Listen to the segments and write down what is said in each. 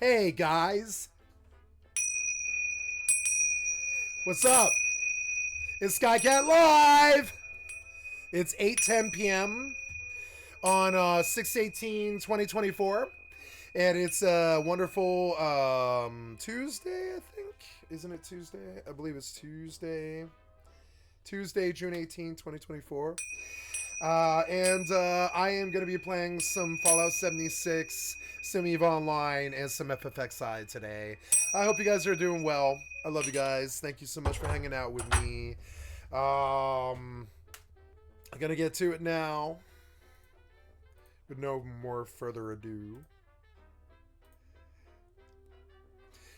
Hey guys, what's up? It's Skycat Live. It's 8:10 p.m. on 6/18/2024, and it's a wonderful Tuesday. I think, isn't it Tuesday? I believe it's Tuesday. Tuesday, June 18, 2024. And I am going to be playing some Fallout 76, some EVE Online, and some FFXI today. I hope you guys are doing well. I love you guys. Thank you so much for hanging out with me. I'm going to get to it now. With no more further ado.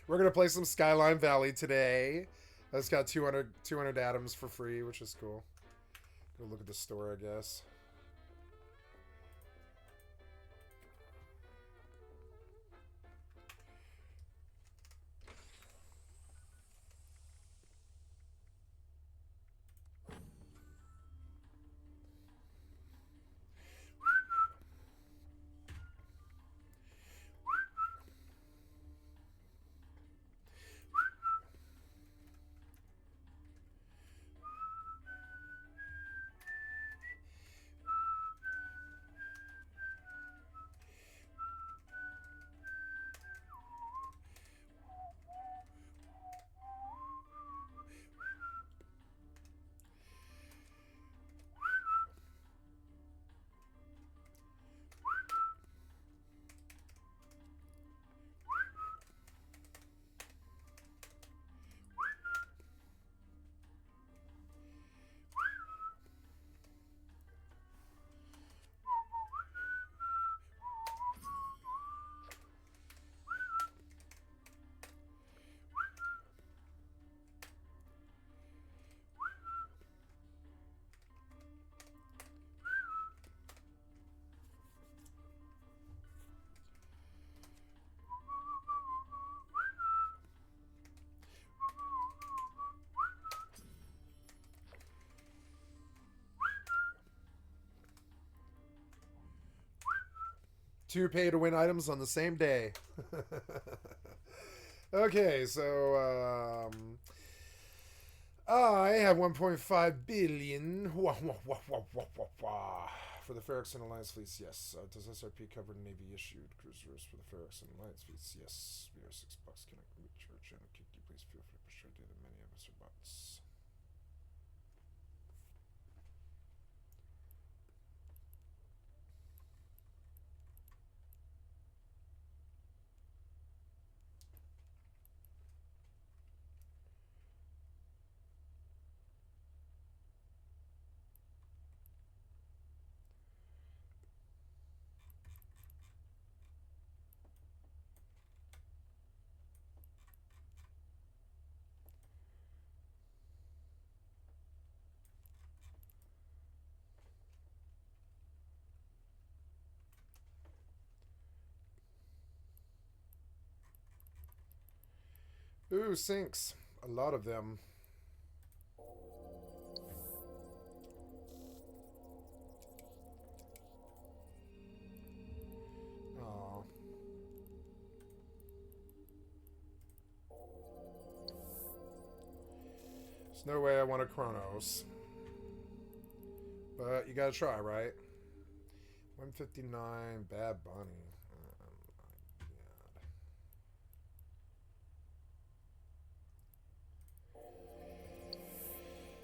We're going to play some Skyline Valley today. It's got 200 atoms for free, which is cool. Go look at the store, I guess. Two pay-to-win items on the same day. Okay, so I have 1.5 billion for the Ferrickson Alliance fleets. Yes. Does SRP cover Navy issued cruisers for the Ferrickson Alliance fleets? Yes. We are $6. Can I commit church and kick you? Please feel free to persuade you that many of us are bots. Ooh, sinks. A lot of them. Aw. There's no way I want a Chronos. But you gotta try, right? 159, Bad Bunny.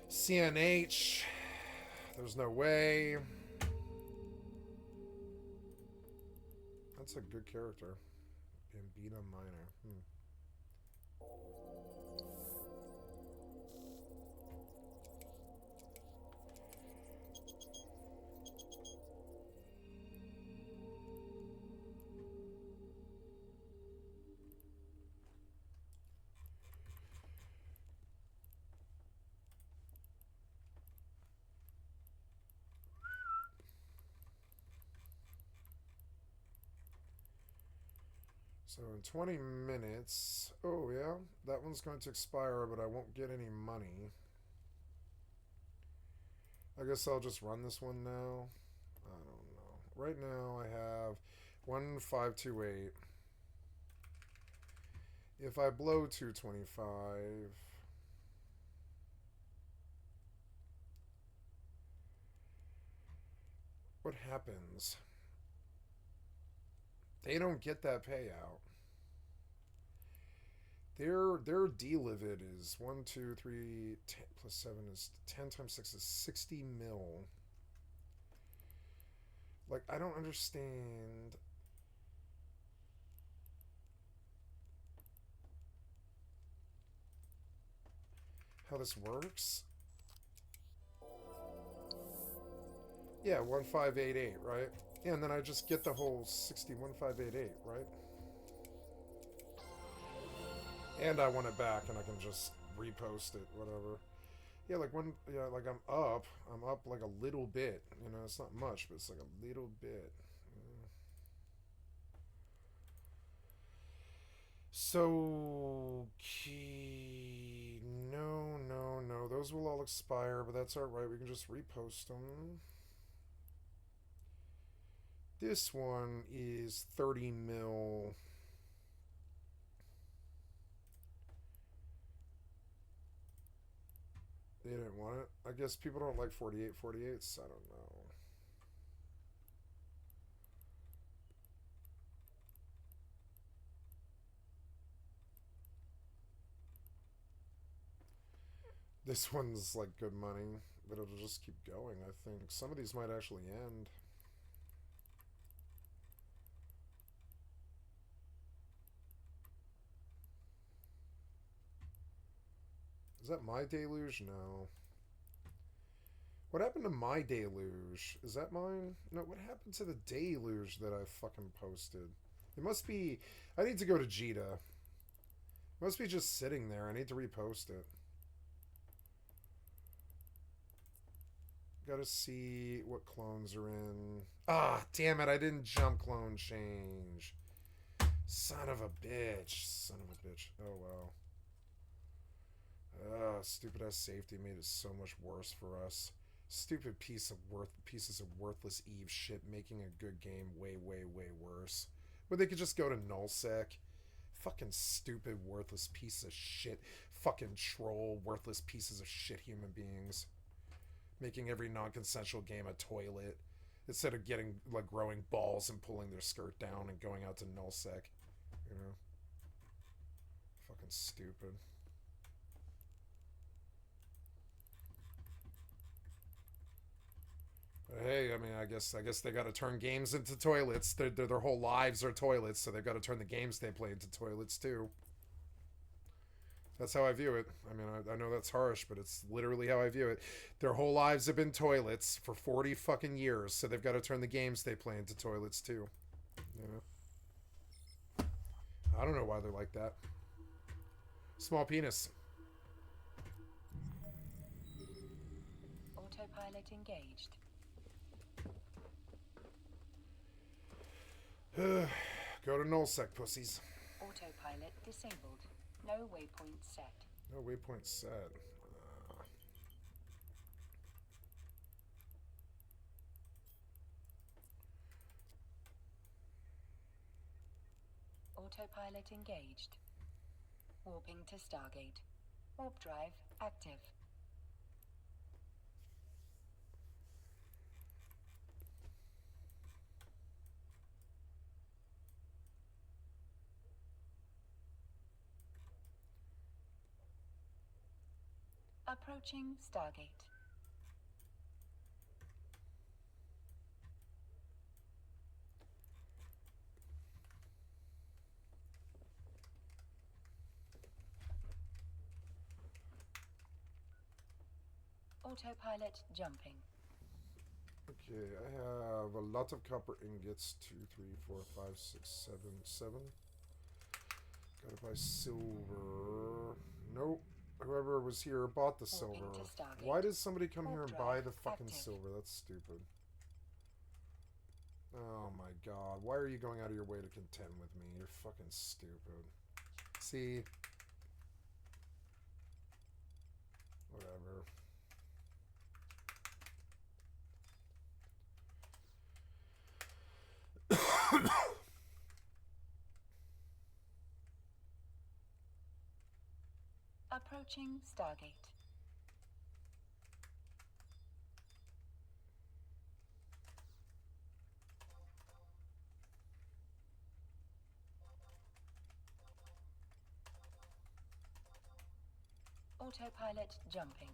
CNH. There's no way. That's a good character. Bambina Minor. So in 20 minutes... Oh, yeah. That one's going to expire, but I won't get any money. I guess I'll just run this one now. I don't know. Right now I have 1528. If I blow 225... what happens? They don't get that payout. Their D-Livid is 1, 2, 3, 10 plus 7 is 10 times 6 is 60 mil. Like, I don't understand. How this works? Yeah, 1588, right? Yeah, and then I just get the whole 1588, right? And I want it back, and I can just repost it, whatever. Yeah, like like I'm up like a little bit. You know, it's not much, but it's like a little bit. So, no. Those will all expire, but that's alright. We can just repost them. This one is 30 mil. They didn't want it. I guess people don't like 48/48s. I don't know. This one's like good money, but it'll just keep going, I think. Some of these might actually end. Is that my deluge? No. What happened to my deluge? Is that mine? No, what happened to the deluge that I fucking posted? It must be... I need to go to Jita. It must be just sitting there. I need to repost it. Gotta see what clones are in. Ah, damn it. I didn't jump clone change. Son of a bitch. Son of a bitch. Oh, well. Stupid ass safety made it so much worse for us. Stupid pieces of worthless Eve shit making a good game way worse. Where they could just go to nullsec. Fucking stupid, worthless piece of shit. Fucking troll, worthless pieces of shit human beings. Making every non-consensual game a toilet. Instead of getting, like, growing balls and pulling their skirt down and going out to nullsec. You know? Fucking stupid. Hey, I mean, I guess they got to turn games into toilets. Their whole lives are toilets, so they've got to turn the games they play into toilets too. That's how I view it. I mean, I know that's harsh, but it's literally how I view it. Their whole lives have been toilets for 40 fucking years, so they've got to turn the games they play into toilets too. You know? I don't know why they're like that. Small penis. Autopilot engaged. Go to nullsec, pussies. Autopilot disabled. No waypoint set. No waypoint set. Autopilot engaged. Warping to Stargate. Warp drive active. Approaching Stargate. Autopilot jumping. Okay, I have a lot of copper ingots. 2, 3, 4, 5, 6, 7. Gotta buy silver. Nope. Whoever was here bought the silver. Why does somebody come here and buy the fucking silver? That's stupid. Oh my god. Why are you going out of your way to contend with me? You're fucking stupid. See? Whatever. Approaching Stargate. Autopilot jumping.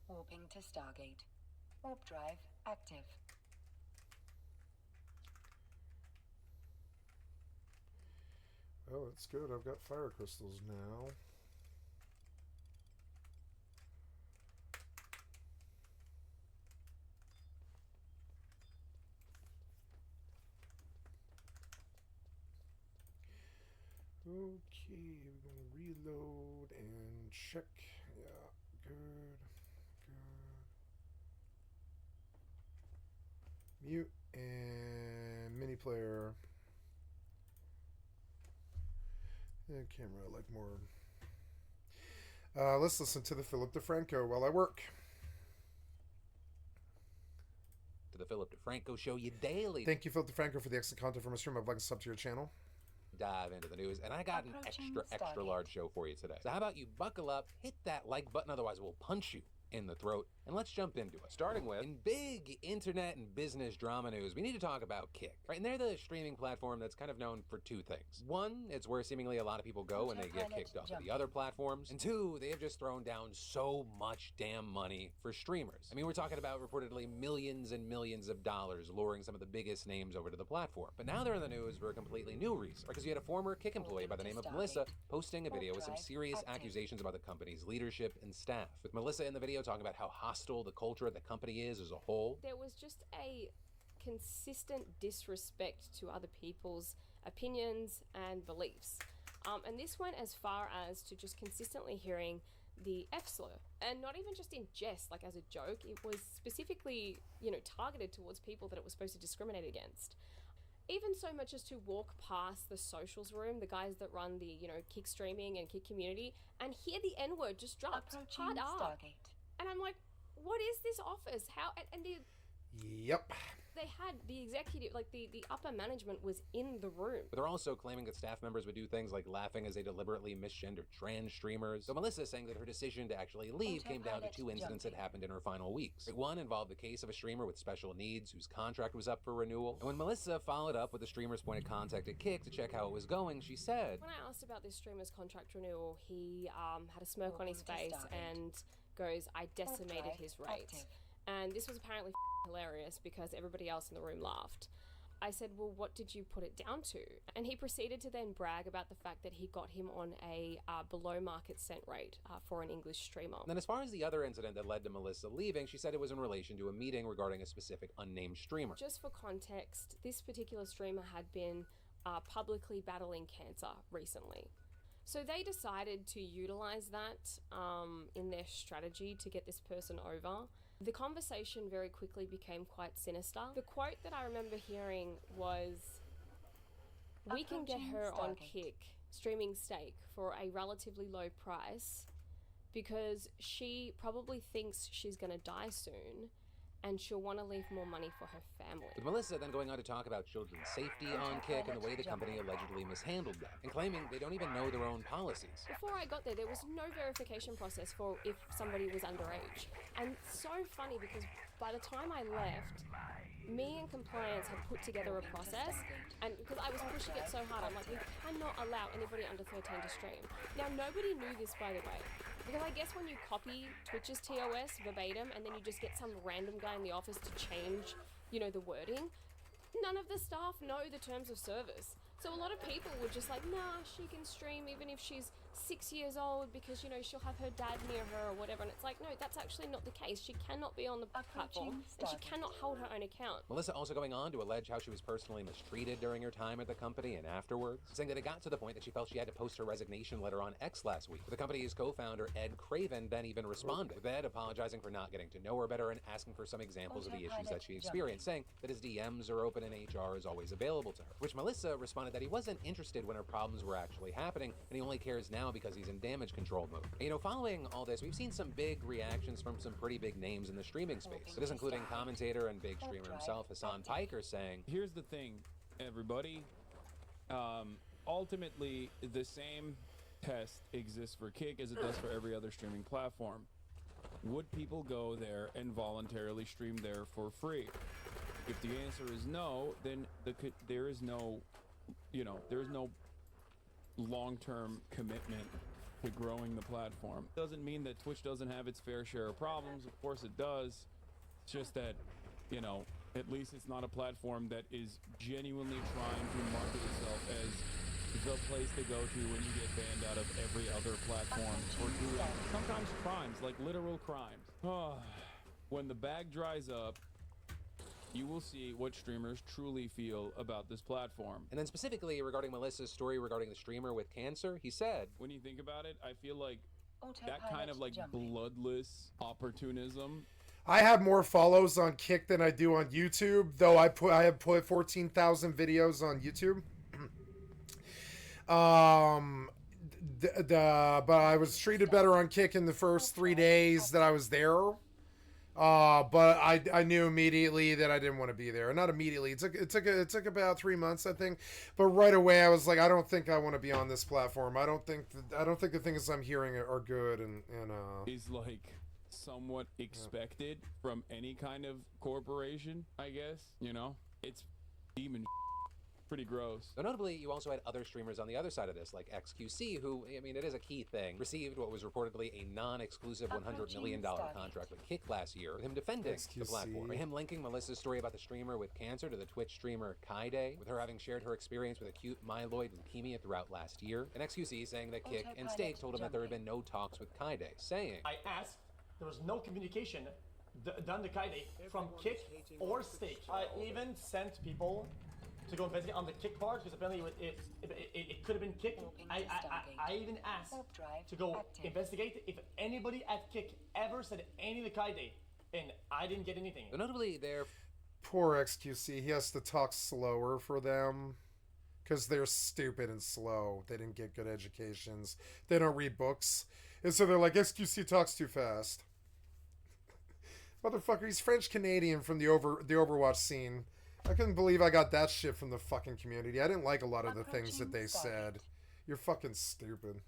Warping to Stargate. Warp drive active. Well, that's good. I've got fire crystals now. Okay, we're going to reload and check. Yeah, good. Mute and mini player. And camera, like more. Let's listen to the Philip DeFranco while I work. To the Philip DeFranco Show, you daily Thank you, Philip DeFranco, for the excellent content from my stream. I'd like to sub to your channel. dive into the news, and I got an extra large show for you today. So how about you buckle up, hit that like button, otherwise we'll punch you in the throat, and let's jump into it. Starting with, in big internet and business drama news, we need to talk about Kick, right? And they're the streaming platform that's kind of known for two things. One, it's where seemingly a lot of people go when they get kicked off of the other platforms. And two, they have just thrown down so much damn money for streamers. I mean, we're talking about reportedly millions and millions of dollars luring some of the biggest names over to the platform. But now they're in the news for a completely new reason, because you had a former Kick employee by the name of Melissa posting a video with some serious accusations about the company's leadership and staff. With Melissa in the video talking about how hostile the culture at the company is as a whole. There was just a consistent disrespect to other people's opinions and beliefs. And this went as far as to just consistently hearing the F slur, and not even just in jest, like as a joke. It was specifically, targeted towards people that it was supposed to discriminate against. Even so much as to walk past the socials room, the guys that run the, Kick streaming and Kick community, and hear the N-word just dropped hard up. And I'm like, what is this office? How? And Yep. they had the executive, like the upper management was in the room. But they're also claiming that staff members would do things like laughing as they deliberately misgender trans streamers. So Melissa is saying that her decision to actually leave came down to two incidents that happened in her final weeks. One involved the case of a streamer with special needs whose contract was up for renewal. And when Melissa followed up with the streamer's point of contact at Kick to check how it was going, she said, when I asked about this streamer's contract renewal, he had a smirk on his face and goes, I decimated his rate. And this was apparently hilarious because everybody else in the room laughed. I said, well, what did you put it down to? And he proceeded to then brag about the fact that he got him on a below market cent rate for an English streamer. And then as far as the other incident that led to Melissa leaving, she said it was in relation to a meeting regarding a specific unnamed streamer. Just for context, this particular streamer had been publicly battling cancer recently. So they decided to utilize that in their strategy to get this person over. The conversation very quickly became quite sinister. The quote that I remember hearing was, we can get her on Kick streaming steak for a relatively low price because she probably thinks she's going to die soon and she'll want to leave more money for her family. With Melissa then going on to talk about children's safety on Kick and the way the company allegedly mishandled them, and claiming they don't even know their own policies. Before I got there was no verification process for if somebody was underage. And so funny because by the time I left, me and compliance had put together a process, and because I was pushing it so hard, I'm like, we cannot allow anybody under 13 to stream. Now, nobody knew this, by the way, because I guess when you copy Twitch's TOS verbatim and then you just get some random guy in the office to change, the wording, none of the staff know the terms of service. So a lot of people were just like, nah, she can stream even if she's 6 years old because, she'll have her dad near her or whatever. And it's like, no, that's actually not the case. She cannot be on the platform and she cannot hold her own account. Melissa also going on to allege how she was personally mistreated during her time at the company and afterwards, saying that it got to the point that she felt she had to post her resignation letter on X last week. The company's co-founder, Ed Craven, then even responded, with Ed apologizing for not getting to know her better and asking for some examples of the issues that she experienced, saying that his DMs are open and HR is always available to her, which Melissa responded comment that he wasn't interested when her problems were actually happening, and he only cares now because he's in damage control mode. And, you know, following all this, we've seen some big reactions from some pretty big names in the streaming space. This including commentator and big streamer himself, Hassan Piker, saying, "Here's the thing, everybody. Ultimately, the same test exists for Kick as it does for every other streaming platform. Would people go there and voluntarily stream there for free? If the answer is no, then there is no, there is no long-term commitment to growing the platform. Doesn't mean that Twitch doesn't have its fair share of problems. Of course it does. It's just that, at least it's not a platform that is genuinely trying to market itself as the place to go to when you get banned out of every other platform for doing sometimes crimes, like literal crimes. When the bag dries up, you will see what streamers truly feel about this platform." And then specifically regarding Melissa's story regarding the streamer with cancer, he said, "When you think about it, I feel like that kind of like bloodless opportunism." I have more follows on Kick than I do on YouTube, though I have put 14,000 videos on YouTube. But I was treated better on Kick in the first 3 days that I was there. But I knew immediately that I didn't want to be there. Not immediately. It took about 3 months, I think. But right away, I was like, I don't think I want to be on this platform. I don't think the things I'm hearing are good. And is like somewhat expected from any kind of corporation, I guess. It's demon. Pretty gross. So notably, you also had other streamers on the other side of this, like XQC, who, I mean, it is a key thing, received what was reportedly a non-exclusive $100 million contract with Kick last year, with him defending the platform. By him linking Melissa's story about the streamer with cancer to the Twitch streamer Kaide, with her having shared her experience with acute myeloid leukemia throughout last year, and XQC saying that Kick and Stake told him that there had been no talks with Kaide, saying, "I asked, there was no communication done to Kaide from Kick or Stake. I even sent people to go investigate on the Kick part, because apparently it could have been Kick. I even asked to go investigate if anybody at Kick ever said anything to Kaide, and I didn't get anything." So notably, there. Poor XQC, he has to talk slower for them because they're stupid and slow. They didn't get good educations. They don't read books, and so they're like, XQC talks too fast. Motherfucker, he's French Canadian from the Overwatch scene. I couldn't believe I got that shit from the fucking community. I didn't like a lot of the things that they said. You're fucking stupid.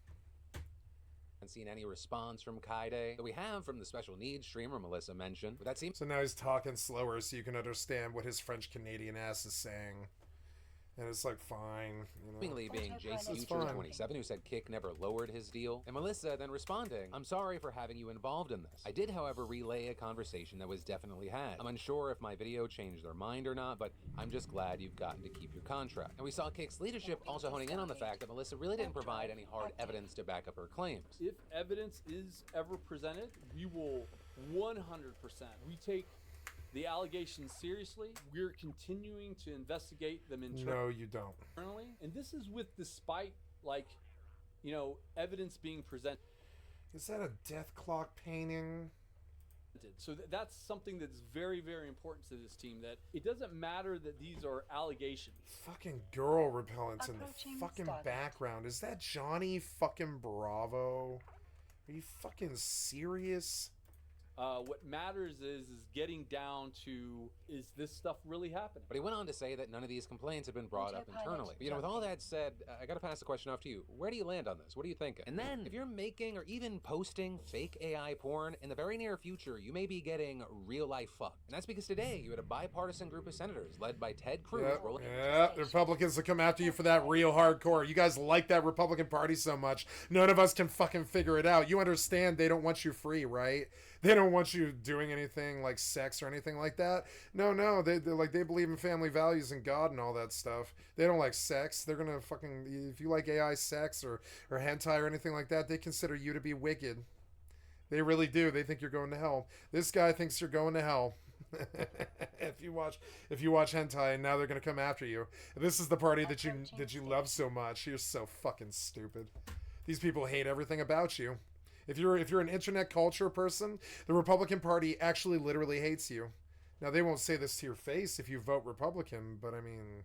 Haven't seen any response from Kaide that we have from the special needs streamer Melissa mentioned. But that seems so now he's talking slower so you can understand what his French Canadian ass is saying. And it's like, fine. seemingly being JCuture27, who said Kick never lowered his deal. And Melissa then responding, "I'm sorry for having you involved in this. I did, however, relay a conversation that was definitely had. I'm unsure if my video changed their mind or not, but I'm just glad you've gotten to keep your contract." And we saw Kick's leadership also honing in on the fact that Melissa really didn't provide any hard evidence to back up her claims. If evidence is ever presented, we will 100%. We take the allegations seriously. We're continuing to investigate them internally. No, you don't. And this is despite, evidence being presented. Is that a death clock painting? So that's something that's very, very important to this team, that it doesn't matter that these are allegations. Fucking girl repellents in the fucking background. Is that Johnny fucking Bravo? Are you fucking serious? What matters is getting down to, is this stuff really happening? But he went on to say that none of these complaints have been brought up internally. But, with all that said, I gotta pass the question off to you. Where do you land on this? What are you thinking? And then, if you're making or even posting fake AI porn, in the very near future, you may be getting real-life fucked. And that's because today, you had a bipartisan group of senators led by Ted Cruz rolling... Yeah, the Republicans will come after you for that real hardcore. You guys like that Republican Party so much. None of us can fucking figure it out. You understand they don't want you free, right? They don't want you doing anything like sex or anything like that. No, they believe in family values and God and all that stuff. They don't like sex. They're gonna fucking, if you like AI sex or hentai or anything like that, they consider you to be wicked. They really do. They think you're going to hell. This guy thinks you're going to hell. if you watch hentai, and now they're gonna come after you. This is the party that you love so much. You're so fucking stupid. These people hate everything about you. If you're an internet culture person, the Republican Party actually literally hates you. Now, they won't say this to your face if you vote Republican, but I mean,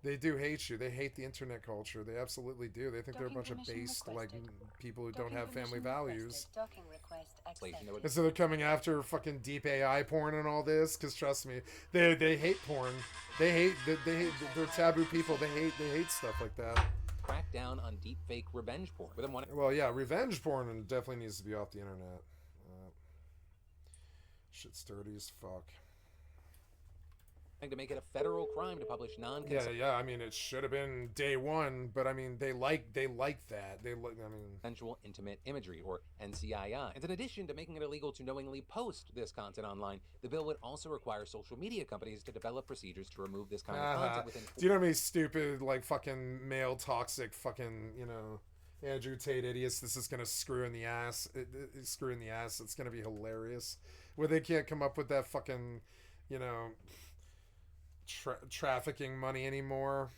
They do hate you. They hate the internet culture. They absolutely do. They think they're a bunch of based, like, people who don't have family values. Docking request accepted. And so they're coming after fucking deep AI porn and all this, because trust me, they hate porn. They're taboo people. They hate stuff like that. Crack down on deepfake revenge porn. Within one Well, yeah, revenge porn definitely needs to be off the internet. Shit's dirty as fuck. to make it a federal crime to publish Yeah. I mean, it should have been day one, but I mean, they like that. consensual intimate imagery, or NCII. And in addition to making it illegal to knowingly post this content online, the bill would also require social media companies to develop procedures to remove this kind of content within. Do you know how many stupid, like, fucking male toxic fucking, you know, Andrew Tate idiots this is gonna screw in the ass? Screw in the ass. It's gonna be hilarious. Where they can't come up with that fucking, you know, trafficking money anymore.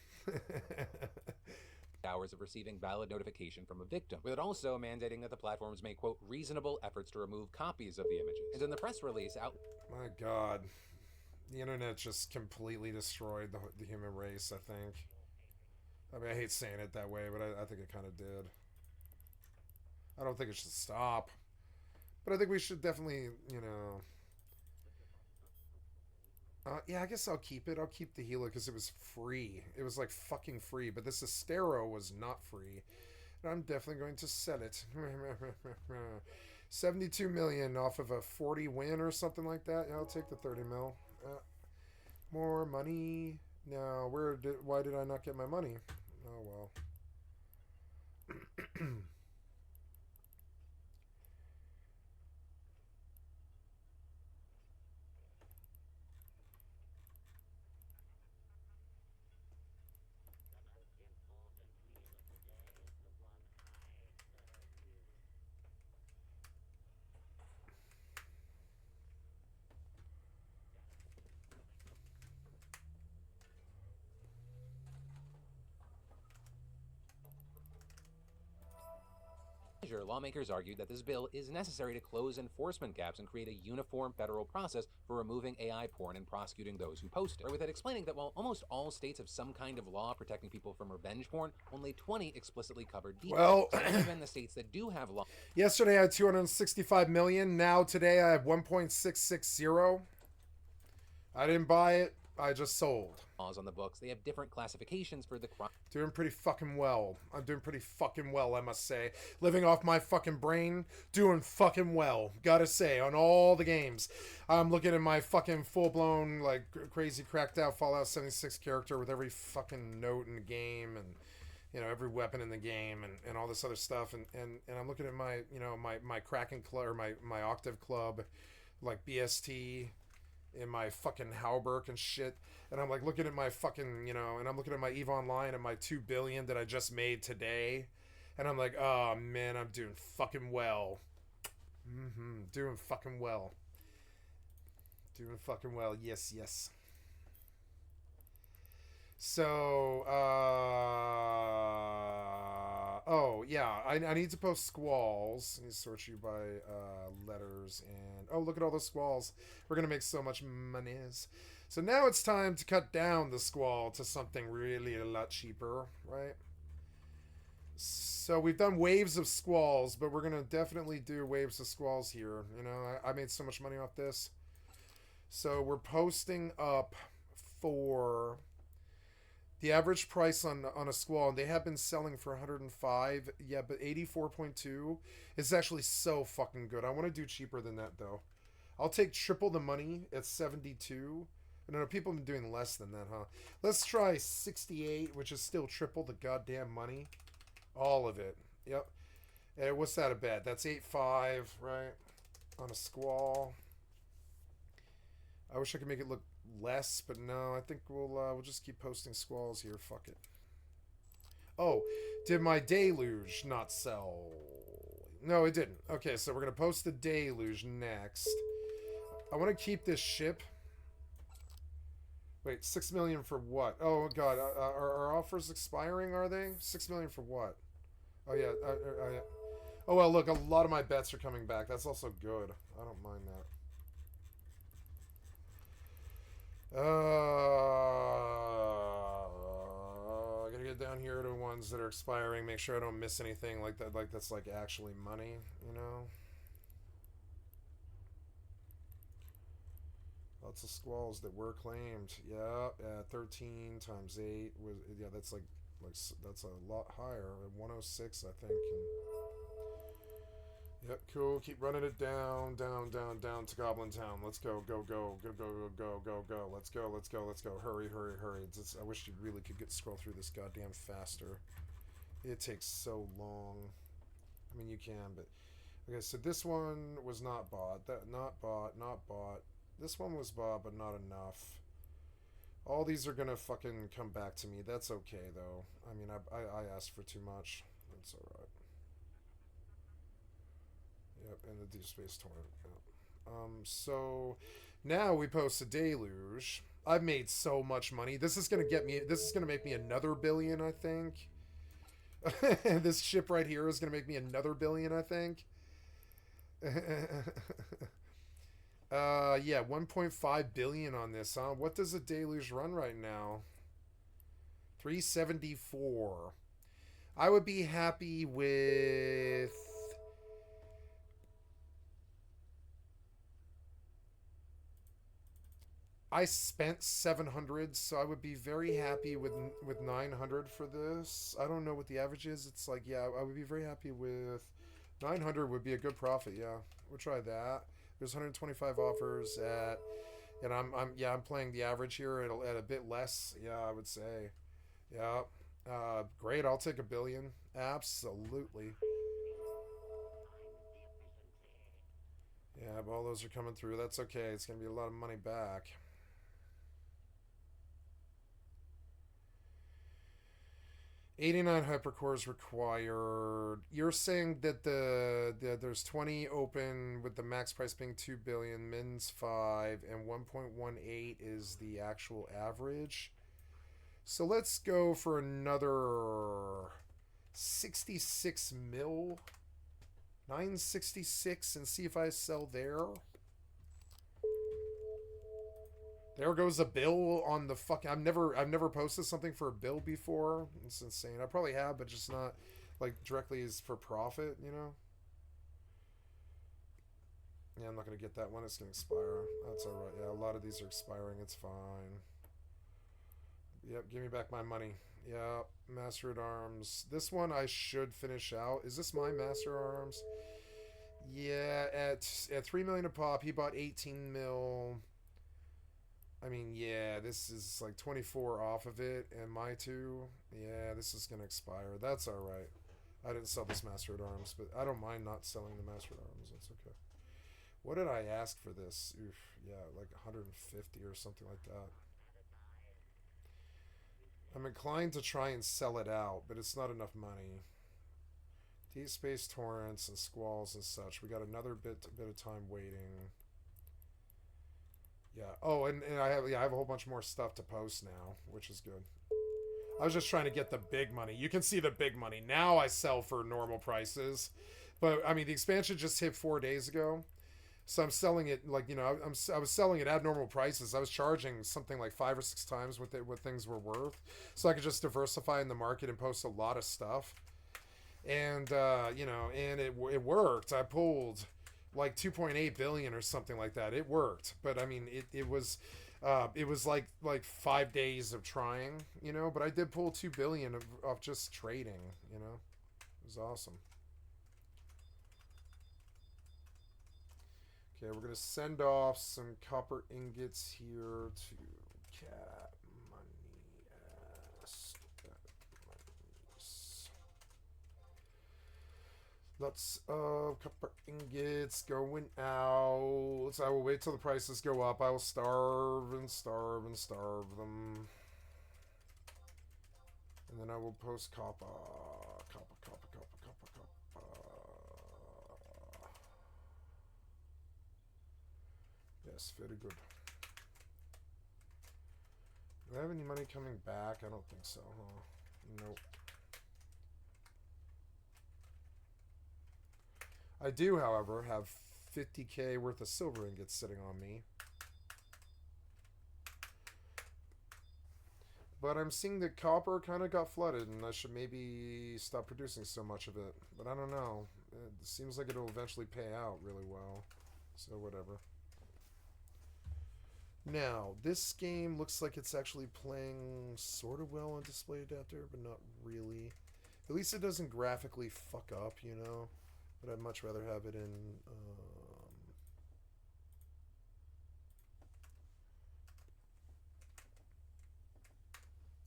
Hours of receiving valid notification from a victim, with it also mandating that the platforms make, quote, reasonable efforts to remove copies of the images. And in the press release out... My God. The internet just completely destroyed the human race, I think. I mean, I hate saying it that way, but I think it kind of did. I don't think it should stop. But I think we should definitely, you know... yeah, I guess I'll keep it. I'll keep the Gila because it was free. It was like fucking free. But this Astero was not free. And I'm definitely going to sell it. 72 million off of a 40 win or something like that. Yeah, I'll take the 30 mil. More money. No, why did I not get my money? Oh, well. Lawmakers argued that this bill is necessary to close enforcement gaps and create a uniform federal process for removing AI porn and prosecuting those who post it. With it explaining that while almost all states have some kind of law protecting people from revenge porn, only 20 explicitly cover deepfakes. Well, so even the states that do have law. Yesterday I had 265 million. Now today I have 1.660. I didn't buy it. I just sold. Laws on the books. They have different classifications for the crime. Doing pretty fucking well. I'm doing pretty fucking well, I must say. Living off my fucking brain, doing fucking well. Gotta say, on all the games. I'm looking at my fucking full-blown, like, crazy cracked out Fallout 76 character with every fucking note in the game and, you know, every weapon in the game and all this other stuff. And I'm looking at my, you know, my Kraken club, or my Octave club, like BST, in my fucking Halberg and shit, and I'm like looking at my fucking, you know, and I'm looking at my EVE Online and my 2 billion that I just made today, and I'm like, oh man, I'm doing fucking well. Doing fucking well. Doing fucking well. Yes. So, oh, yeah, I need to post squalls. I need to sort you by letters, and oh, look at all those squalls. We're going to make so much money. So now it's time to cut down the squall to something really a lot cheaper, right? So we've done waves of squalls, but we're going to definitely do waves of squalls here. You know, I made so much money off this. So we're posting up for... the average price on a squall, and they have been selling for 105. Yeah, but 84.2 is actually so fucking good. I want to do cheaper than that, though. I'll take triple the money at 72. No, people have been doing less than that, huh? Let's try 68, which is still triple the goddamn money. All of it. Yep. And what's that a bet? That's 8.5, right? On a squall. I wish I could make it look less, but no, I think we'll just keep posting squalls here. Fuck it. Oh, did my deluge not sell? No, it didn't. Okay, so we're gonna post the deluge next. I want to keep this ship. Wait, 6 million for what? Oh god, are offers expiring? Are they 6 million for what? Oh yeah. Oh well, look, a lot of my bets are coming back. That's also good. I don't mind that. you down here to ones that are expiring. Make sure I don't miss anything like that. Like that's like actually money, you know. Lots of squalls that were claimed. Yeah, 13 times 8 was that's like that's a lot higher. 106, I think. And, yep, cool. Keep running it down to Goblin Town. Let's go. Let's go. Hurry. I wish you really could scroll through this goddamn faster. It takes so long. I mean, you can, but okay. So this one was not bought. Not bought. This one was bought, but not enough. All these are gonna fucking come back to me. That's okay though. I mean, I asked for too much. That's all right. Yep, and the Deep Space Torrent. Yep. So now we post a deluge. I've made so much money. This is gonna make me another billion, I think. This ship right here is gonna make me another billion, I think. Yeah, 1.5 billion on this, huh? What does a deluge run right now? 374. I would be happy with... I spent 700, so I would be very happy with 900 for this. I don't know what the average is. It's like, yeah, I would be very happy with 900 would be a good profit. Yeah, we'll try that. There's 125 offers at, and I'm playing the average here at a bit less. Yeah, I would say, yeah, great. I'll take $1 billion. Absolutely. Yeah, but all those are coming through. That's okay. It's gonna be a lot of money back. $89 hypercores required. You're saying that there's 20 open with the max price being 2 billion, mins 5, and 1.18 is the actual average. So let's go for another 66 mil, 966, and see if I sell there. There goes a bill on the fucking... I've never posted something for a bill before. It's insane. I probably have, but just not like directly as for profit, you know? Yeah, I'm not going to get that one. It's going to expire. That's alright. Yeah, a lot of these are expiring. It's fine. Yep, give me back my money. Yeah, Master at Arms. This one I should finish out. Is this my Master at Arms? Yeah, at 3 million a pop, he bought 18 mil. I mean, yeah, this is like 24 off of it, and my 2. Yeah, this is going to expire. That's alright. I didn't sell this Master at Arms, but I don't mind not selling the Master at Arms. That's okay. What did I ask for this? Oof, yeah, like 150 or something like that. I'm inclined to try and sell it out, but it's not enough money. Deep Space Torrents and Squalls and such. We got another bit of time waiting. Yeah. Oh, and I have a whole bunch more stuff to post now, which is good. I was just trying to get the big money. You can see the big money. Now I sell for normal prices. But, I mean, the expansion just hit 4 days ago. So I'm selling it, like, you know, I was selling it at normal prices. I was charging something like 5 or 6 times what things were worth. So I could just diversify in the market and post a lot of stuff. And, you know, and it worked. I pulled like 2.8 billion or something like that. It worked, but I mean, it was like 5 days of trying, you know, but I did pull 2 billion of just trading, you know. It was awesome. Okay, we're gonna send off some copper ingots here to Cat Money Ass. Lots of copper ingots going out. So I will wait till the prices go up. I will starve and starve and starve them. And then I will post copper. Yes, very good. Do I have any money coming back? I don't think so, huh? Nope. I do, however, have 50k worth of silver ingots sitting on me. But I'm seeing that copper kind of got flooded, and I should maybe stop producing so much of it. But I don't know. It seems like it'll eventually pay out really well. So whatever. Now, this game looks like it's actually playing sort of well on display adapter, but not really. At least it doesn't graphically fuck up, you know? But I'd much rather have it in...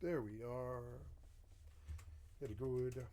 There we are. Very good.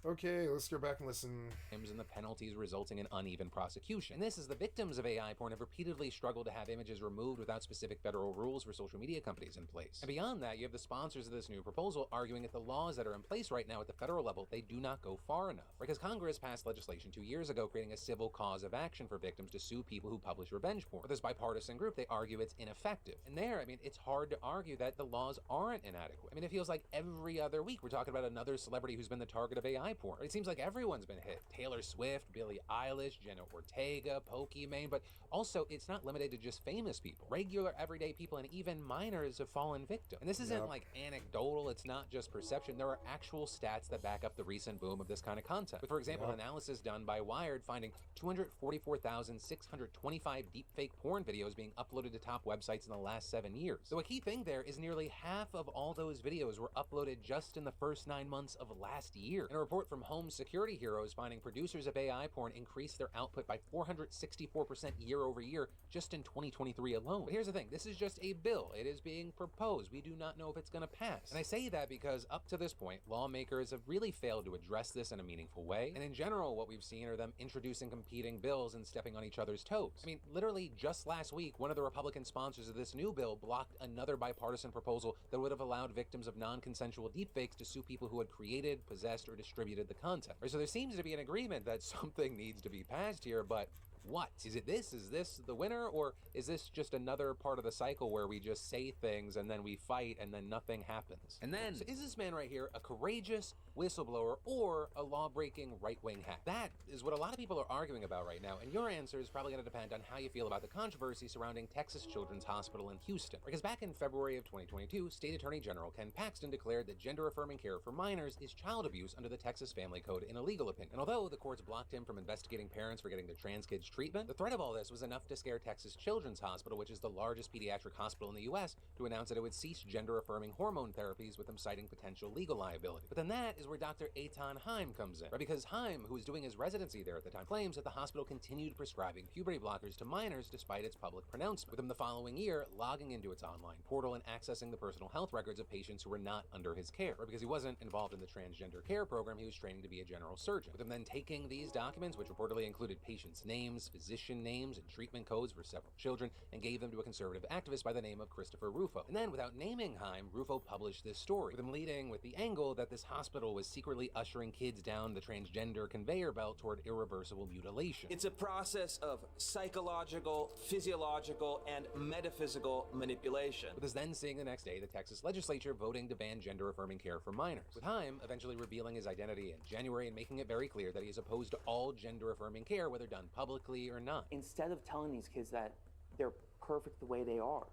Okay, let's go back and listen. And the penalties resulting in uneven prosecution. And this is the victims of AI porn have repeatedly struggled to have images removed without specific federal rules for social media companies in place. And beyond that, you have the sponsors of this new proposal arguing that the laws that are in place right now at the federal level, they do not go far enough. Because Congress passed legislation 2 years ago creating a civil cause of action for victims to sue people who publish revenge porn. But this bipartisan group, they argue it's ineffective. And there, I mean, it's hard to argue that the laws aren't inadequate. I mean, it feels like every other week we're talking about another celebrity who's been the target of AI porn. It seems like everyone's been hit. Taylor Swift, Billie Eilish, Jenna Ortega, Pokimane, but also it's not limited to just famous people. Regular everyday people and even minors have fallen victim. And this isn't like anecdotal, it's not just perception. There are actual stats that back up the recent boom of this kind of content. With, for example, an analysis done by Wired finding 244,625 deepfake porn videos being uploaded to top websites in the last 7 years. So a key thing there is nearly half of all those videos were uploaded just in the first 9 months of last year. In a report from Home Security Heroes finding producers of AI porn increased their output by 464% year over year just in 2023 alone. But here's the thing, this is just a bill. It is being proposed. We do not know if it's going to pass. And I say that because up to this point, lawmakers have really failed to address this in a meaningful way. And in general, what we've seen are them introducing competing bills and stepping on each other's toes. I mean, literally just last week, one of the Republican sponsors of this new bill blocked another bipartisan proposal that would have allowed victims of non-consensual deepfakes to sue people who had created, possessed, or distributed the content. So there seems to be an agreement that something needs to be passed here, but what? Is it this? Is this the winner? Or is this just another part of the cycle where we just say things and then we fight and then nothing happens? And then, so is this man right here a courageous whistleblower or a law-breaking right-wing hack? That is what a lot of people are arguing about right now, and your answer is probably going to depend on how you feel about the controversy surrounding Texas Children's Hospital in Houston. Because back in February of 2022, State Attorney General Ken Paxton declared that gender-affirming care for minors is child abuse under the Texas Family Code in a legal opinion. And although the courts blocked him from investigating parents for getting their trans kids treatment, the threat of all this was enough to scare Texas Children's Hospital, which is the largest pediatric hospital in the U.S., to announce that it would cease gender-affirming hormone therapies, with them citing potential legal liability. But then that is where Dr. Eitan Haim comes in, right? Because Haim, who was doing his residency there at the time, claims that the hospital continued prescribing puberty blockers to minors despite its public pronouncement, with him the following year logging into its online portal and accessing the personal health records of patients who were not under his care. Right? Because he wasn't involved in the transgender care program, he was training to be a general surgeon. With him then taking these documents, which reportedly included patients' names, physician names, and treatment codes for several children, and gave them to a conservative activist by the name of Christopher Rufo. And then, without naming Haim, Rufo published this story, with him leading with the angle that this hospital was secretly ushering kids down the transgender conveyor belt toward irreversible mutilation. It's a process of psychological, physiological, and metaphysical manipulation. With us then seeing the next day the Texas legislature voting to ban gender-affirming care for minors, with Haim eventually revealing his identity in January and making it very clear that he is opposed to all gender-affirming care, whether done publicly or not. Instead of telling these kids that they're perfect the way they are,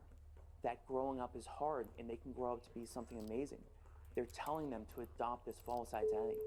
that growing up is hard and they can grow up to be something amazing, they're telling them to adopt this false identity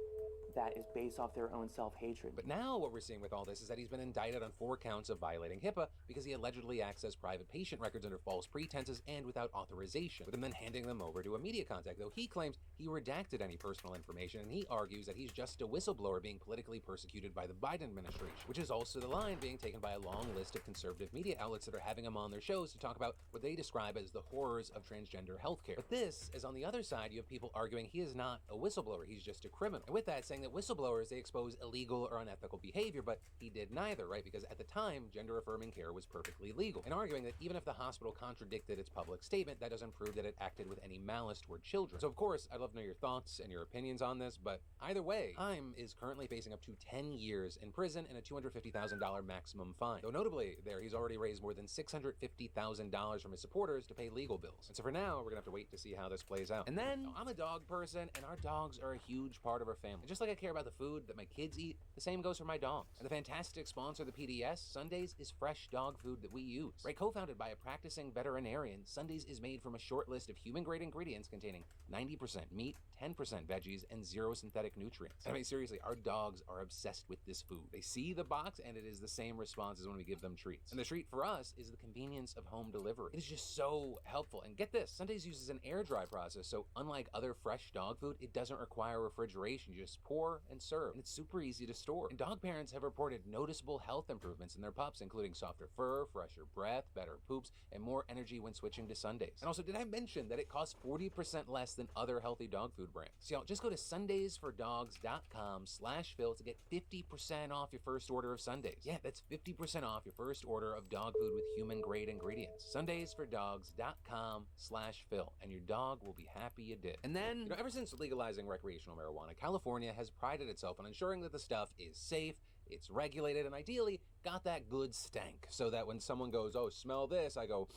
that is based off their own self-hatred. But now what we're seeing with all this is that he's been indicted on 4 counts of violating HIPAA because he allegedly accessed private patient records under false pretenses and without authorization, with him then handing them over to a media contact, though he claims he redacted any personal information, and he argues that he's just a whistleblower being politically persecuted by the Biden administration, which is also the line being taken by a long list of conservative media outlets that are having him on their shows to talk about what they describe as the horrors of transgender healthcare. But this is on the other side, you have people arguing he is not a whistleblower, he's just a criminal. And with that, saying that whistleblowers, they expose illegal or unethical behavior, but he did neither, right? Because at the time, gender-affirming care was perfectly legal. And arguing that even if the hospital contradicted its public statement, that doesn't prove that it acted with any malice toward children. So of course, I'd love to know your thoughts and your opinions on this, but either way, Haim is currently facing up to 10 years in prison and a $250,000 maximum fine. Though notably, there he's already raised more than $650,000 from his supporters to pay legal bills. And so for now, we're gonna have to wait to see how this plays out. And then, I'm a dog dog person, and our dogs are a huge part of our family. And just like I care about the food that my kids eat, the same goes for my dogs. And the fantastic sponsor of the PDS, Sundays, is fresh dog food that we use. Right, co-founded by a practicing veterinarian, Sundays is made from a short list of human-grade ingredients containing 90% meat, 10% veggies, and 0 synthetic nutrients. I mean, seriously, our dogs are obsessed with this food. They see the box, and it is the same response as when we give them treats. And the treat for us is the convenience of home delivery. It is just so helpful. And get this, Sundays uses an air dry process, so unlike other fresh dog food, it doesn't require refrigeration. You just pour and serve, and it's super easy to store. And dog parents have reported noticeable health improvements in their pups, including softer fur, fresher breath, better poops, and more energy when switching to Sundays. And also, did I mention that it costs 40% less than other healthy dog food brands? So y'all, just go to sundaysfordogs.com/Phil to get 50% off your first order of Sundays. Yeah, that's 50% off your first order of dog food with human-grade ingredients. sundaysfordogs.com/Phil, and your dog will be happy you did. And then, ever since legalizing recreational marijuana, California has prided itself on ensuring that the stuff is safe, it's regulated, and ideally got that good stank, so that when someone goes, "Oh, smell this," I go,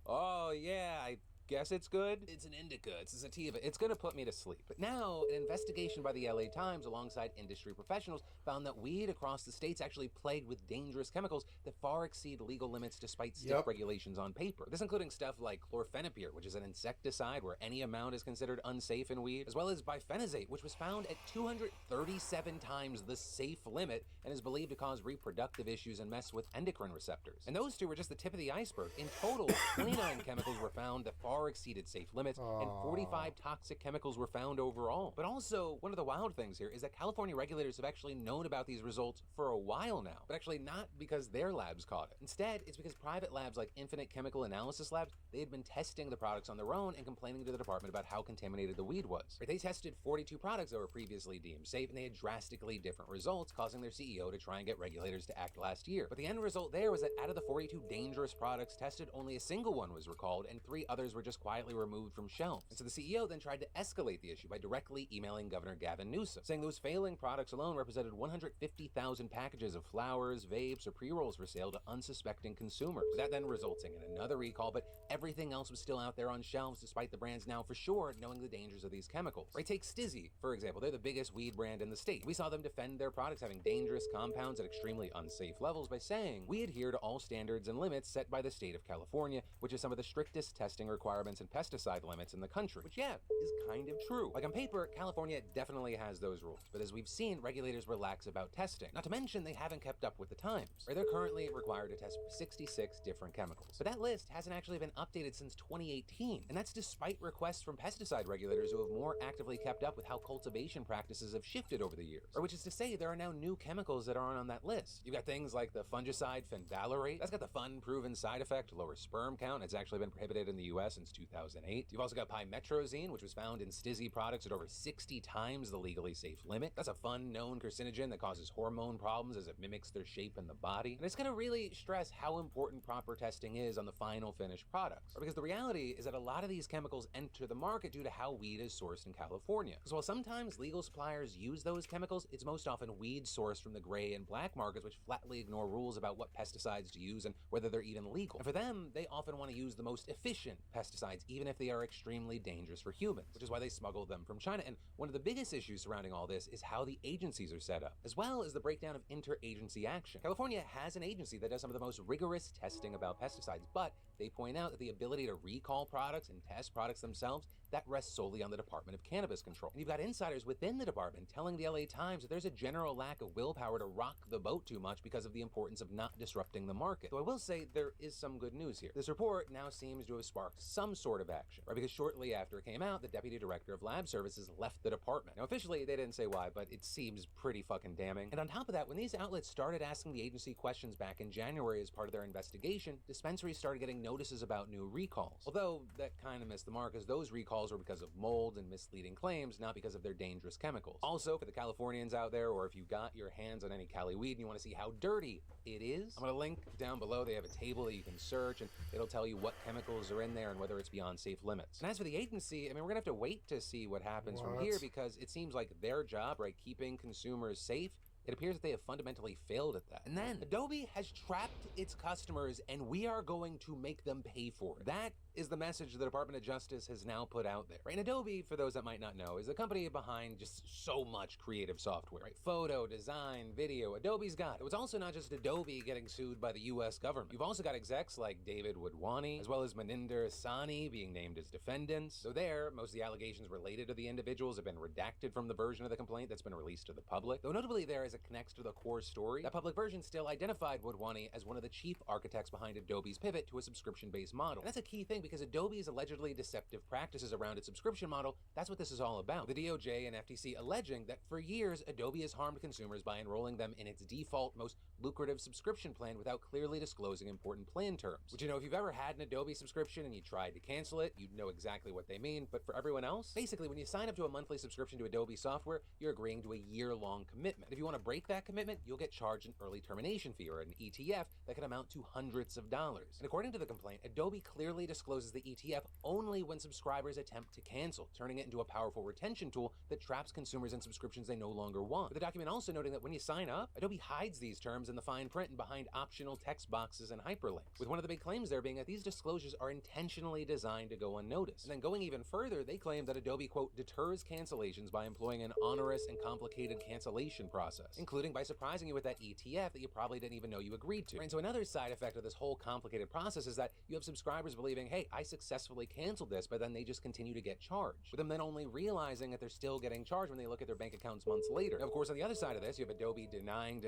"Oh yeah, I guess it's good." It's an indica, it's a sativa, it's gonna put me to sleep. But now, an investigation by the LA Times alongside industry professionals found that weed across the state's actually plagued with dangerous chemicals that far exceed legal limits despite stiff regulations on paper. This including stuff like chlorphenapyr, which is an insecticide where any amount is considered unsafe in weed, as well as bifenazate, which was found at 237 times the safe limit and is believed to cause reproductive issues and mess with endocrine receptors. And those two were just the tip of the iceberg. In total, 29 chemicals were found that far exceeded safe limits, and 45 toxic chemicals were found overall. But also, one of the wild things here is that California regulators have actually known about these results for a while now, but actually not because their labs caught it. Instead, it's because private labs like Infinite Chemical Analysis Labs, they had been testing the products on their own and complaining to the department about how contaminated the weed was. They tested 42 products that were previously deemed safe, and they had drastically different results, causing their CEO to try and get regulators to act last year. But the end result there was that out of the 42 dangerous products tested, only a single one was recalled, and 3 others were just quietly removed from shelves. And so the CEO then tried to escalate the issue by directly emailing Governor Gavin Newsom, saying those failing products alone represented 150,000 packages of flowers, vapes, or pre-rolls for sale to unsuspecting consumers. That then resulting in another recall, but everything else was still out there on shelves despite the brands now for sure knowing the dangers of these chemicals. Right, take Stizzy, for example. They're the biggest weed brand in the state. We saw them defend their products having dangerous compounds at extremely unsafe levels by saying, "We adhere to all standards and limits set by the state of California, which is some of the strictest testing requirements and pesticide limits in the country," which, yeah, is kind of true. Like on paper, California definitely has those rules, but as we've seen, regulators relax about testing. Not to mention, they haven't kept up with the times, where they're currently required to test 66 different chemicals. But that list hasn't actually been updated since 2018, and that's despite requests from pesticide regulators who have more actively kept up with how cultivation practices have shifted over the years. Or which is to say, there are now new chemicals that aren't on that list. You've got things like the fungicide phenvalerate. That's got the fun proven side effect, lower sperm count. It's actually been prohibited in the US since 2008. You've also got pymetrozine, which was found in Stizzy products at over 60 times the legally safe limit. That's a fun known carcinogen that causes hormone problems as it mimics their shape in the body. And it's gonna really stress how important proper testing is on the final finished products. Because the reality is that a lot of these chemicals enter the market due to how weed is sourced in California. Because while sometimes legal suppliers use those chemicals, it's most often weed sourced from the gray and black markets, which flatly ignore rules about what pesticides to use and whether they're even legal. And for them, they often want to use the most efficient pesticides, even if they are extremely dangerous for humans, which is why they smuggle them from China. And one of the biggest issues surrounding all this is how the agencies are set up, as well as the breakdown of interagency action. California has an agency that does some of the most rigorous testing about pesticides, but they point out that the ability to recall products and test products themselves, that rests solely on the Department of Cannabis Control. And you've got insiders within the department telling the LA Times that there's a general lack of willpower to rock the boat too much because of the importance of not disrupting the market. Though I will say there is some good news here. This report now seems to have sparked some sort of action, right? Because shortly after it came out, the deputy director of lab services left the department. Now officially they didn't say why, but it seems pretty fucking damning. And on top of that, when these outlets started asking the agency questions back in January as part of their investigation, dispensaries started getting notices about new recalls. Although that kind of missed the mark, as those recalls were because of mold and misleading claims, not because of their dangerous chemicals. Also, for the Californians out there, or if you got your hands on any Cali weed and you want to see how dirty it is, I'm gonna link down below. They have a table that you can search and it'll tell you what chemicals are in there and whether it's beyond safe limits. And as for the agency, I mean, we're gonna have to wait to see what happens from here, because it seems like their job, right, keeping consumers safe, it appears that they have fundamentally failed at that. And then Adobe has trapped its customers, and we are going to make them pay for it. That is the message the Department of Justice has now put out there. Right? And Adobe, for those that might not know, is the company behind just so much creative software. Right? Photo, design, video. Adobe's got it. It was also not just Adobe getting sued by the US government. You've also got execs like David Wadhwani, as well as Maninder Sani being named as defendants. So there, most of the allegations related to the individuals have been redacted from the version of the complaint that's been released to the public. Though notably there, as it connects to the core story, that public version still identified Wadhwani as one of the chief architects behind Adobe's pivot to a subscription-based model. And that's a key thing because Adobe's allegedly deceptive practices around its subscription model, that's what this is all about. The DOJ and FTC alleging that for years, Adobe has harmed consumers by enrolling them in its default, most lucrative subscription plan without clearly disclosing important plan terms. Which, if you've ever had an Adobe subscription and you tried to cancel it, you'd know exactly what they mean. But for everyone else, basically when you sign up to a monthly subscription to Adobe software, you're agreeing to a year-long commitment. If you want to break that commitment, you'll get charged an early termination fee or an ETF that can amount to hundreds of dollars. And according to the complaint, Adobe clearly discloses the ETF only when subscribers attempt to cancel, turning it into a powerful retention tool that traps consumers in subscriptions they no longer want. With the document also noting that when you sign up, Adobe hides these terms in the fine print and behind optional text boxes and hyperlinks, with one of the big claims there being that these disclosures are intentionally designed to go unnoticed. And then going even further, they claim that Adobe, quote, deters cancellations by employing an onerous and complicated cancellation process, including by surprising you with that ETF that you probably didn't even know you agreed to. And so another side effect of this whole complicated process is that you have subscribers believing, hey, I successfully canceled this, but then they just continue to get charged, with them then only realizing that they're still getting charged when they look at their bank accounts months later. Now, of course, on the other side of this, you have Adobe denying,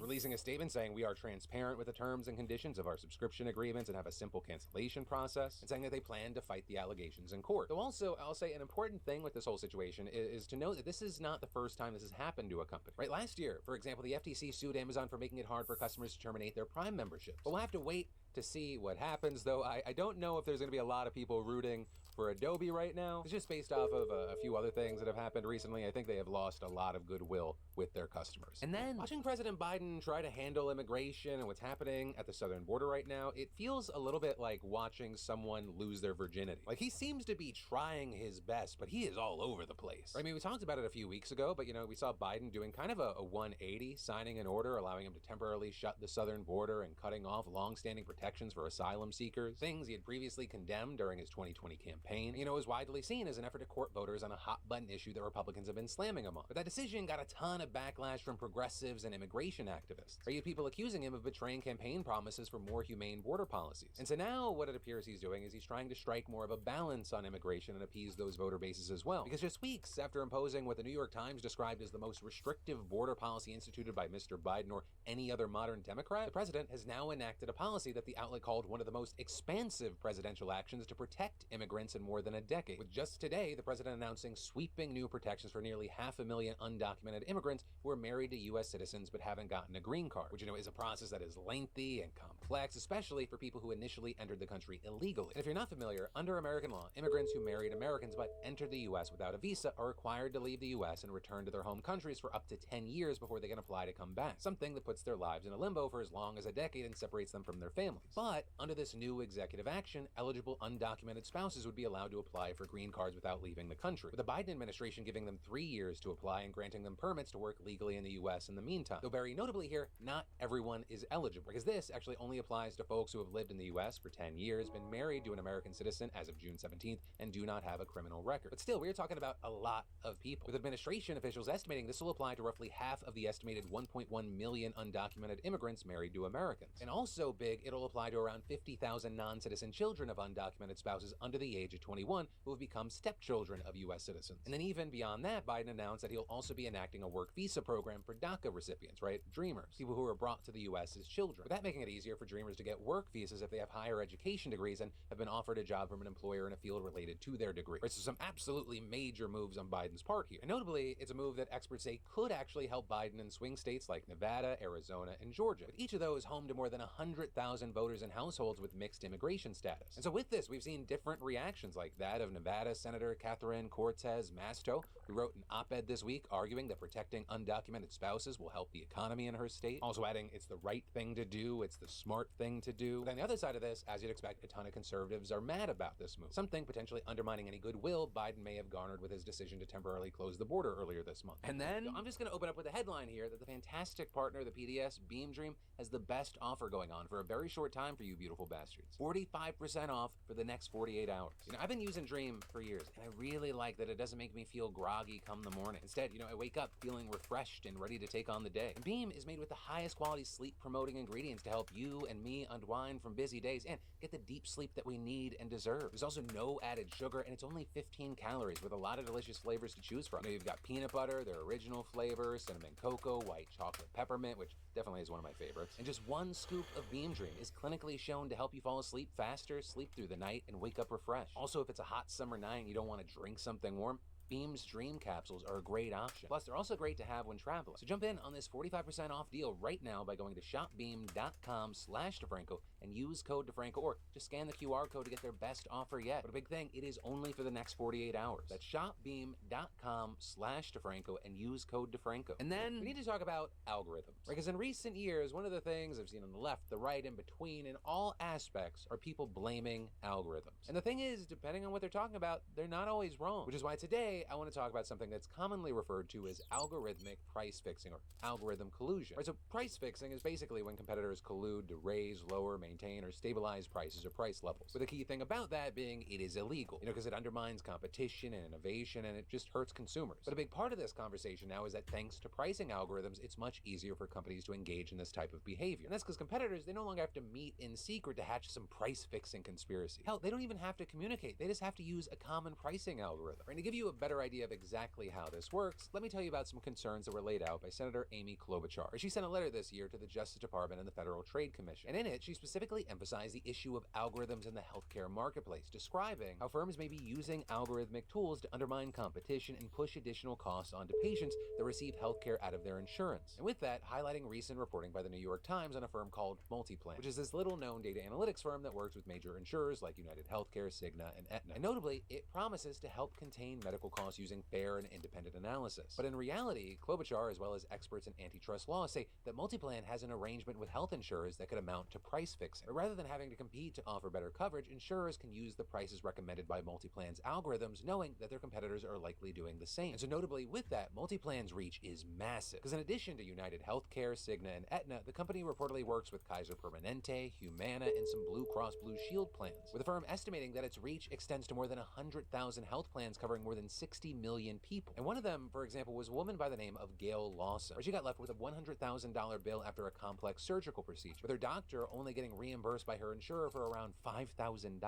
releasing a statement saying we are transparent with the terms and conditions of our subscription agreements and have a simple cancellation process, and saying that they plan to fight the allegations in court. Though also, I'll say an important thing with this whole situation is to note that this is not the first time this has happened to a company. Right? Last year, for example, the FTC sued Amazon for making it hard for customers to terminate their Prime memberships. But we'll have to wait to see what happens, though I don't know if there's going to be a lot of people rooting for Adobe right now. It's just based off of a few other things that have happened recently. I think they have lost a lot of goodwill with their customers. And then watching President Biden try to handle immigration and what's happening at the southern border right now, it feels a little bit like watching someone lose their virginity. Like, he seems to be trying his best, but he is all over the place. I mean, we talked about it a few weeks ago, but we saw Biden doing kind of a 180, signing an order allowing him to temporarily shut the southern border and cutting off long-standing protections for asylum seekers, things he had previously condemned during his 2020 campaign. It was widely seen as an effort to court voters on a hot-button issue that Republicans have been slamming him on. But that decision got a ton of backlash from progressives and immigration activists. You had people accusing him of betraying campaign promises for more humane border policies. And so now what it appears he's doing is he's trying to strike more of a balance on immigration and appease those voter bases as well. Because just weeks after imposing what the New York Times described as the most restrictive border policy instituted by Mr. Biden or any other modern Democrat, the president has now enacted a policy that the outlet called one of the most expansive presidential actions to protect immigrants in more than a decade. With just today, the president announcing sweeping new protections for nearly 500,000 undocumented immigrants who are married to U.S. citizens but haven't gotten a green card, which is a process that is lengthy and complex, especially for people who initially entered the country illegally. And if you're not familiar, under American law, immigrants who married Americans but entered the U.S. without a visa are required to leave the U.S. and return to their home countries for up to 10 years before they can apply to come back, something that puts their lives in a limbo for as long as a decade and separates them from their families. But under this new executive action, eligible undocumented spouses would be allowed to apply for green cards without leaving the country, with the Biden administration giving them 3 years to apply and granting them permits to work legally in the U.S. in the meantime. Though very notably here, not everyone is eligible, because this actually only applies to folks who have lived in the U.S. for 10 years, been married to an American citizen as of June 17th, and do not have a criminal record. But still, we're talking about a lot of people, with administration officials estimating this will apply to roughly half of the estimated 1.1 million undocumented immigrants married to Americans. And also big, it'll apply to around 50,000 non-citizen children of undocumented spouses under the age of 21 who have become stepchildren of U.S. citizens. And then even beyond that, Biden announced that he'll also be enacting a work visa program for DACA recipients, right? Dreamers, people who are brought to the U.S. as children. With that making it easier for dreamers to get work visas if they have higher education degrees and have been offered a job from an employer in a field related to their degree. Right, so some absolutely major moves on Biden's part here. And notably, it's a move that experts say could actually help Biden in swing states like Nevada, Arizona, and Georgia, with each of those home to more than 100,000 voters and households with mixed immigration status. And so with this, we've seen different reactions reactions like that of Nevada Senator Catherine Cortez Masto, who wrote an op-ed this week arguing that protecting undocumented spouses will help the economy in her state. Also adding, it's the right thing to do, it's the smart thing to do. But on the other side of this, as you'd expect, a ton of conservatives are mad about this move, something potentially undermining any goodwill Biden may have garnered with his decision to temporarily close the border earlier this month. And then, I'm just going to open up with a headline here that the fantastic partner, the PDS, Beam Dream, has the best offer going on for a very short time for you beautiful bastards. 45% off for the next 48 hours. You know, I've been using Dream for years, and I really like that it doesn't make me feel groggy come the morning. Instead, you know, I wake up feeling refreshed and ready to take on the day. And Beam is made with the highest quality sleep-promoting ingredients to help you and me unwind from busy days and get the deep sleep that we need and deserve. There's also no added sugar, and it's only 15 calories with a lot of delicious flavors to choose from. You know, you've got peanut butter, their original flavor, cinnamon cocoa, white chocolate peppermint, which definitely is one of my favorites. And just one scoop of Beam Dream is clinically shown to help you fall asleep faster, sleep through the night, and wake up refreshed. Also, if it's a hot summer night and you don't want to drink something warm, Beam's Dream Capsules are a great option. Plus, they're also great to have when traveling. So jump in on this 45% off deal right now by going to shopbeam.com/DeFranco and use code DeFranco, or just scan the QR code to get their best offer yet. But a big thing, it is only for the next 48 hours. That's shopbeam.com/DeFranco and use code DeFranco. And then we need to talk about algorithms. Right? Because in recent years, one of the things I've seen on the left, the right, in between, in all aspects, are people blaming algorithms. And the thing is, depending on what they're talking about, they're not always wrong. Which is why today, I want to talk about something that's commonly referred to as algorithmic price fixing, or algorithm collusion. Right, so price fixing is basically when competitors collude to raise, lower, maintain, or stabilize prices or price levels. But the key thing about that being it is illegal, you know, because it undermines competition and innovation, and it just hurts consumers. But a big part of this conversation now is that thanks to pricing algorithms, it's much easier for companies to engage in this type of behavior. And that's because competitors, they no longer have to meet in secret to hatch some price fixing conspiracy. Hell, they don't even have to communicate. They just have to use a common pricing algorithm. Right, and to give you a better idea of exactly how this works, let me tell you about some concerns that were laid out by Senator Amy Klobuchar. She sent a letter this year to the Justice Department and the Federal Trade Commission, and in it, she specifically emphasized the issue of algorithms in the healthcare marketplace, describing how firms may be using algorithmic tools to undermine competition and push additional costs onto patients that receive healthcare out of their insurance. And with that, highlighting recent reporting by the New York Times on a firm called MultiPlan, which is this little-known data analytics firm that works with major insurers like United Healthcare, Cigna, and Aetna. And notably, it promises to help contain medical costs using fair and independent analysis. But in reality, Klobuchar, as well as experts in antitrust law, say that MultiPlan has an arrangement with health insurers that could amount to price fixing. But rather than having to compete to offer better coverage, insurers can use the prices recommended by MultiPlan's algorithms, knowing that their competitors are likely doing the same. And so notably with that, MultiPlan's reach is massive. Because in addition to United Healthcare, Cigna, and Aetna, the company reportedly works with Kaiser Permanente, Humana, and some Blue Cross Blue Shield plans, with the firm estimating that its reach extends to more than 100,000 health plans covering more than 60 million people. And one of them, for example, was a woman by the name of Gail Lawson, where she got left with a $100,000 bill after a complex surgical procedure, with her doctor only getting reimbursed by her insurer for around $5,000. And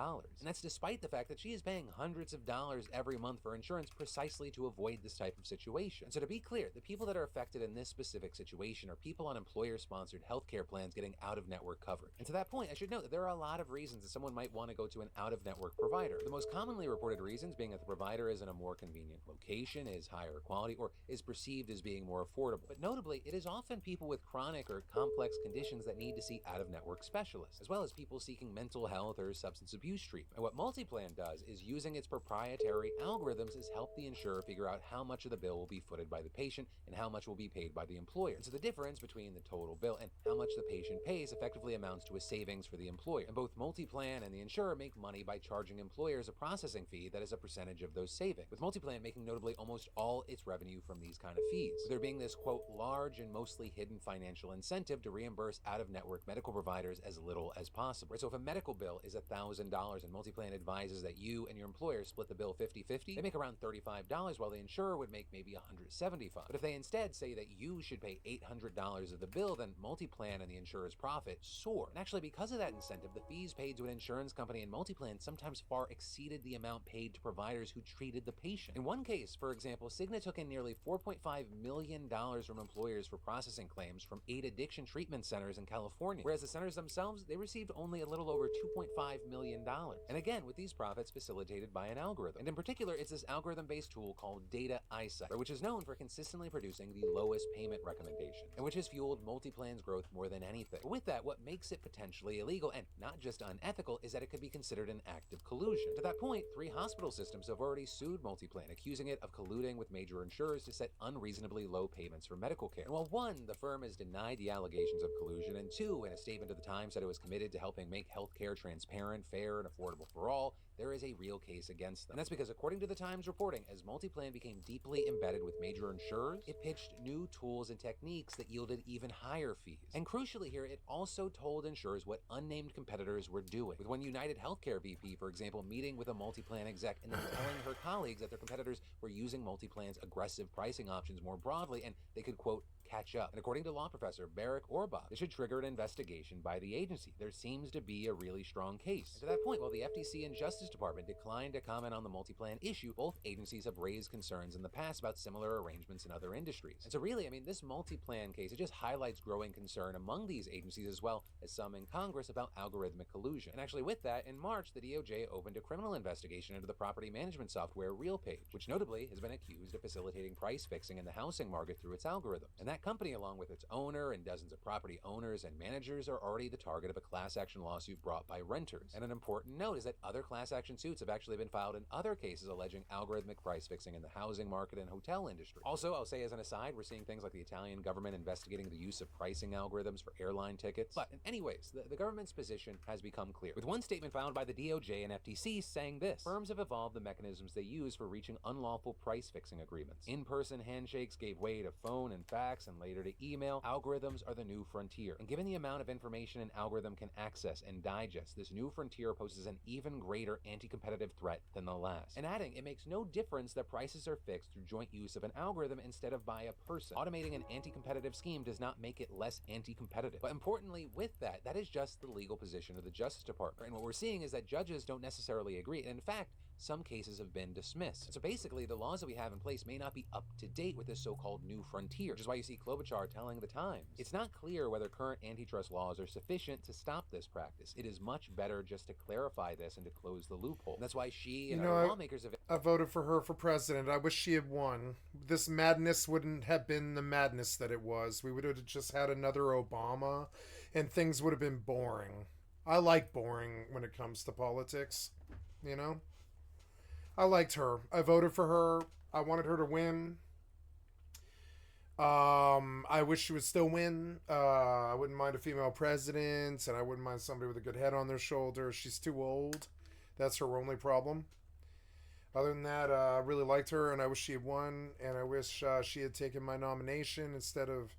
that's despite the fact that she is paying hundreds of dollars every month for insurance precisely to avoid this type of situation. And so to be clear, the people that are affected in this specific situation are people on employer-sponsored healthcare plans getting out-of-network coverage. And to that point, I should note that there are a lot of reasons that someone might want to go to an out-of-network provider. The most commonly reported reasons being that the provider is in a more convenient location, is higher quality, or is perceived as being more affordable. But notably, it is often people with chronic or complex conditions that need to see out-of-network specialists, as well as people seeking mental health or substance abuse treatment. And what MultiPlan does is, using its proprietary algorithms, is help the insurer figure out how much of the bill will be footed by the patient and how much will be paid by the employer. And so the difference between the total bill and how much the patient pays effectively amounts to a savings for the employer. And both MultiPlan and the insurer make money by charging employers a processing fee that is a percentage of those savings, with MultiPlan making notably almost all its revenue from these kind of fees, with there being this, quote, large and mostly hidden financial incentive to reimburse out-of-network medical providers as little as possible. Right, so if a medical bill is $1,000 and MultiPlan advises that you and your employer split the bill 50-50, they make around $35, while the insurer would make maybe $175. But if they instead say that you should pay $800 of the bill, then MultiPlan and the insurer's profit soar. And actually, because of that incentive, the fees paid to an insurance company and MultiPlan sometimes far exceeded the amount paid to providers who treated the patient. In one case, for example, Cigna took in nearly $4.5 million from employers for processing claims from 8 addiction treatment centers in California, whereas the centers themselves themselves, they received only a little over $2.5 million. And again, with these profits facilitated by an algorithm. And in particular, it's this algorithm-based tool called Data Eyesight, which is known for consistently producing the lowest payment recommendation, and which has fueled multi-plan's growth more than anything. But with that, what makes it potentially illegal, and not just unethical, is that it could be considered an act of collusion. To that point, 3 hospital systems have already sued Multiplan, accusing it of colluding with major insurers to set unreasonably low payments for medical care. And while 1, the firm has denied the allegations of collusion, and 2, in a statement to the Times, said it was committed to helping make healthcare transparent, fair, and affordable for all, there is a real case against them. And that's because, according to the Times reporting, as Multiplan became deeply embedded with major insurers, it pitched new tools and techniques that yielded even higher fees. And crucially here, it also told insurers what unnamed competitors were doing, with one United Healthcare VP, for example, meeting with a Multiplan exec and then telling her colleagues that their competitors were using Multiplan's aggressive pricing options more broadly, and they could, quote, catch up. And according to law professor Barak Orbach, this should trigger an investigation by the agency. There seems to be a really strong case. And to that point, while the FTC and Justice Department declined to comment on the Multiplan issue, both agencies have raised concerns in the past about similar arrangements in other industries. And so really, I mean, this Multiplan case, it just highlights growing concern among these agencies as well as some in Congress about algorithmic collusion. And actually with that, in March, the DOJ opened a criminal investigation into the property management software RealPage, which notably has been accused of facilitating price fixing in the housing market through its algorithms. And that company, along with its owner and dozens of property owners and managers, are already the target of a class action lawsuit brought by renters. And an important note is that other class action suits have actually been filed in other cases alleging algorithmic price fixing in the housing market and hotel industry. Also, I'll say as an aside, we're seeing things like the Italian government investigating the use of pricing algorithms for airline tickets. But anyways, the government's position has become clear, with one statement filed by the DOJ and FTC saying this: firms have evolved the mechanisms they use for reaching unlawful price fixing agreements. In-person handshakes gave way to phone and fax, and later to email. Algorithms are the new frontier. And given the amount of information an algorithm can access and digest, this new frontier poses an even greater anti-competitive threat than the last. And adding, it makes no difference that prices are fixed through joint use of an algorithm instead of by a person. Automating an anti-competitive scheme does not make it less anti-competitive. But importantly, with that, that is just the legal position of the Justice Department. And what we're seeing is that judges don't necessarily agree. And in fact, some cases have been dismissed. So basically, the laws that we have in place may not be up to date with this so-called new frontier, which is why you see Klobuchar telling the Times, it's not clear whether current antitrust laws are sufficient to stop this practice. It is much better just to clarify this and to close the loophole. And that's why she and other lawmakers have... I voted for her for president. I wish she had won. This madness wouldn't have been the madness that it was. We would have just had another Obama, and things would have been boring. I like boring when it comes to politics, you know? I liked her. I voted for her. I wanted her to win. I wish she would still win. I wouldn't mind a female president, and I wouldn't mind somebody with a good head on their shoulder. She's too old. That's her only problem. Other than that, I really liked her, and I wish she had won, and I wish she had taken my nomination instead of,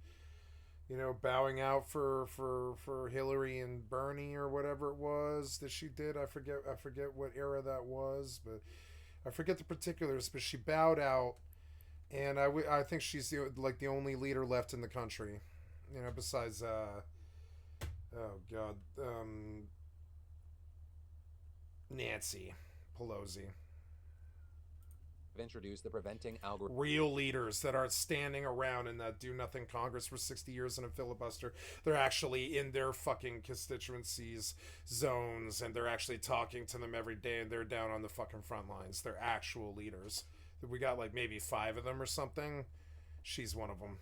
you know, bowing out for Hillary and Bernie or whatever it was that she did. I forget what era that was, but I forget the particulars, but she bowed out, and I think she's the only leader left in the country, you know, besides Nancy Pelosi. Introduced the preventing algorithm. Real leaders that aren't standing around in that do-nothing Congress for 60 years in a filibuster. They're actually in their fucking constituencies, zones, and they're actually talking to them every day, and they're down on the fucking front lines. They're actual leaders. We got like maybe 5 of them or something. She's one of them.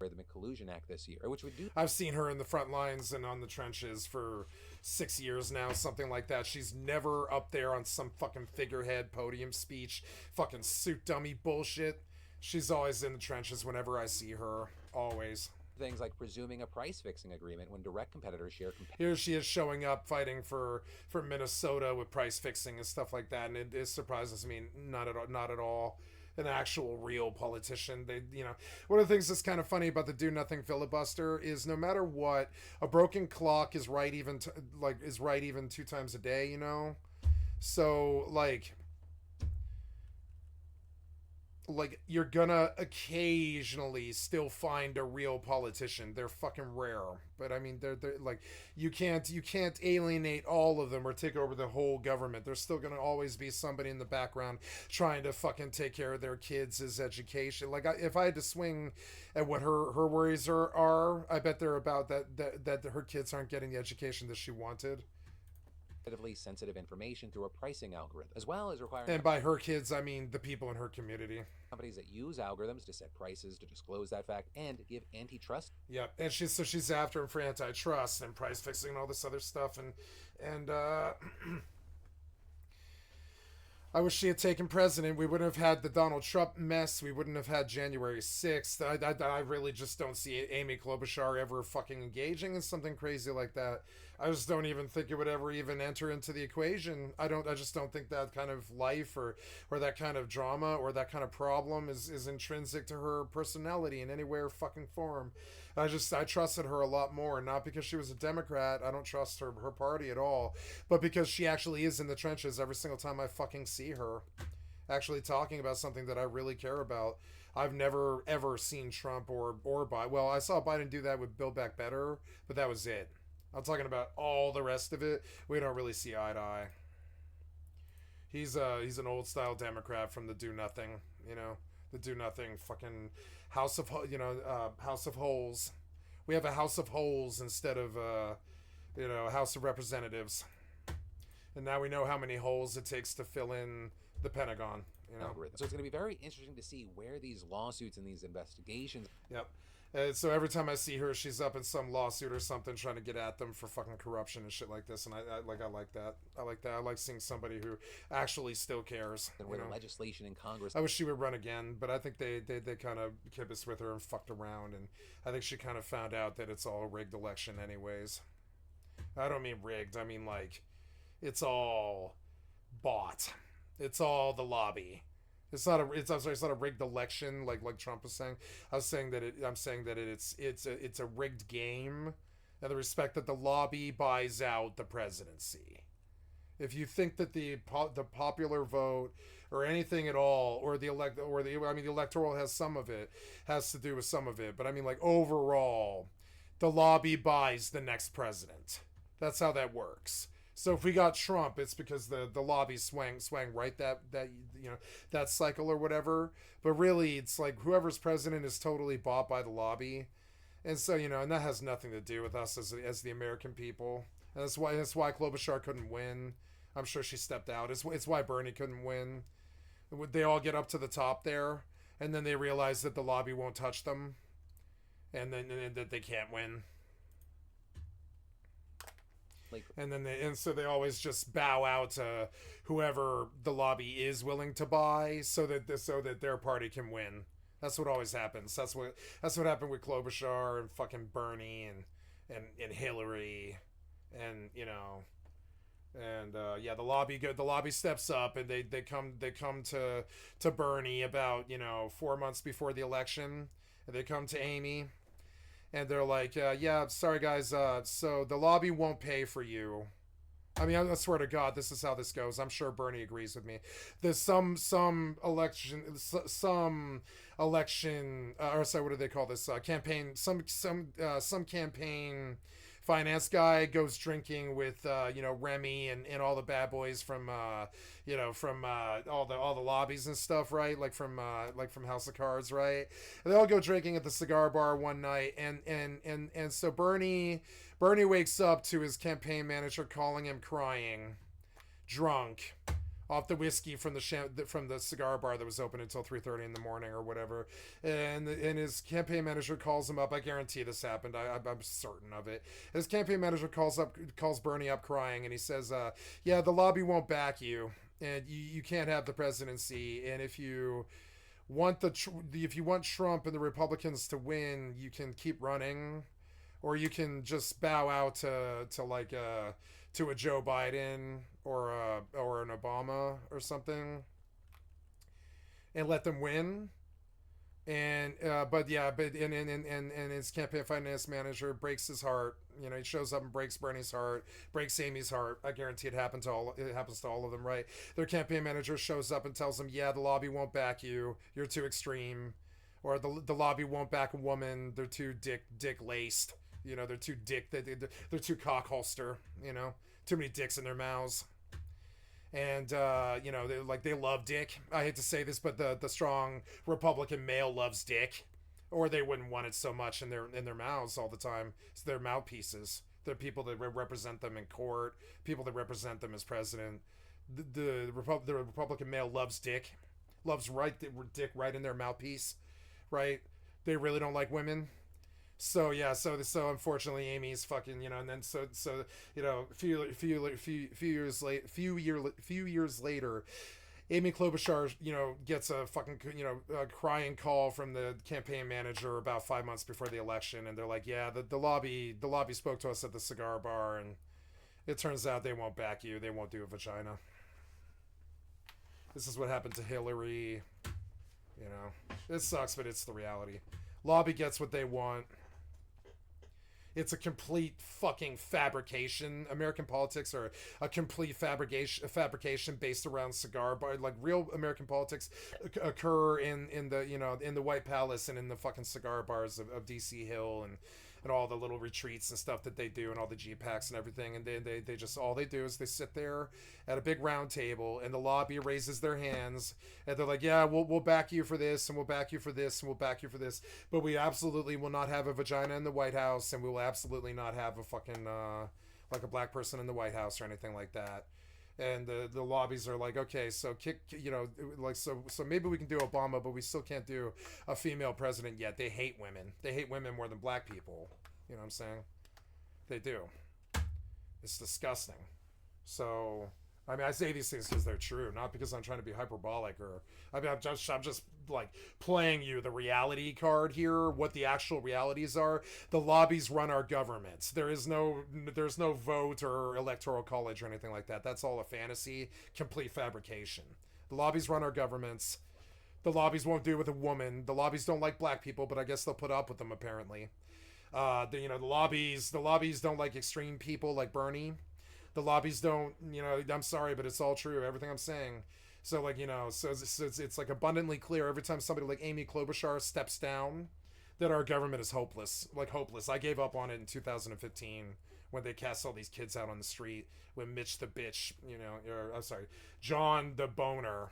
The Collusion Act this year, which would do... I've seen her in the front lines and on the trenches for 6 years now, something like that. She's never up there on some fucking figurehead podium speech, fucking suit dummy bullshit. She's always in the trenches whenever I see her, always. Things like presuming a price-fixing agreement when direct competitors share... Here she is showing up, fighting for Minnesota with price-fixing and stuff like that, and it surprises me not at all. An actual real politician. They, you know, one of the things that's kind of funny about the do nothing filibuster is no matter what, a broken clock is right even 2 times a day, you know? So like like, you're gonna occasionally still find a real politician. They're fucking rare, but I mean, they're like, you can't alienate all of them or take over the whole government. There's still gonna always be somebody in the background trying to fucking take care of their kids' education. Like, if I had to swing at what her worries are, I bet they're about that her kids aren't getting the education that she wanted. Sensitive information through a pricing algorithm, as well as requiring. And by her kids, I mean the people in her community. Companies that use algorithms to set prices, to disclose that fact, and to give antitrust. Yeah, and she's after him for antitrust and price fixing and all this other stuff, and I wish she had taken president. We wouldn't have had the Donald Trump mess. We wouldn't have had January 6th. I really just don't see Amy Klobuchar ever fucking engaging in something crazy like that. I just don't even think it would ever even enter into the equation. I just don't think that kind of life or that kind of drama or that kind of problem is intrinsic to her personality in any way or fucking form. I trusted her a lot more, not because she was a Democrat. I don't trust her party at all, but because she actually is in the trenches every single time I fucking see her actually talking about something that I really care about. I've never ever seen Trump or Biden. Well, I saw Biden do that with Build Back Better, but that was it. I'm talking about all the rest of it. We don't really see eye to eye. He's an old style Democrat from the do nothing, the do nothing fucking House of Holes. We have a House of Holes instead of House of Representatives. And now we know how many holes it takes to fill in the Pentagon. Algorithm. So it's going to be very interesting to see where these lawsuits and these investigations. Yep. So every time I see her, she's up in some lawsuit or something trying to get at them for fucking corruption and shit like this. And I like that. I like that. I like seeing somebody who actually still cares. And where the legislation in Congress. I wish she would run again, but I think they kind of kibbutz with her and fucked around. And I think she kind of found out that it's all a rigged election anyways. I don't mean rigged. I mean, like, it's all bought. It's all the lobby. It's not a rigged election like Trump was saying. I'm saying that it's a rigged game, in the respect that the lobby buys out the presidency. If you think that the popular vote or anything at all, the electoral has to do with some of it, but I mean, like, overall, the lobby buys the next president. That's how that works. So if we got Trump, it's because the lobby swang right that cycle or whatever. But really, it's like whoever's president is totally bought by the lobby, and so and that has nothing to do with us as the American people. And that's why Klobuchar couldn't win. I'm sure she stepped out. It's why Bernie couldn't win. They all get up to the top there, and then they realize that the lobby won't touch them, and then that they can't win. And so they always just bow out to whoever the lobby is willing to buy, so that their party can win. That's what always happens. That's what happened with Klobuchar and fucking Bernie and Hillary, and the lobby steps up, and they come to Bernie about 4 months before the election, and they come to Amy. And they're like, yeah, sorry guys, so the lobby won't pay for you. I mean, I swear to God, this is how this goes. I'm sure Bernie agrees with me. There's some election, or sorry, what do they call this? Campaign, some campaign finance guy goes drinking with Remy and all the bad boys from all the lobbies and stuff, right? Like from House of Cards, right? And they all go drinking at the cigar bar one night, and so Bernie wakes up to his campaign manager calling him crying, drunk, off the whiskey from the cigar bar that was open until 3:30 in the morning or whatever, and his campaign manager calls him up. I guarantee this happened. I'm certain of it. His campaign manager calls Bernie up crying, and he says, "Yeah, the lobby won't back you, and you can't have the presidency. And if you want Trump and the Republicans to win, you can keep running, or you can just bow out to a Joe Biden or an Obama or something, and let them win, And and his campaign finance manager breaks his heart. You know, he shows up and breaks Bernie's heart, breaks Amy's heart. I guarantee it happens to all of them, right? Their campaign manager shows up and tells them, yeah, the lobby won't back you, you're too extreme. Or the lobby won't back a woman, they're too dick laced. You know, they're too they're too cock holster, you know, too many dicks in their mouths. And you know, they love dick. I hate to say this, but the strong Republican male loves dick, or they wouldn't want it so much in their mouths all the time. It's their mouthpieces. They're people that represent them in court, people that represent them as president. The Republican male loves dick, loves dick right in their mouthpiece, right? They really don't like women. So yeah, so unfortunately, Amy's fucking, you know, and then so you know, a few years later, Amy Klobuchar, you know, gets a fucking, you know, a crying call from the campaign manager about 5 months before the election, and they're like, yeah, the lobby spoke to us at the cigar bar, and it turns out they won't back you, they won't do a vagina. This is what happened to Hillary. You know, it sucks, but it's the reality. Lobby gets what they want. It's a complete fucking fabrication. American politics are a complete fabrication based around cigar bar. Like, real American politics occur in the, you know, in the White Palace and in the fucking cigar bars of DC Hill and all the little retreats and stuff that they do and all the GPACs and everything. And they just, all they do is they sit there at a big round table and the lobby raises their hands and they're like, yeah, we'll back you for this and we'll back you for this and we'll back you for this. But we absolutely will not have a vagina in the White House, and we will absolutely not have a fucking, like a black person in the White House or anything like that. And the lobbies are like, okay, so you know, like, so maybe we can do Obama, but we still can't do a female president yet. They hate women. They hate women more than black people. You know what I'm saying? They do. It's disgusting. So, I mean, I say these things because they're true, not because I'm trying to be hyperbolic or, I mean, I'm just like playing you the reality card here, what the actual realities are. The lobbies run our governments. There's no vote or electoral college or anything like that. That's all a fantasy, complete fabrication. The lobbies run our governments. The lobbies won't do it with a woman. The lobbies don't like black people, but I guess they'll put up with them apparently. You know, the lobbies don't like extreme people like Bernie. The lobbies don't, you know, I'm sorry, but it's all true, everything I'm saying. So, like, you know, so it's like abundantly clear every time somebody like Amy Klobuchar steps down that our government is hopeless. Like, hopeless. I gave up on it in 2015 when they cast all these kids out on the street, when Mitch the bitch, you know, or I'm sorry, John the boner,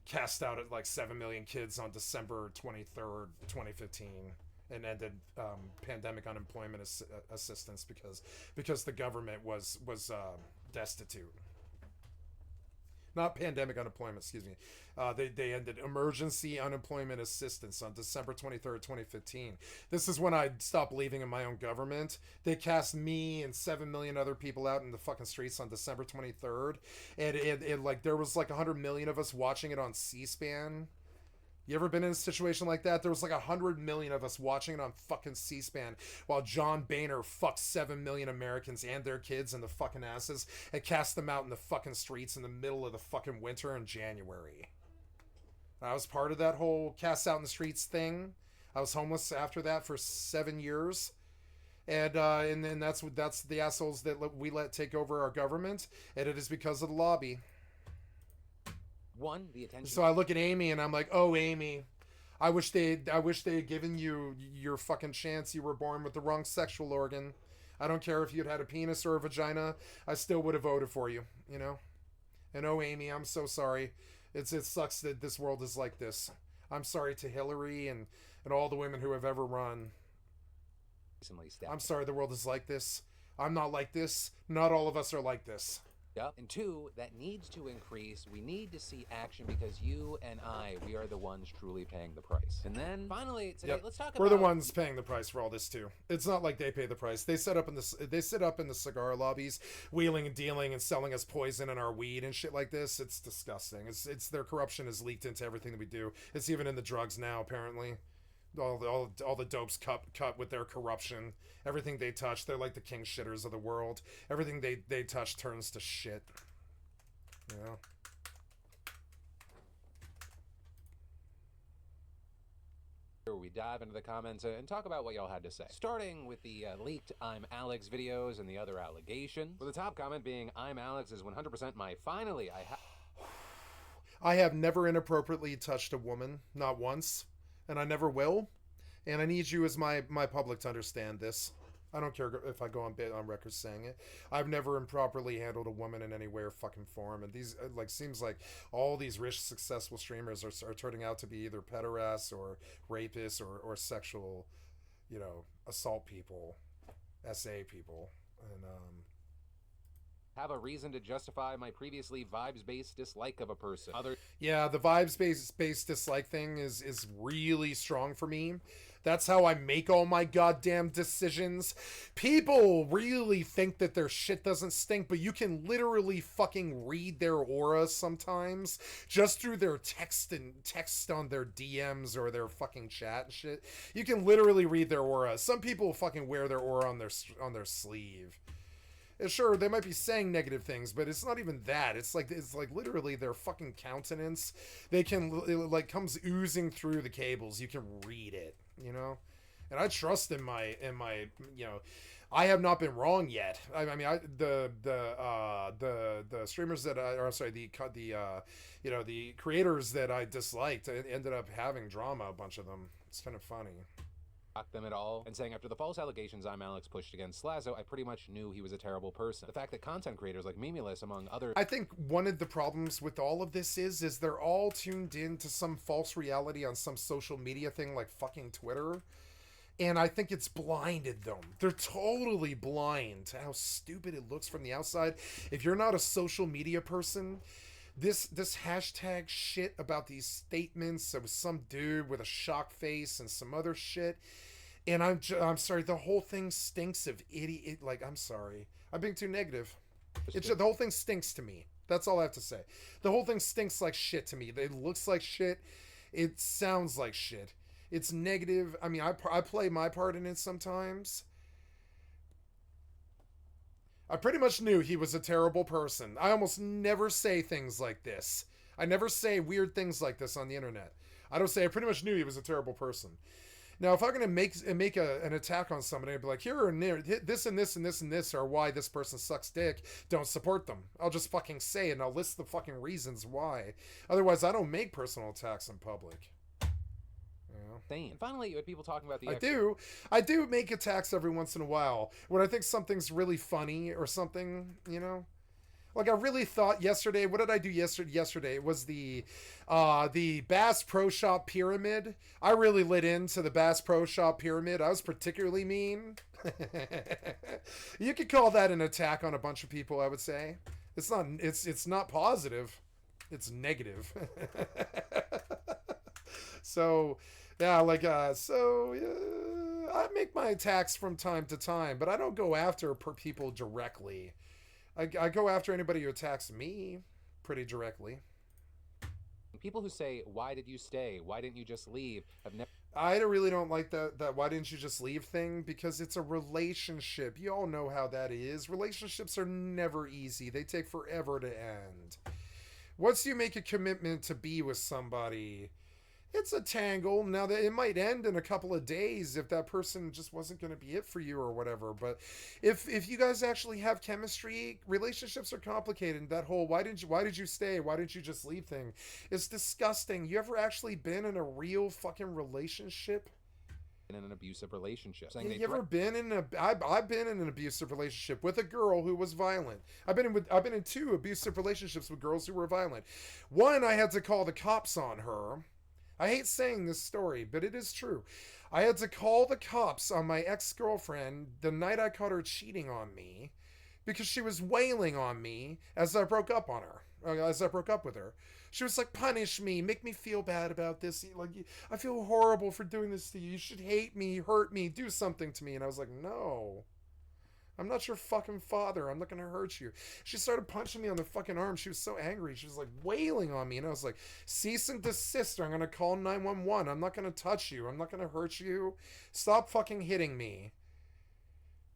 cast out like 7 million kids on December 23rd, 2015. And ended pandemic unemployment assistance because the government was destitute. Not pandemic unemployment, excuse me. They ended emergency unemployment assistance on December 23rd, 2015. This is when I stopped believing in my own government. They cast me and 7 million other people out in the fucking streets on December 23rd. And it like, there was like 100 million of us watching it on C-SPAN. You ever been in a situation like that? There was like 100 million of us watching it on fucking C-SPAN while John Boehner fucked 7 million Americans and their kids in the fucking asses and cast them out in the fucking streets in the middle of the fucking winter in January. I was part of that whole cast out in the streets thing. I was homeless after that for 7 years. And then that's the assholes that we let take over our government, and it is because of the lobby. One, the attention. So I look at Amy and I'm like, oh, Amy, I wish they had given you your fucking chance. You were born with the wrong sexual organ. I don't care if you'd had a penis or a vagina. I still would have voted for you, you know? And oh, Amy, I'm so sorry. It sucks that this world is like this. I'm sorry to Hillary and all the women who have ever run. I'm sorry the world is like this. I'm not like this. Not all of us are like this. And two, that needs to increase. We need to see action because you and we are the ones truly paying the price. And then finally today, let's talk about... We're the ones paying the price for all this too. It's not like they pay the price. They sit up in the cigar lobbies, wheeling and dealing and selling us poison and our weed and shit like this. It's disgusting. It's their corruption is leaked into everything that we do. It's even in the drugs now, apparently. All the dopes cut with their corruption. Everything they touch, they're like the king shitters of the world. Everything they touch turns to shit. You know? where we dive into the comments and talk about what y'all had to say. Starting with the leaked I'm Alex videos and the other allegations. With the top comment being, I'm Alex is 100% my finally I have never inappropriately touched a woman, not once, and I never will. And I need you as my public to understand this. I don't care if I go on record saying it. I've never improperly handled a woman in any way or fucking form. And these, like, seems like all these rich, successful streamers are turning out to be either pederasts or rapists or sexual, you know, assault people, SA people. And, have a reason to justify my previously vibes-based dislike of a person. Yeah, the vibes-based dislike thing is really strong for me. That's how I make all my goddamn decisions. People really think that their shit doesn't stink, but you can literally fucking read their aura sometimes just through their text on their DMs or their fucking chat and shit. You can literally read their aura. Some people fucking wear their aura on their sleeve. Sure, they might be saying negative things, but it's not even that. It's like literally their fucking countenance. It comes oozing through the cables. You can read it, you know. And I trust in my you know, I have not been wrong yet. I mean, the streamers that the creators that I disliked ended up having drama. A bunch of them. It's kind of funny. Them at all, and saying after the false allegations I'm Alex pushed against Slazo, I pretty much knew he was a terrible person. The fact that content creators like Memulus, among others, I think one of the problems with all of this is they're all tuned in to some false reality on some social media thing like fucking Twitter, and I think it's blinded them. They're totally blind to how stupid it looks from the outside. If you're not a social media person, this hashtag shit about these statements of some dude with a shock face and some other shit, and I'm sorry, the whole thing stinks of idiot. Like, I'm sorry, I'm being too negative. The whole thing stinks to me. That's all I have to say. The whole thing stinks like shit to me. It looks like shit. It sounds like shit. It's negative. I mean, I play my part in it sometimes. I pretty much knew he was a terrible person. I almost never say things like this. I never say weird things like this on the internet. I don't say I pretty much knew he was a terrible person. Now, if I'm going to make an attack on somebody, I'd be like, here and there, this and this and this and this are why this person sucks dick. Don't support them. I'll just fucking say it, and I'll list the fucking reasons why. Otherwise, I don't make personal attacks in public. And finally, you had people talking about the I do make attacks every once in a while when I think something's really funny or something, you know. Like, I really thought yesterday, what did I do yesterday? It was the Bass Pro Shop Pyramid. I really lit into the Bass Pro Shop Pyramid. I was particularly mean. You could call that an attack on a bunch of people, I would say. It's not positive. It's negative. So, yeah, I make my attacks from time to time, but I don't go after people directly. I go after anybody who attacks me pretty directly. People who say, why did you stay? Why didn't you just leave? I really don't like that why didn't you just leave thing, because it's a relationship. You all know how that is. Relationships are never easy. They take forever to end. Once you make a commitment to be with somebody, it's a tangle. Now, that it might end in a couple of days if that person just wasn't going to be it for you or whatever. But if you guys actually have chemistry, relationships are complicated. That whole why did you stay? Why didn't you just leave thing is disgusting. You ever actually been in a real fucking relationship? In an abusive relationship. I've been in an abusive relationship with a girl who was violent. I've been in 2 abusive relationships with girls who were violent. One, I had to call the cops on her. I hate saying this story, but it is true. I had to call the cops on my ex-girlfriend the night I caught her cheating on me because she was wailing on me as I broke up with her. She was like, punish me, make me feel bad about this. Like, I feel horrible for doing this to you. You should hate me, hurt me, do something to me. And I was like, no. I'm not your fucking father. I'm not going to hurt you. She started punching me on the fucking arm. She was so angry. She was like wailing on me. And I was like, cease and desist, or I'm going to call 911. I'm not going to touch you. I'm not going to hurt you. Stop fucking hitting me.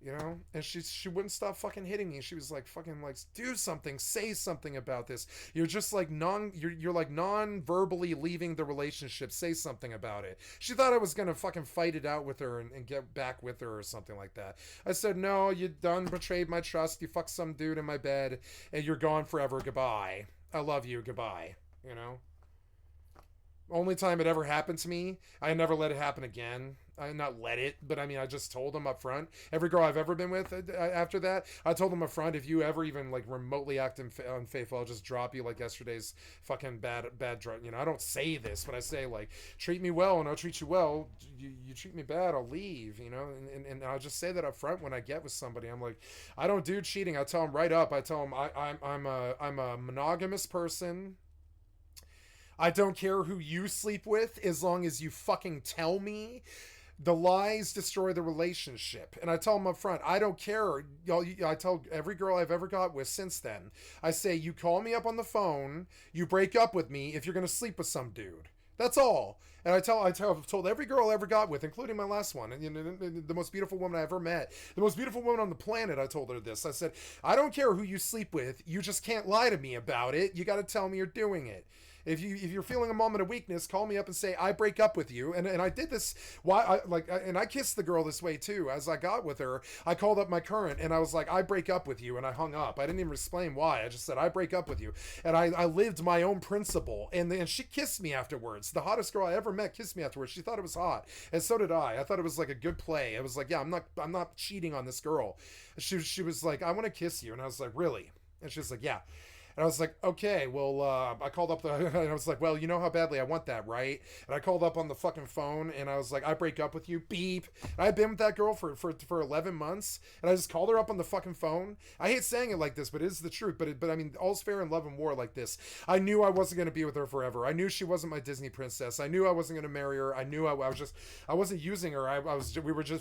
you know, and she wouldn't stop fucking hitting me. She was like, fucking like, do something, say something about this. You're just like you're like non-verbally leaving the relationship. Say something about it. She thought I was gonna fucking fight it out with her and get back with her or something like that. I said, no, you done betrayed my trust. You fucked some dude in my bed and you're gone forever. Goodbye. I love you. Goodbye. You know? Only time it ever happened to me, I never let it happen again. I not let it, but I mean, I just told them up front. Every girl I've ever been with after that, I told them up front, if you ever even like remotely act unfaithful, I'll just drop you like yesterday's fucking bad drug. You know, I don't say this, but I say like, treat me well and I'll treat you well. You treat me bad, I'll leave. You know, and I'll just say that up front when I get with somebody. I'm like, I don't do cheating. I tell them right up. I tell them I'm a monogamous person. I don't care who you sleep with as long as you fucking tell me. The lies destroy the relationship. And I tell them up front, I don't care. I tell every girl I've ever got with since then, I say, you call me up on the phone, you break up with me if you're going to sleep with some dude. That's all. And I've told every girl I ever got with, including my last one, and you know, the most beautiful woman I ever met, the most beautiful woman on the planet, I told her this. I said, I don't care who you sleep with. You just can't lie to me about it. You got to tell me you're doing it. If you're feeling a moment of weakness, call me up and say, I break up with you. And I did this, and I kissed the girl this way too. As I got with her, I called up my current and I was like, I break up with you. And I hung up. I didn't even explain why. I just said, I break up with you. And I lived my own principle. And she kissed me afterwards. The hottest girl I ever met kissed me afterwards. She thought it was hot. And so did I. I thought it was like a good play. I was like, yeah, I'm not cheating on this girl. She was like, I want to kiss you. And I was like, really? And she was like, yeah. And I was like, okay, well, I called up and I was like, well, you know how badly I want that, right? And I called up on the fucking phone and I was like, I break up with you, beep. And I've been with that girl for 11 months and I just called her up on the fucking phone. I hate saying it like this, but it is the truth. But I mean, all's fair in love and war like this. I knew I wasn't going to be with her forever. I knew she wasn't my Disney princess. I knew I wasn't going to marry her. I knew I wasn't using her.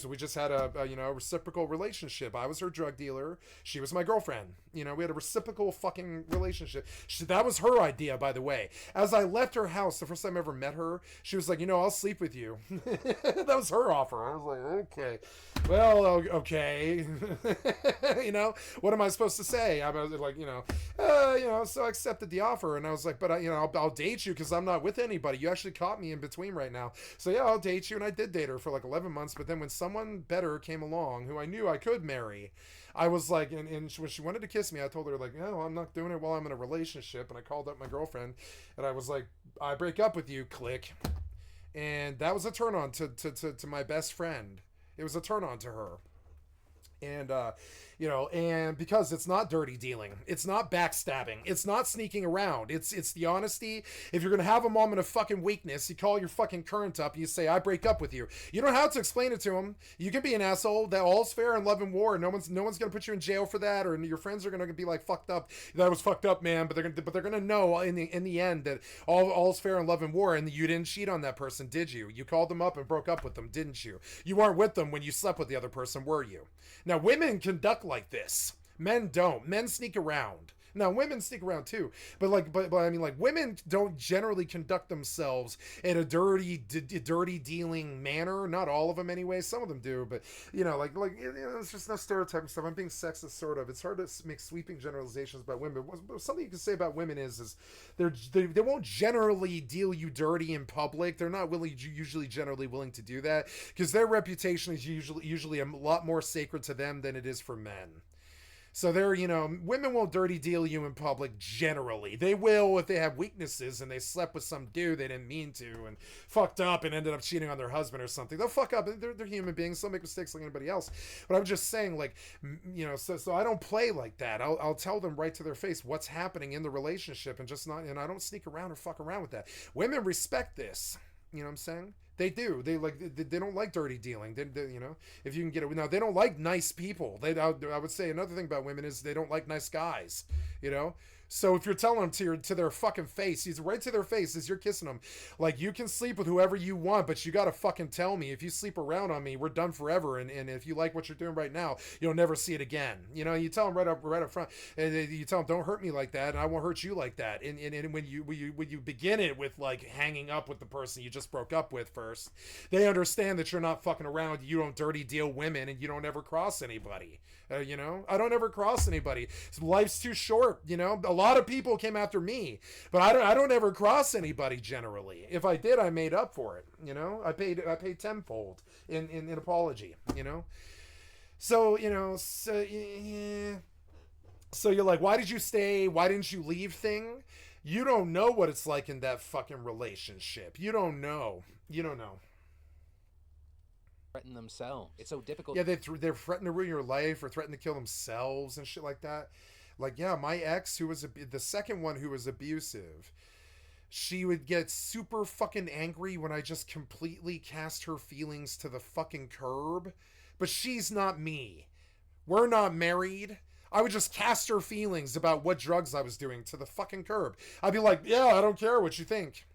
We just had a reciprocal relationship. I was her drug dealer. She was my girlfriend. You know, we had a reciprocal fucking relationship. That was her idea, by the way. As I left her house, the first time I ever met her, she was like, I'll sleep with you. That was her offer. I was like, okay. Well, okay. What am I supposed to say? I was like, so I accepted the offer. And I was like, but I'll date you because I'm not with anybody. You actually caught me in between right now. So yeah, I'll date you. And I did date her for like 11 months. But then when someone better came along who I knew I could marry, I was like, and when she wanted to kiss me, I told her like, no, I'm not doing it while I'm in a relationship. And I called up my girlfriend and I was like, I break up with you, click. And that was a turn on to my best friend. It was a turn on to her. And, and because it's not dirty dealing, it's not backstabbing, it's not sneaking around, it's the honesty. If you're going to have a moment of fucking weakness, you call your fucking current up and you say, I break up with you. You don't have to explain it to him. You can be an asshole. That all's fair in love and war. No one's going to put you in jail for that, or your friends are going to be like, fucked up. That was fucked up, man. But they're going to know in the end that all's fair in love and war, and you didn't cheat on that person, did you? You called them up and broke up with them, didn't you? You weren't with them when you slept with the other person, were you? Now, women conduct like this. Men don't. Men sneak around. Now, women sneak around too, but I mean, like, women don't generally conduct themselves in a dirty dealing manner. Not all of them, anyway. Some of them do, but it's just no stereotyping stuff. I'm being sexist, sort of. It's hard to make sweeping generalizations about women. Something you can say about women is they won't generally deal you dirty in public. They're not usually generally willing to do that because their reputation is usually a lot more sacred to them than it is for men. So women won't dirty deal you in public generally. They will if they have weaknesses and they slept with some dude they didn't mean to and fucked up and ended up cheating on their husband or something. They'll fuck up. They're human beings. They'll make mistakes like anybody else. But I'm just saying, like, so I don't play like that. I'll tell them right to their face what's happening in the relationship and I don't sneak around or fuck around with that. Women respect this. You know what I'm saying? They do. They don't like dirty dealing. If you can get it. Now, they don't like nice people. I would say another thing about women is they don't like nice guys. So if you're telling them to their fucking face, he's right to their face as you're kissing them, like, you can sleep with whoever you want, but you got to fucking tell me. If you sleep around on me, we're done forever. And if you like what you're doing right now, you'll never see it again. You tell them right up front, and you tell them, don't hurt me like that, and I won't hurt you like that. And when you begin it with like hanging up with the person you just broke up with first. They understand that you're not fucking around, you don't dirty deal women, and you don't ever cross anybody. You know, I don't ever cross anybody. Life's too short. You know, a lot of people came after me, but I don't ever cross anybody generally. If I did, I made up for it. You know, I paid tenfold in apology. You know, so you know, so yeah. So you're like, why did you stay? Why didn't you leave? Thing. You don't know what it's like in that fucking relationship. You don't know. You don't know. Threaten themselves. It's so difficult. Yeah, they're threatening to ruin your life or threatening to kill themselves and shit like that. Like, yeah, my ex, who was the second one who was abusive, she would get super fucking angry when I just completely cast her feelings to the fucking curb. But she's not me. We're not married. I would just cast her feelings about what drugs I was doing to the fucking curb. I'd be like, yeah, I don't care what you think.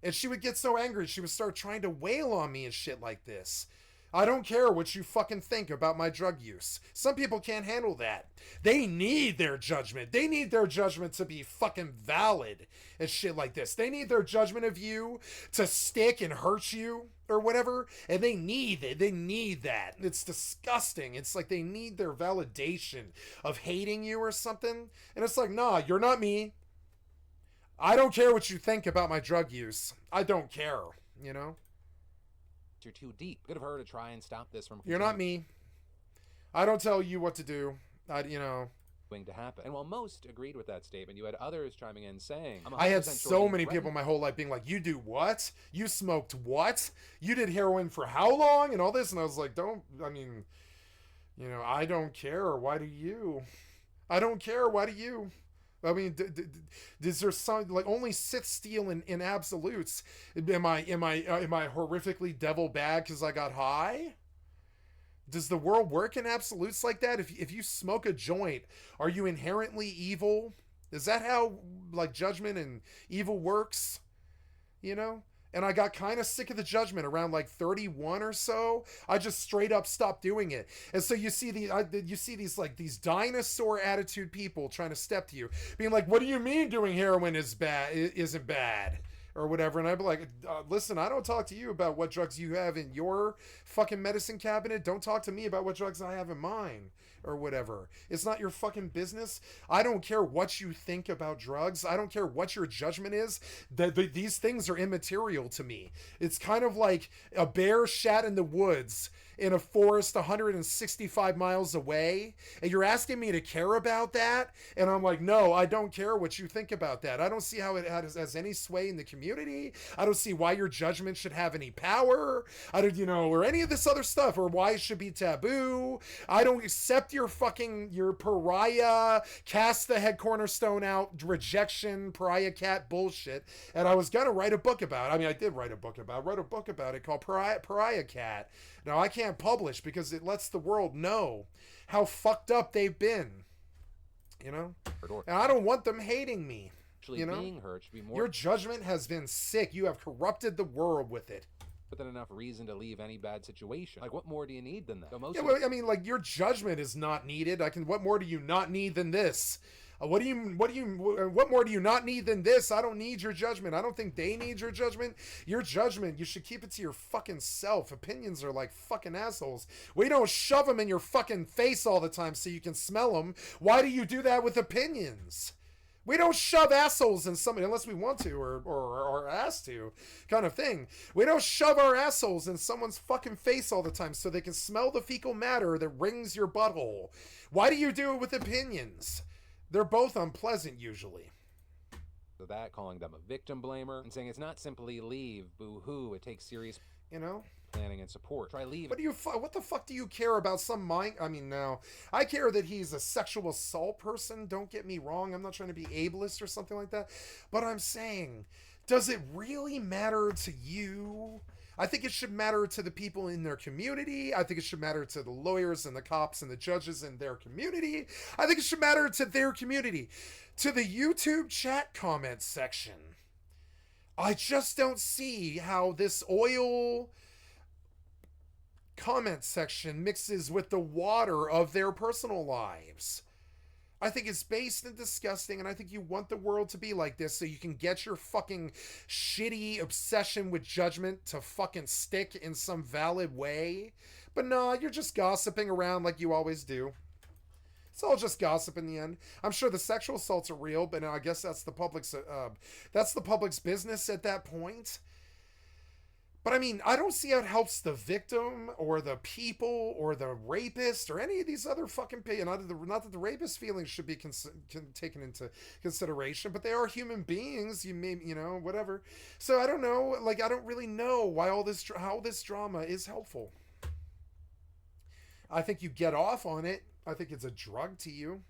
And she would get so angry, she would start trying to wail on me and shit like this. I don't care what you fucking think about my drug use. Some people can't handle that. They need their judgment. They need their judgment to be fucking valid and shit like this. They need their judgment of you to stick and hurt you or whatever. And they need it. They need that. It's disgusting. It's like they need their validation of hating you or something. And it's like, nah, you're not me. I don't care what you think about my drug use. I don't care, you know? You're too deep. Good of her to try and stop this from. You're not me. I don't tell you what to do. You know. To happen. And while most agreed with that statement, you had others chiming in saying, I had so many people my whole life being like, you do what? You smoked what? You did heroin for how long? And all this. And I was like, I don't care. Why do you? I don't care. Why do you? I mean, is there some, like, only sit still in absolutes? Am I horrifically devil bad because I got high? Does the world work in absolutes like that? If you smoke a joint, are you inherently evil? Is that how, like, judgment and evil works? You know? And I got kind of sick of the judgment around like 31 or so. I just straight up stopped doing it. And so you see these dinosaur attitude people trying to step to you, being like, "What do you mean doing heroin isn't bad?" Or whatever. And I'd be like, listen, I don't talk to you about what drugs you have in your fucking medicine cabinet. Don't talk to me about what drugs I have in mine. Or whatever. It's not your fucking business. I don't care what you think about drugs. I don't care what your judgment is. These things are immaterial to me. It's kind of like a bear shat in the woods in a forest 165 miles away, and you're asking me to care about that, and I'm like, no, I don't care what you think about that. I don't see how it has any sway in the community. I don't see why your judgment should have any power. I don't, or any of this other stuff, or why it should be taboo. I don't accept your pariah, cast the head cornerstone out, rejection, pariah cat bullshit. And I was gonna write a book about it. I mean, I did write a book about it called Pariah Cat. Now, I can't publish because it lets the world know how fucked up they've been, And I don't want them hating me, being hurt should be more. Your judgment has been sick. You have corrupted the world with it. Than enough reason to leave any bad situation. Like, what more do you need than that? Your judgment is not needed. What more do you not need than this? What more do you not need than this? I don't need your judgment. I don't think they need your judgment. Your judgment, you should keep it to your fucking self. Opinions are like fucking assholes. We don't shove them in your fucking face all the time so you can smell them. Why do you do that with opinions? We don't shove assholes in somebody unless we want to or asked to, kind of thing. We don't shove our assholes in someone's fucking face all the time so they can smell the fecal matter that rings your butthole. Why do you do it with opinions? They're both unpleasant usually. So that, calling them a victim blamer and saying it's not simply leave, boo-hoo, it takes serious planning and support. Try leave. What the fuck do you care about some mind? I mean, no. I care that he's a sexual assault person. Don't get me wrong. I'm not trying to be ableist or something like that. But I'm saying, does it really matter to you? I think it should matter to the people in their community. I think it should matter to the lawyers and the cops and the judges in their community. I think it should matter to their community. To the YouTube chat comment section. I just don't see how this oil comment section mixes with the water of their personal lives. I think it's based and disgusting, and I think you want the world to be like this so you can get your fucking shitty obsession with judgment to fucking stick in some valid way. But no, you're just gossiping around like you always do. It's all just gossip in the end. I'm sure the sexual assaults are real, but I guess that's the public's business at that point. But I mean, I don't see how it helps the victim or the people or the rapist or any of these other fucking people. Not that the rapist feelings should be taken into consideration, but they are human beings. Whatever. So I don't know. Like, I don't really know why how this drama is helpful. I think you get off on it. I think it's a drug to you.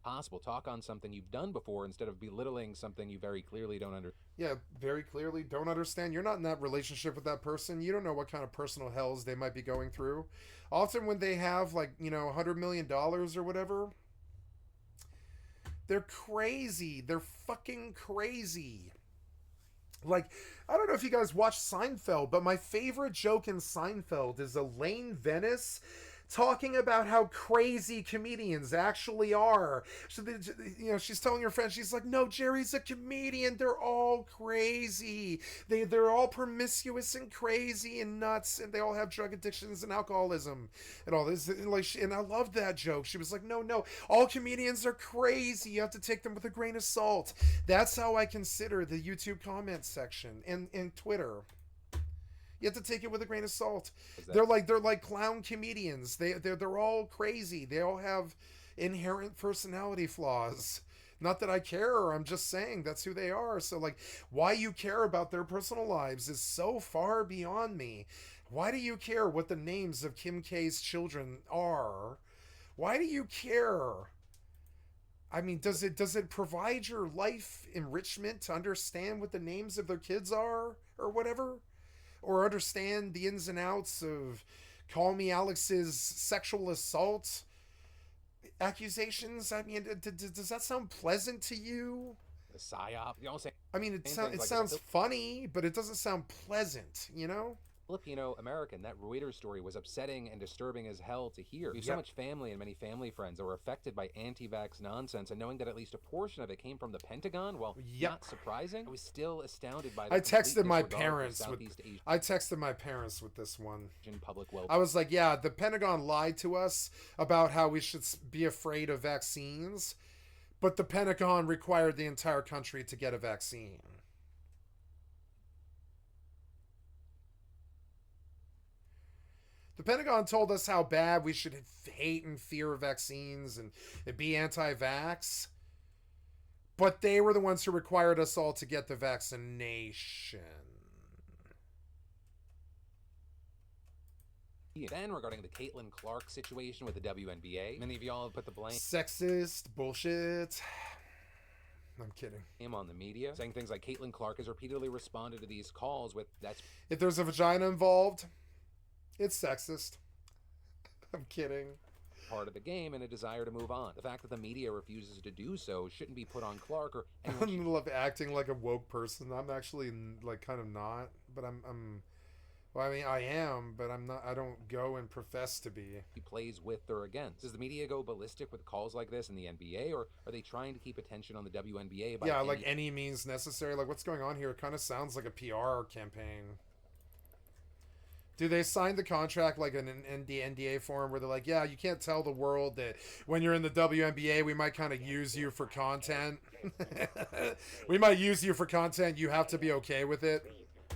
Possible. Talk on something you've done before instead of belittling something you very clearly don't understand. Yeah, very clearly don't understand. You're not in that relationship with that person. You don't know what kind of personal hells they might be going through. Often when they have like, $100 million or whatever, they're crazy. They're fucking crazy. Like, I don't know if you guys watch Seinfeld, but my favorite joke in Seinfeld is Elaine Venice talking about how crazy comedians actually are. So, she's telling her friend, she's like, no, Jerry's a comedian. They're all crazy. They're all promiscuous and crazy and nuts, and they all have drug addictions and alcoholism and all this. And I loved that joke. She was like, no, all comedians are crazy. You have to take them with a grain of salt. That's how I consider the YouTube comment section and Twitter. You have to take it with a grain of salt. They're like clown comedians. They're all crazy. They all have inherent personality flaws. Not that I care. I'm just saying that's who they are. So like, why you care about their personal lives is so far beyond me. Why do you care what the names of Kim K's children are? Why do you care? I mean, does it provide your life enrichment to understand what the names of their kids are or whatever? Or understand the ins and outs of Call Me Alex's sexual assault accusations? I mean, does that sound pleasant to you? The psyop. You don't say. I mean, it sounds funny, but it doesn't sound pleasant, Filipino American, that Reuters story was upsetting and disturbing as hell to hear. We have so much family and many family friends that were affected by anti-vax nonsense, and knowing that at least a portion of it came from the Pentagon, well, not surprising, I was still astounded by the I texted my parents with this one. Public well. I was like, yeah, the Pentagon lied to us about how we should be afraid of vaccines, but the Pentagon required the entire country to get a vaccine. The Pentagon told us how bad we should hate and fear vaccines and be anti-vax. But they were the ones who required us all to get the vaccination. Then regarding the Caitlin Clark situation with the WNBA, many of y'all have put the blame. Sexist bullshit. I'm kidding. On the media, saying things like Caitlin Clark has repeatedly responded to these calls with, that's... If there's a vagina involved... It's sexist. I'm kidding. Part of the game and a desire to move on. The fact that the media refuses to do so shouldn't be put on Clark or anyone. I love acting like a woke person. I'm actually like kind of not, but well, I mean, I am, but I'm not. I don't go and profess to be. He plays with or against. Does the media go ballistic with calls like this in the NBA, or are they trying to keep attention on the WNBA? By like any means necessary. Like what's going on here? It kind of sounds like a PR campaign. Do they sign the contract like an NDA form where they're like, yeah, you can't tell the world that when you're in the WNBA, we might kind of use you for content. We might use you for content. You have to be okay with it.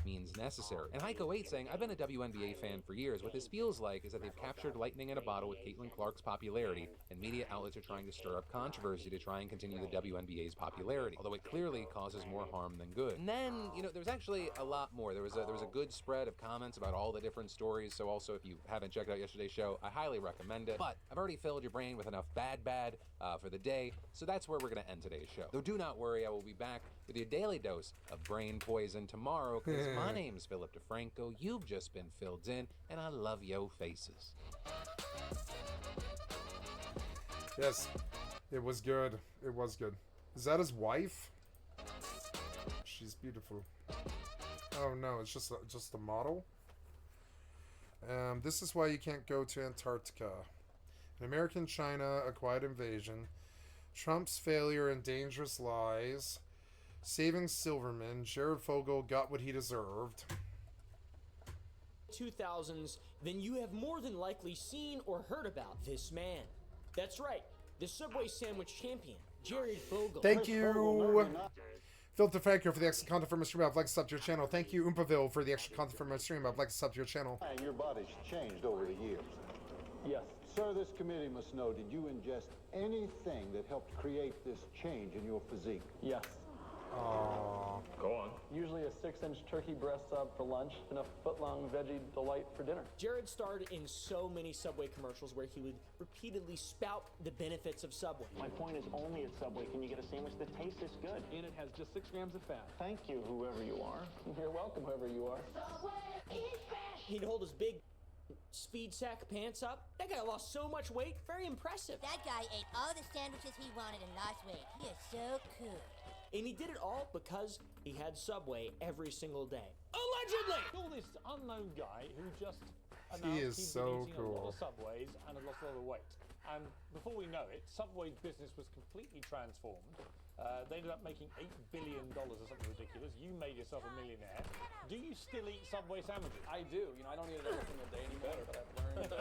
Means necessary. And Heiko8 saying, I've been a WNBA fan for years. What this feels like is that they've captured lightning in a bottle with Caitlin Clark's popularity, and media outlets are trying to stir up controversy to try and continue the WNBA's popularity, although it clearly causes more harm than good. And then, there's actually a lot more. There was a good spread of comments about all the different stories, so also if you haven't checked out yesterday's show, I highly recommend it. But I've already filled your brain with enough bad for the day, so that's where we're going to end today's show. Though do not worry, I will be back with your daily dose of brain poison tomorrow, because my name's Philip DeFranco, you've just been filled in, and I love yo faces. Yes, it was good. It was good. Is that his wife? She's beautiful. Oh no, it's just a model. This is why you can't go to Antarctica. An American China, a quiet invasion. Trump's failure and dangerous lies. Saving Silverman. Jared Fogle got what he deserved. 2000s, then you have more than likely seen or heard about this man. That's right, the Subway sandwich champion, Jared Fogle. Thank you, Filter Franco, for the extra content from my stream. I'd like to sub to your channel. Thank you, Oompaville, for the extra content from my stream. I'd like to sub to your channel. And your body's changed over the years. Yes. Sir, this committee must know, did you ingest anything that helped create this change in your physique? Yes. Aww. Go on. Usually a 6-inch turkey breast sub for lunch and a foot-long veggie delight for dinner. Jared starred in so many Subway commercials where he would repeatedly spout the benefits of Subway. My point is, only at Subway can you get a sandwich that tastes this good. And it has just 6 grams of fat. Thank you, whoever you are. You're welcome, whoever you are. He'd hold his big speed sack pants up. That guy lost so much weight, very impressive. That guy ate all the sandwiches he wanted and lost weight. He is so cool. And he did it all because he had Subway every single day. Allegedly! All this unknown guy who just He is announced he'd so been eating a lot cool. of Subways and had lost a lot of weight. And before we know it, Subway's business was completely transformed. They ended up making $8 billion or something ridiculous. You made yourself a millionaire. Do you still eat Subway sandwiches? I do. You know, I don't eat it every single day anymore, but I've learned,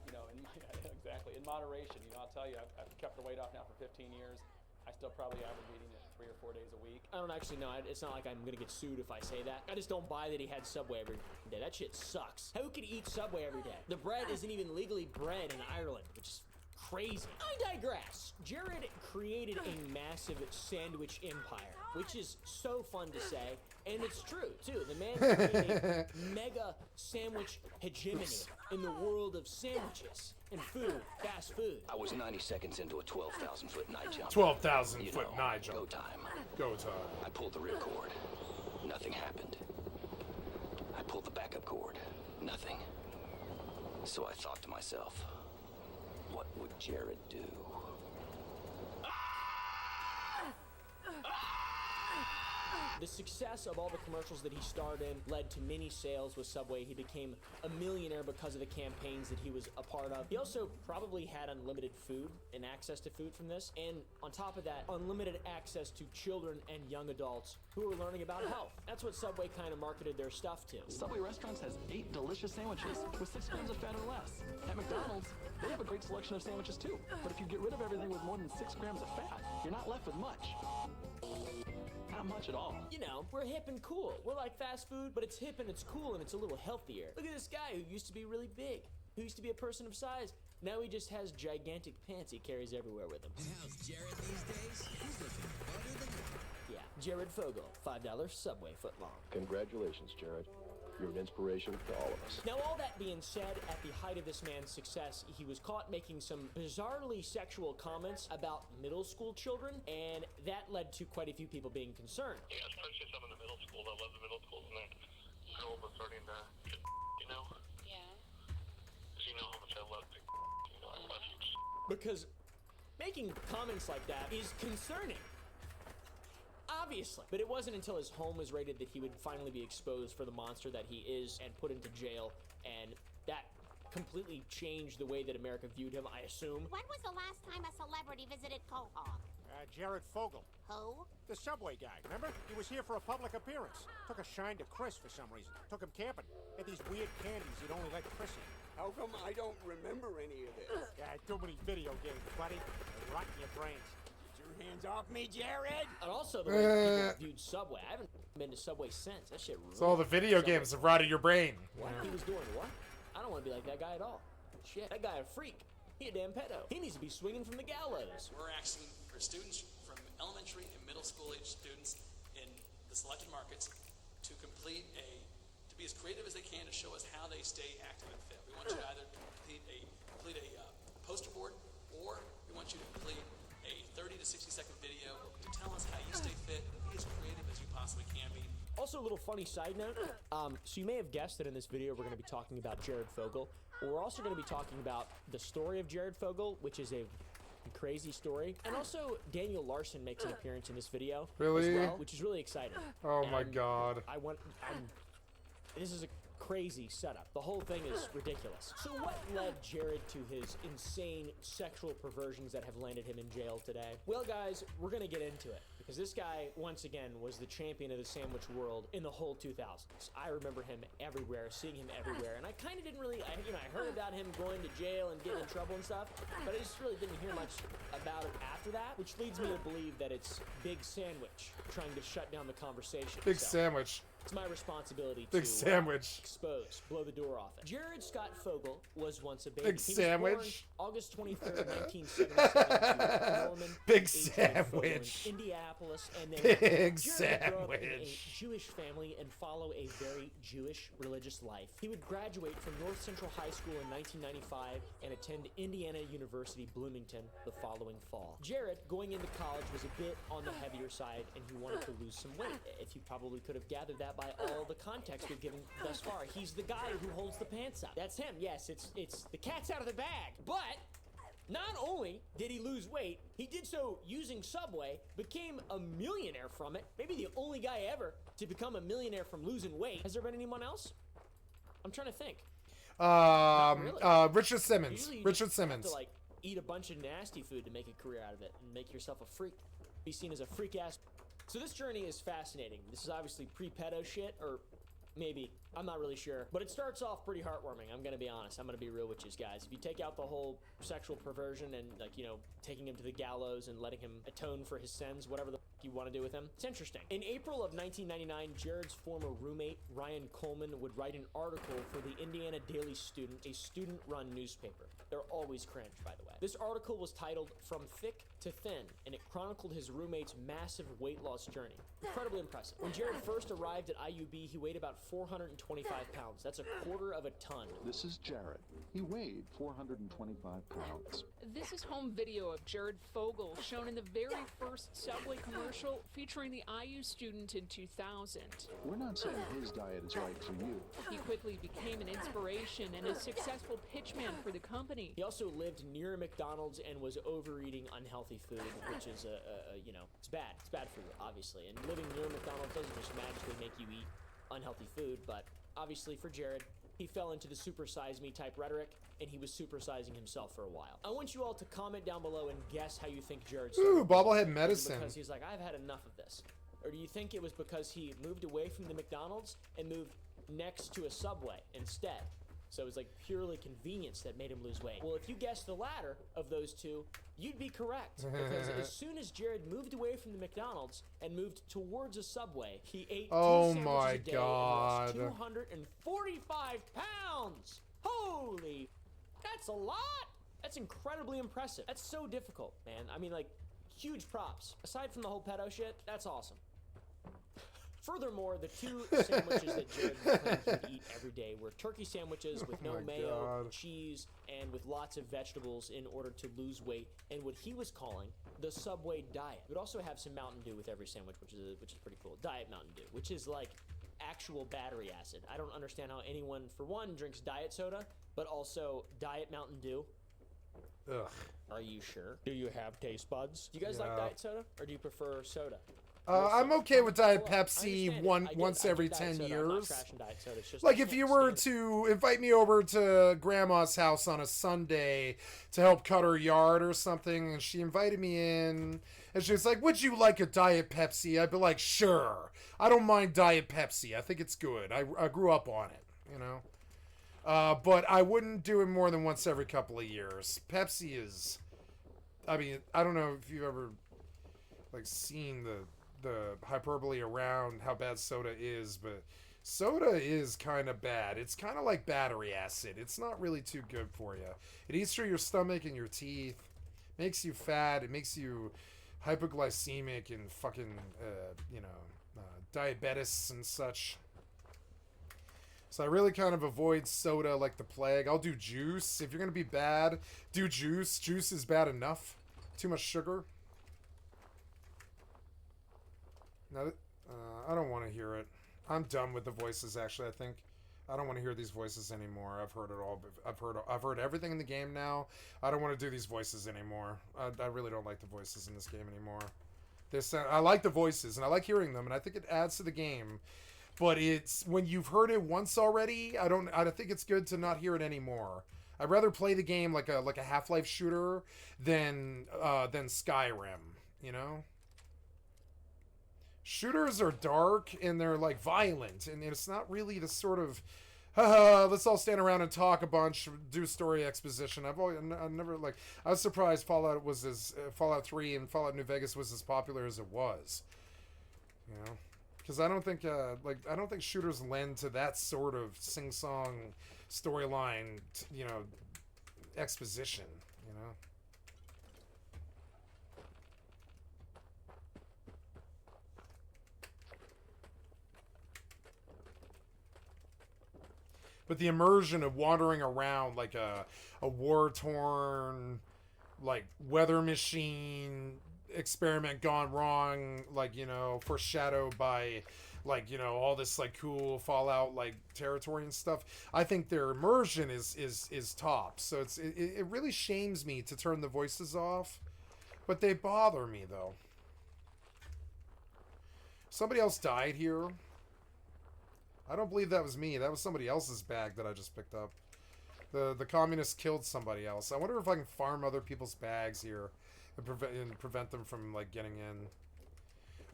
you know, exactly, in moderation. You know, I'll tell you, I've kept the weight off now for 15 years. I still probably average eating it 3 or 4 days a week. I don't actually know. It's not like I'm gonna get sued if I say that. I just don't buy that he had Subway every day. That shit sucks. Who could eat Subway every day? The bread isn't even legally bred in Ireland, which is crazy. I digress. Jared created a massive sandwich empire, which is so fun to say, and it's true too. The man created a mega sandwich hegemony in the world of sandwiches and food, fast food. I was 90 seconds into a 12,000-foot night jump. 12,000-foot night jump. Go time. Go time. I pulled the ripcord. Nothing happened. I pulled the backup cord. Nothing. So I thought to myself, what would Jared do? The success of all the commercials that he starred in led to many sales with Subway. He became a millionaire because of the campaigns that he was a part of. He also probably had unlimited food and access to food from this. And on top of that, unlimited access to children and young adults who were learning about health. That's what Subway kind of marketed their stuff to. Subway Restaurants has 8 delicious sandwiches with 6 grams of fat or less. At McDonald's, they have a great selection of sandwiches too. But if you get rid of everything with more than 6 grams of fat, you're not left with much. Not much at all. You know, we're hip and cool. We're like fast food, but it's hip and it's cool and it's a little healthier. Look at this guy who used to be really big, who used to be a person of size. Now he just has gigantic pants he carries everywhere with him. And how's Jared these days? He's looking better than ever. Yeah, Jared Fogle, $5 Subway footlong. Congratulations, Jared. You're an inspiration to all of us. Now, all that being said, at the height of this man's success, he was caught making some bizarrely sexual comments about middle school children, and that led to quite a few people being concerned. Yeah, especially some in the middle school. I love the middle schools, and then girls are starting to get, you know? Yeah. Because you know how much I love the, you know, I love you. Because making comments like that is concerning. Obviously. But it wasn't until his home was raided that he would finally be exposed for the monster that he is and put into jail, and that completely changed the way that America viewed him, I assume. When was the last time a celebrity visited Quahog? Jared Fogle. Who? The Subway guy, remember? He was here for a public appearance. Took a shine to Chris for some reason. Took him camping. Had these weird candies he'd only let Chris eat. How come I don't remember any of this? Yeah, too many video games, buddy. They're rotting your brains. Get your hands off me, Jared! And also the way people viewed Subway. I haven't been to Subway since. That shit ruined. So all the video games have rotted your brain. What? He was doing what? I don't want to be like that guy at all. Shit, that guy a freak. He a damn pedo. He needs to be swinging from the gallows. We're asking for students from elementary and middle school age students in the selected markets to complete to be as creative as they can to show us how they stay active and fit. We want you to either complete a poster board, or we want you to complete a 30 to 60 second video to tell us how you stay fit and be as creative as you possibly can be. Also, a little funny side note. So you may have guessed that in this video we're going to be talking about Jared Fogle. But we're also going to be talking about the story of Jared Fogle, which is a crazy story. And also, Daniel Larson makes an appearance in this video. Really? As well, which is really exciting. Oh my god. This is a crazy setup. The whole thing is ridiculous. So what led Jared to his insane sexual perversions that have landed him in jail today? Well, guys, we're gonna get into it, because this guy, once again, was the champion of the sandwich world in the whole 2000s. I remember him everywhere, seeing him everywhere, and I kind of didn't really, I heard about him going to jail and getting in trouble and stuff, but I just really didn't hear much about it after that, which leads me to believe that it's Big Sandwich trying to shut down the conversation. Big Sandwich. It's my responsibility Big to Sandwich. Expose, blow the door off it. Jared Scott Fogel was once a baby. Big He Sandwich. was born August 23rd, 1977. Norman Big H.J. Fogel Sandwich. in Indianapolis, and then Big Jared grew up in a Sandwich. Jewish family and follow a very Jewish religious life. He would graduate from North Central High School in 1995 and attend Indiana University Bloomington the following fall. Jared, going into college, was a bit on the heavier side, and he wanted to lose some weight. If you probably could have gathered that by all the context we've given thus far. He's the guy who holds the pants up. That's him. Yes, it's the cat's out of the bag. But not only did he lose weight, he did so using Subway, became a millionaire from it. Maybe the only guy ever to become a millionaire from losing weight. Has there been anyone else? I'm trying to think. Richard Simmons. Usually you Richard just have Simmons. to, like, eat a bunch of nasty food to make a career out of it and make yourself a freak. Be seen as a freak ass. So this journey is fascinating. This is obviously pre-pedo shit, or maybe. I'm not really sure. But it starts off pretty heartwarming. I'm gonna be honest. I'm gonna be real with you guys. If you take out the whole sexual perversion and, like, you know, taking him to the gallows and letting him atone for his sins, whatever the you want to do with him, it's interesting. In April of 1999, Jared's former roommate, Ryan Coleman, would write an article for the Indiana Daily Student, a student-run newspaper. They're always cringe, by the way. This article was titled From Thick to Thin, and it chronicled his roommate's massive weight loss journey. Incredibly impressive. When Jared first arrived at IUB, he weighed about 425 pounds. That's a quarter of a ton. This is Jared. He weighed 425 pounds. This is home video of Jared Fogel, shown in the very first Subway commercial featuring the IU student in 2000. We're not saying his diet is right for you. He quickly became an inspiration and a successful pitchman for the company. He also lived near McDonald's and was overeating unhealthy food, which is, you know, it's bad. It's bad for you, obviously. And living near McDonald's doesn't just magically make you eat unhealthy food, but obviously for Jared, he fell into the super size me type rhetoric, and he was supersizing himself for a while. I want you all to comment down below and guess how you think Jared started. Ooh, bobblehead medicine. Because he's like, I've had enough of this. Or do you think it was because he moved away from the McDonald's and moved next to a Subway instead? So it was like purely convenience that made him lose weight. Well, if you guessed the latter of those two, you'd be correct. Because as soon as Jared moved away from the McDonald's and moved towards a Subway, he ate two sandwiches a day and lost 245 pounds. Holy, that's a lot. That's incredibly impressive. That's so difficult, man. I mean, like, huge props. Aside from the whole pedo shit, that's awesome. Furthermore, the two sandwiches that Jared claimed he would eat every day were turkey sandwiches with no mayo, cheese, and with lots of vegetables in order to lose weight, and what he was calling the Subway diet. He would also have some Mountain Dew with every sandwich, which is pretty cool. Diet Mountain Dew, which is like actual battery acid. I don't understand how anyone, for one, drinks diet soda, but also Diet Mountain Dew. Ugh. Are you sure? Do you have taste buds? Do you guys like diet soda, or do you prefer soda? I'm okay with Diet Pepsi once every 10 years. Like if you were to invite me over to Grandma's house on a Sunday to help cut her yard or something, and she invited me in, and she was like, would you like a Diet Pepsi? I'd be like, sure. I don't mind Diet Pepsi. I think it's good. I grew up on it, you know? But I wouldn't do it more than once every couple of years. Pepsi is... I mean, I don't know if you've ever, like, seen the hyperbole around how bad soda is, but soda is kind of bad. It's kind of like battery acid. It's not really too good for you. It eats through your stomach and your teeth, makes you fat, it makes you hypoglycemic and fucking, diabetes and such. So I really kind of avoid soda like the plague. I'll do juice. If you're going to be bad, do juice. Juice is bad enough. Too much sugar. No, I don't want to hear it. I'm done with the voices, actually, I think. I don't want to hear these voices anymore. I've heard it all. I've heard everything in the game now. I don't want to do these voices anymore. I really don't like the voices in this game anymore. I like the voices, and I like hearing them, and I think it adds to the game. but it's when you've heard it once already, I don't think it's good to not hear it anymore. I'd rather play the game like a Half-Life shooter than Skyrim, you know? Shooters are dark and they're like violent, and it's not really the sort of let's all stand around and talk a bunch, do story exposition. I never like. I was surprised Fallout 3 and Fallout New Vegas was as popular as it was. You know, because I don't think shooters lend to that sort of sing-song storyline, you know, exposition. You know. But the immersion of wandering around like a war-torn, like, weather machine experiment gone wrong, like, you know, foreshadowed by, like, you know, all this, like, cool Fallout, like, territory and stuff. I think their immersion is top. So it really shames me to turn the voices off. But they bother me, though. Somebody else died here. I don't believe that was me. That was somebody else's bag that I just picked up. The communists killed somebody else. I wonder if I can farm other people's bags here and prevent them from, like, getting in.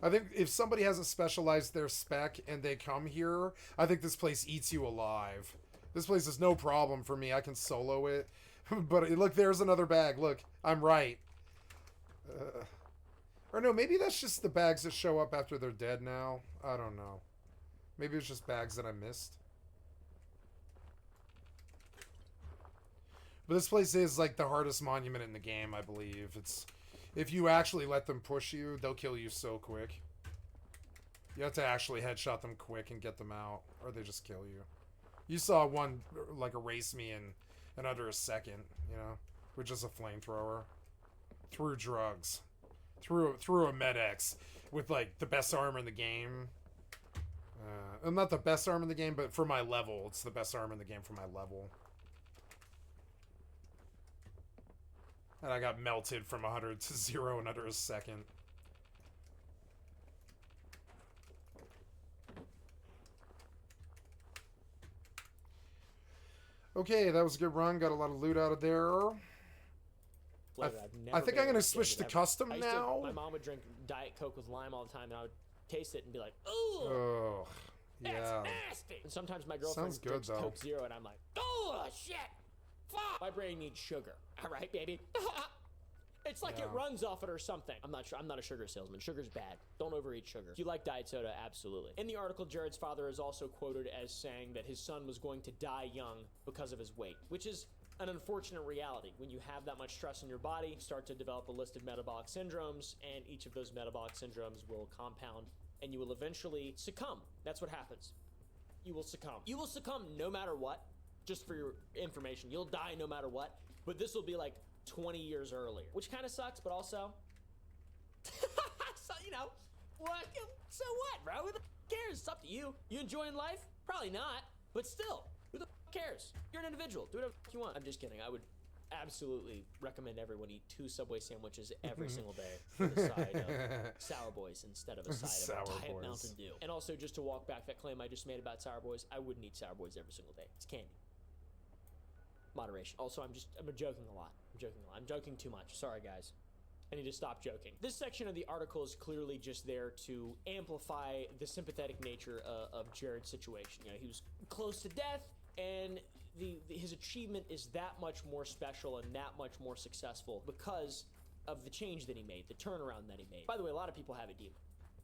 I think if somebody hasn't specialized their spec and they come here, I think this place eats you alive. This place is no problem for me. I can solo it. But look, there's another bag. Look, I'm right. Or no, maybe that's just the bags that show up after they're dead now. I don't know. Maybe it's just bags that I missed. But this place is like the hardest monument in the game, I believe. It's if you actually let them push you, they'll kill you so quick. You have to actually headshot them quick and get them out, or they just kill you. You saw one like erase me in under a second, you know, with just a flamethrower. Through drugs. Through a Med-X with like the best armor in the game. I'm not the best arm in the game, but for my level, it's the best arm in the game for my level. And I got melted from 100 to 0 in under a second. Okay, that was a good run. Got a lot of loot out of there. I think I'm going to switch to custom now. My mom would drink Diet Coke with lime all the time, and I would taste it and be like, "Ooh, yeah, that's nasty." And sometimes my girlfriend drinks Coke Zero, and I'm like, "Oh shit, fuck!" My brain needs sugar. All right, baby. It's like it runs off it or something. I'm not sure. I'm not a sugar salesman. Sugar's bad. Don't overeat sugar. If you like diet soda, absolutely. In the article, Jared's father is also quoted as saying that his son was going to die young because of his weight, which is an unfortunate reality. When you have that much stress in your body, you start to develop a list of metabolic syndromes, and each of those metabolic syndromes will compound, and you will eventually succumb. That's what happens. You will succumb. You will succumb no matter what. Just for your information, you'll die no matter what, but this will be like 20 years earlier, which kind of sucks, but also, so, you know, what? So what, bro? Who the cares? It's up to you. You enjoying life? Probably not, but still, who the cares? You're an individual. Do whatever you want. I'm just kidding. I would absolutely recommend everyone eat 2 Subway sandwiches every single day with a side of Sour Boys instead of a side of Diet Mountain Dew. And also, just to walk back that claim I just made about Sour Boys, I wouldn't eat Sour Boys every single day. It's candy. Moderation. Also, I'm joking a lot. I'm joking too much. Sorry, guys. I need to stop joking. This section of the article is clearly just there to amplify the sympathetic nature of Jared's situation. You know, he was close to death, and his achievement is that much more special and that much more successful because of the change that he made, the turnaround that he made. By the way, a lot of people have it deep.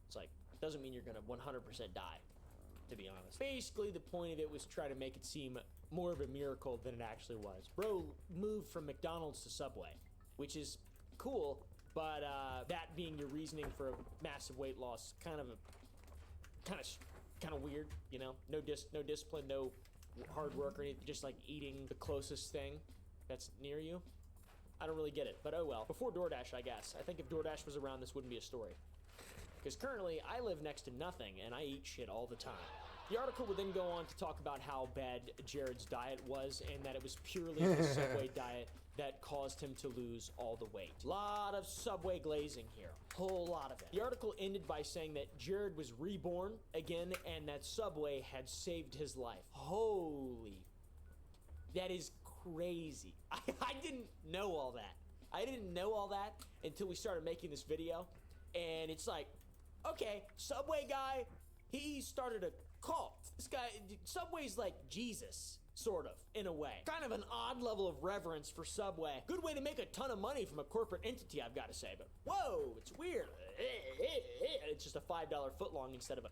It's like, doesn't mean you're gonna 100% die, to be honest. Basically, the point of it was to try to make it seem more of a miracle than it actually was. Bro moved from McDonald's to Subway, which is cool, but that being your reasoning for a massive weight loss, kind of weird, you know? No discipline, no hard work or anything, just like eating the closest thing that's near you. I don't really get it, but oh well. Before DoorDash, I guess. I think if DoorDash was around, this wouldn't be a story. Because currently, I live next to nothing, and I eat shit all the time. The article would then go on to talk about how bad Jared's diet was and that it was purely the Subway diet that caused him to lose all the weight. Lot of Subway glazing here, whole lot of it. The article ended by saying that Jared was reborn again and that Subway had saved his life. Holy, that is crazy. I didn't know all that. I didn't know all that until we started making this video, and it's like, okay, Subway guy, he started a cult. This guy, Subway's like Jesus, sort of, in a way. Kind of an odd level of reverence for Subway. Good way to make a ton of money from a corporate entity, I've got to say, but whoa, it's weird. It's just a $5 footlong instead of a...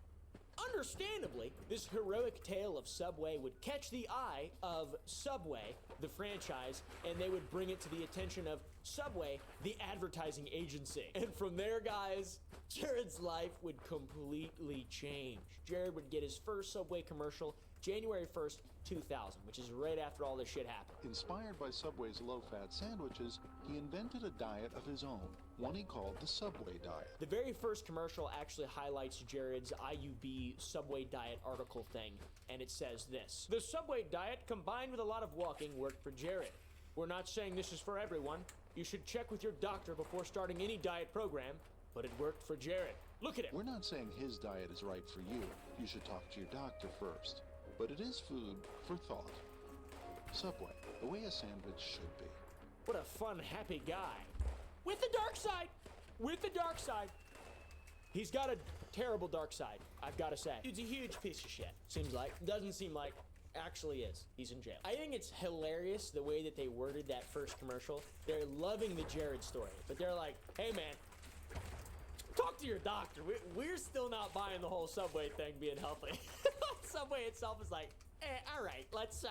Understandably, this heroic tale of Subway would catch the eye of Subway, the franchise, and they would bring it to the attention of Subway, the advertising agency. And from there, guys, Jared's life would completely change. Jared would get his first Subway commercial January 1st, 2000, which is right after all this shit happened. Inspired by Subway's low-fat sandwiches, he invented a diet of his own, one he called the Subway diet. The very first commercial actually highlights Jared's IUB Subway diet article thing, and it says this: "The Subway diet combined with a lot of walking worked for Jared. We're not saying this is for everyone. You should check with your doctor before starting any diet program, but it worked for Jared. Look at him." We're not saying his diet is right for you. You should talk to your doctor first. But it is food for thought. Subway, the way a sandwich should be. What a fun, happy guy. With the dark side! With the dark side! He's got a terrible dark side, I've got to say. Dude's a huge piece of shit, seems like. Doesn't seem like. Actually is. He's in jail. I think it's hilarious the way that they worded that first commercial. They're loving the Jared story, but they're like, hey man, talk to your doctor. We're still not buying the whole Subway thing being healthy. Subway itself is like, all right, let's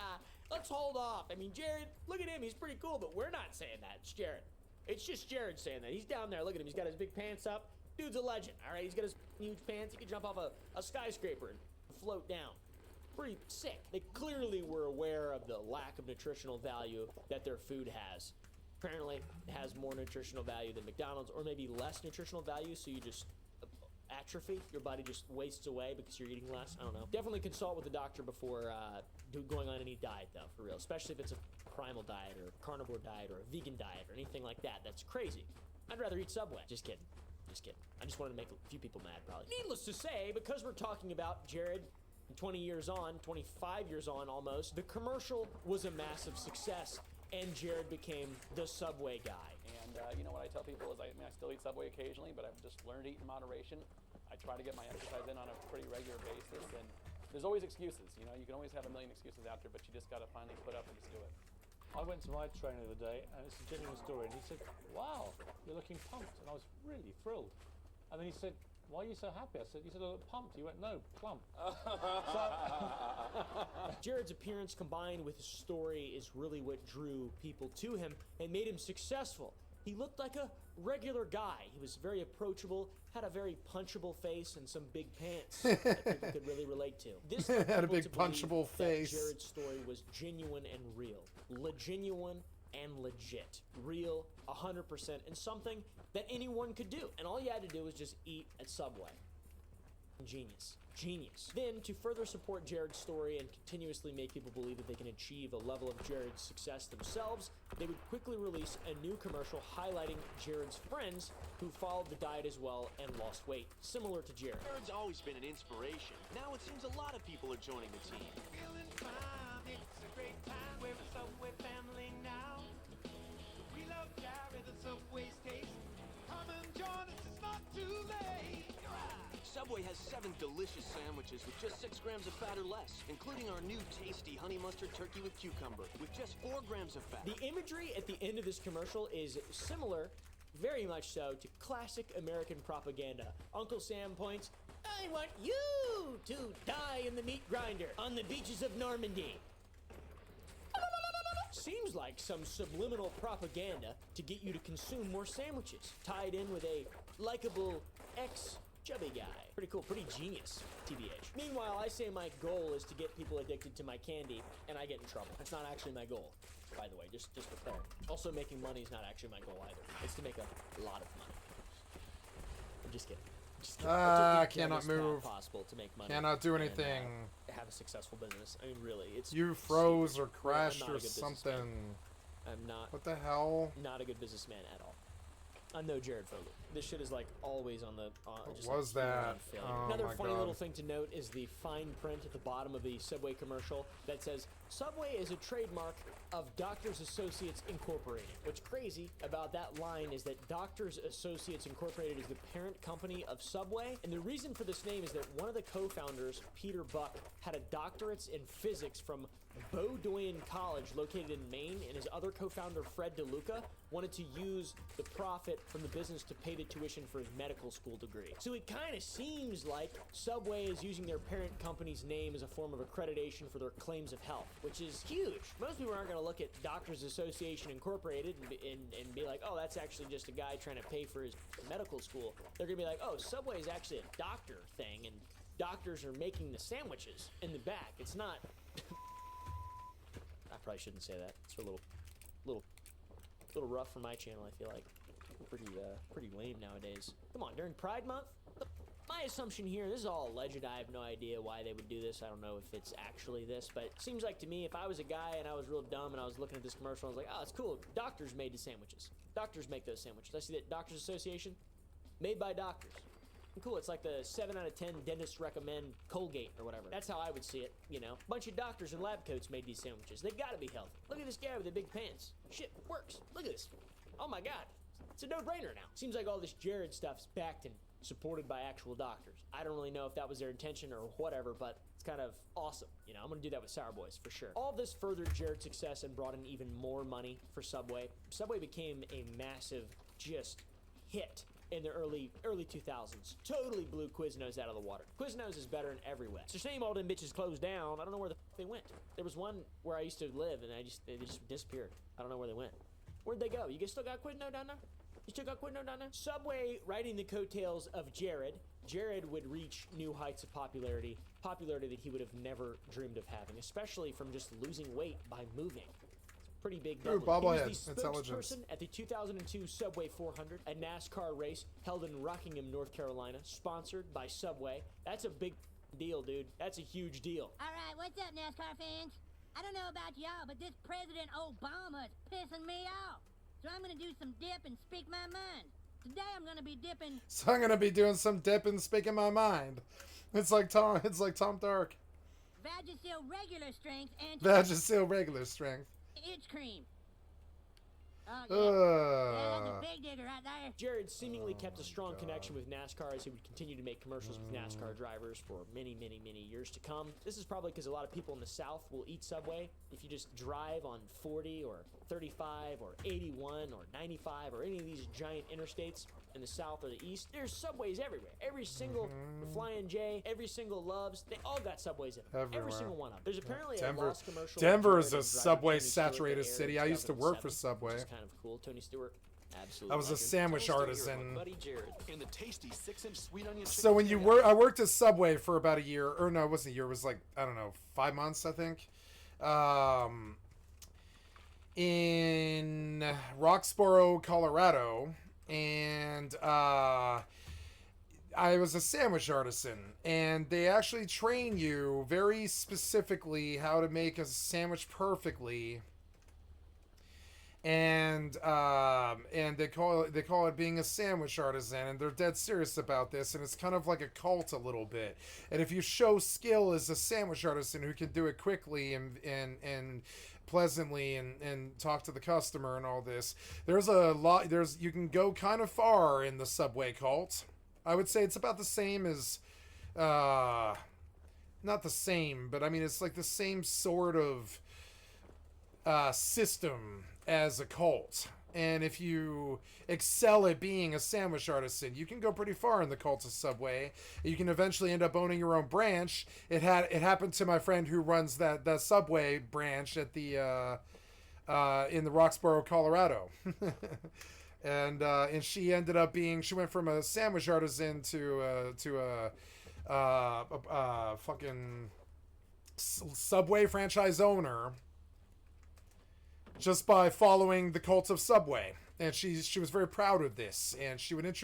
hold off. I mean, Jared, look at him. He's pretty cool, but we're not saying that. It's Jared. It's just Jared saying that. He's down there. Look at him. He's got his big pants up. Dude's a legend, all right? He's got his huge pants. He can jump off a skyscraper and float down. Pretty sick. They clearly were aware of the lack of nutritional value that their food has. Apparently, it has more nutritional value than McDonald's, or maybe less nutritional value, so you just atrophy. Your body just wastes away because you're eating less. I don't know. Definitely consult with the doctor before going on any diet, though, for real. Especially if it's a primal diet or carnivore diet or a vegan diet or anything like that. That's crazy. I'd rather eat Subway. Just kidding. Just kidding. I just wanted to make a few people mad, probably. Needless to say, because we're talking about Jared 20 years on, 25 years on almost, the commercial was a massive success, and Jared became the Subway guy. And you know what I tell people is, I still eat Subway occasionally, but I've just learned to eat in moderation. I try to get my exercise in on a pretty regular basis, and there's always excuses. You know, you can always have a million excuses out there, but you just got to finally put up and just do it. I went to my trainer the other day, and it's a genuine story, and he said, wow, you're looking pumped, and I was really thrilled. And then he said, why are you so happy? I said, you said I look pumped. He went, no, plump. Jared's appearance combined with his story is really what drew people to him and made him successful. He looked like a regular guy. He was very approachable, had a very punchable face, and some big pants that people could really relate to. This had a big punchable face. Jared's story was genuine and real. Genuine and legit. Real, 100%, and something that anyone could do. And all you had to do was just eat at Subway. Genius. Genius. Then, to further support Jared's story and continuously make people believe that they can achieve a level of Jared's success themselves, they would quickly release a new commercial highlighting Jared's friends who followed the diet as well and lost weight, similar to Jared. Jared's always been an inspiration. Now it seems a lot of people are joining the team. Feeling fine, it's a great time. We're a Subway family now. We love Jared, the Subway's taste. Come and join us, it's not too late. Subway has 7 delicious sandwiches with just 6 grams of fat or less, including our new tasty honey mustard turkey with cucumber with just 4 grams of fat. The imagery at the end of this commercial is similar, very much so, to classic American propaganda. Uncle Sam points, I want you to die in the meat grinder on the beaches of Normandy. Seems like some subliminal propaganda to get you to consume more sandwiches, tied in with a likable ex-chubby guy. Pretty cool, pretty genius, TBH. Meanwhile, I say my goal is to get people addicted to my candy, and I get in trouble. That's not actually my goal, by the way, just for clarity. Also, making money is not actually my goal either. It's to make a lot of money. I'm just kidding. Just ultimately cannot dumbest path move. possible to make money. Cannot do and, anything. have a successful business. I mean, really, it's You froze or I'm crashed not or a good something. businessman. I'm not. What the hell? Not a good businessman at all. I'm no Jared Fogle. This shit is like always on the. Just What was like, pure that? on failure. Oh Another my funny God. little thing to note is the fine print at the bottom of the Subway commercial that says Subway is a trademark of Doctors Associates Incorporated. What's crazy about that line is that Doctors Associates Incorporated is the parent company of Subway, and the reason for this name is that one of the co-founders, Peter Buck, had a doctorates in physics from Bowdoin College located in Maine, and his other co-founder, Fred DeLuca, wanted to use the profit from the business to pay the tuition for his medical school degree. So it kind of seems like Subway is using their parent company's name as a form of accreditation for their claims of health, which is huge. Most people aren't going to look at Doctors Association Incorporated and be like, oh, that's actually just a guy trying to pay for his medical school. They're going to be like, oh, Subway is actually a doctor thing, and doctors are making the sandwiches in the back. It's not... I probably shouldn't say that. It's a little rough for my channel, I feel like. Pretty lame nowadays. Come on, during Pride Month? My assumption here, this is all alleged. I have no idea why they would do this. I don't know if it's actually this, but it seems like to me, if I was a guy and I was real dumb and I was looking at this commercial, I was like, oh, it's cool. Doctors made the sandwiches. Doctors make those sandwiches. I see that Doctors Association, made by doctors. Cool, it's like the 7 out of 10 dentists recommend Colgate or whatever. That's how I would see it, you know. Bunch of doctors in lab coats made these sandwiches. They gotta be healthy. Look at this guy with the big pants. Shit, works. Look at this. Oh my god. It's a no-brainer now. Seems like all this Jared stuff's backed and supported by actual doctors. I don't really know if that was their intention or whatever, but it's kind of awesome. You know, I'm gonna do that with Sour Boys for sure. All this furthered Jared's success and brought in even more money for Subway. Subway became a massive, just hit in the early 2000s. Totally blew Quiznos out of the water. Quiznos is better in every way. It's a shame all them bitches closed down. I don't know where the f they went. There was one where I used to live and they just disappeared. I don't know where they went. Where'd they go? You guys still got Quizno down there? You still got Quizno down there? Subway riding the coattails of Jared. Jared would reach new heights of popularity that he would have never dreamed of having, especially from just losing weight by moving. Pretty big Ooh, doubling. He bobblehead. was the Intelligence. spokesperson at the 2002 Subway 400, a NASCAR race held in Rockingham, North Carolina, sponsored by Subway. That's a big deal, dude. That's a huge deal. All right, what's up, NASCAR fans? I don't know about y'all, but this President Obama is pissing me off. So I'm gonna do some dip and speak my mind. Today I'm gonna be dipping. So I'm gonna be doing some dip and speaking my mind. It's like Tom Dark. Vagisil regular strength and Vagisil regular strength. itch cream. Oh, yeah, that's a big digger right there. Jared seemingly kept a strong connection with NASCAR as he would continue to make commercials with NASCAR drivers for many, many, many years to come. This is probably because a lot of people in the South will eat Subway. If you just drive on 40 or 35 or 81 or 95 or any of these giant interstates in the South or the East, there's Subways everywhere. Every single Flying J, every single Loves, they all got Subways in them. Every Everywhere. single one of them. There's apparently a Denver. lost commercial. Denver with is Jared a and Subway driving Tony Stewart saturated that aired city. in I used to work for 2007, Subway. Which is kind of cool. Tony Stewart, absolutely. I was a legend. sandwich Toast artisan. here, my buddy Jared, in the tasty 6-inch sweet onion So chicken when you teriyaki. work, I worked at Subway for about a year, or no, it wasn't a year. It was like, I don't know, 5 months, I think. In Roxborough, Colorado, and I was a sandwich artisan, and they actually train you very specifically how to make a sandwich perfectly. And they call it being a sandwich artisan, and they're dead serious about this, and it's kind of like a cult a little bit. And if you show skill as a sandwich artisan who can do it quickly and pleasantly and talk to the customer and all this, you can go kind of far in the Subway cult. I would say it's about the same as not the same, but I mean it's like the same sort of system as a cult. And if you excel at being a sandwich artisan, you can go pretty far in the cult of Subway. You can eventually end up owning your own branch. It happened to my friend who runs that Subway branch at the in the Roxborough, Colorado. And she ended up she went from a sandwich artisan to a fucking Subway franchise owner. just by following the cult of Subway. And she was very proud of this, and she would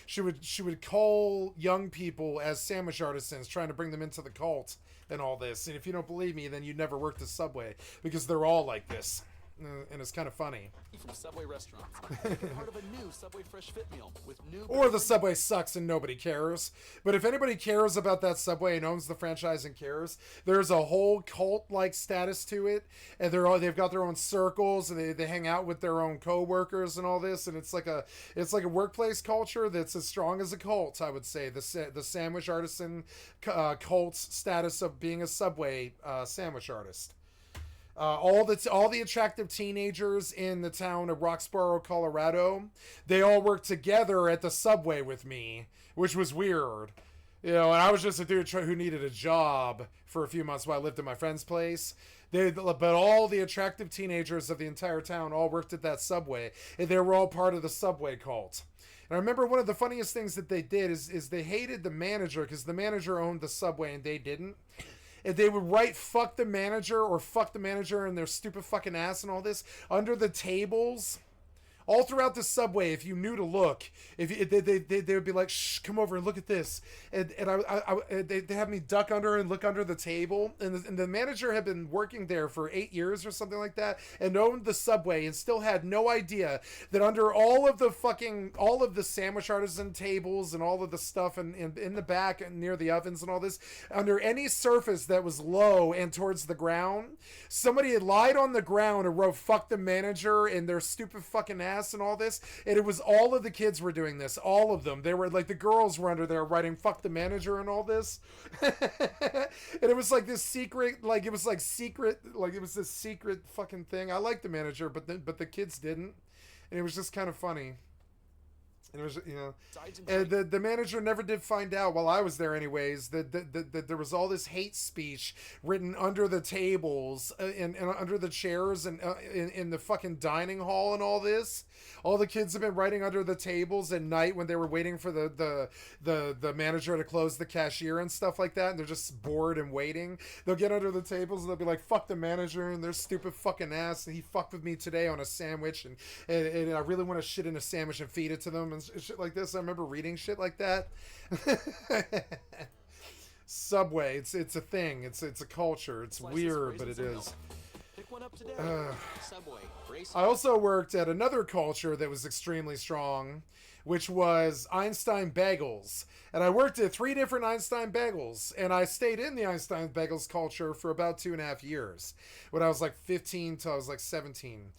she would call young people as sandwich artisans, trying to bring them into the cult and all this. And if you don't believe me, then you never worked at Subway, because they're all like this, and it's kind of funny. From Subway restaurants. Become part of a new Subway Fresh Fit meal with new. Or the Subway sucks and nobody cares. But if anybody cares about that Subway and owns the franchise and cares, there's a whole cult-like status to it, and they've got their own circles, and they hang out with their own co-workers and all this, and it's like a workplace culture that's as strong as a cult, I would say. The sandwich artisan cult's status of being a Subway sandwich artist. All the attractive teenagers in the town of Roxborough, Colorado, they all worked together at the Subway with me, which was weird. You know, and I was just a dude who needed a job for a few months while I lived at my friend's place. But all the attractive teenagers of the entire town all worked at that Subway, and they were all part of the Subway cult. And I remember one of the funniest things that they did is they hated the manager, because the manager owned the Subway and they didn't. And they would write "fuck the manager" or "fuck the manager" and their stupid fucking ass and all this under the tables all throughout the Subway. If you knew to look, they would be like, "Shh, come over and look at this," and they have me duck under and look under the table. And the manager had been working there for 8 years or something like that, and owned the Subway, and still had no idea that under all of the sandwich artisan tables and all of the stuff in the back and near the ovens and all this, under any surface that was low and towards the ground, somebody had lied on the ground and wrote "fuck the manager" and their stupid fucking ass and all this, and it was all of the kids were doing this, all of them. They were like, the girls were under there writing "fuck the manager" and all this. And it was like this secret, it was this secret fucking thing. I liked the manager, but the kids didn't, and it was just kind of funny. And it was, you know, and the manager never did find out, while I was there anyways, that there was all this hate speech written under the tables and under the chairs and in the fucking dining hall and all this. All the kids have been writing under the tables at night when they were waiting for the manager to close the cashier and stuff like that, and they're just bored and waiting. They'll get under the tables and they'll be like, "Fuck the manager" and their stupid fucking ass, and he fucked with me today on a sandwich, and I really want to shit in a sandwich and feed it to them and shit like this. I remember reading shit like that. Subway, it's a thing. It's a culture. It's weird, but it is. Pick one up today. Subway. I also worked at another culture that was extremely strong, which was Einstein Bagels. And I worked at 3 different Einstein Bagels, and I stayed in the Einstein Bagels culture for about 2.5 years, when I was like 15 till I was like 17.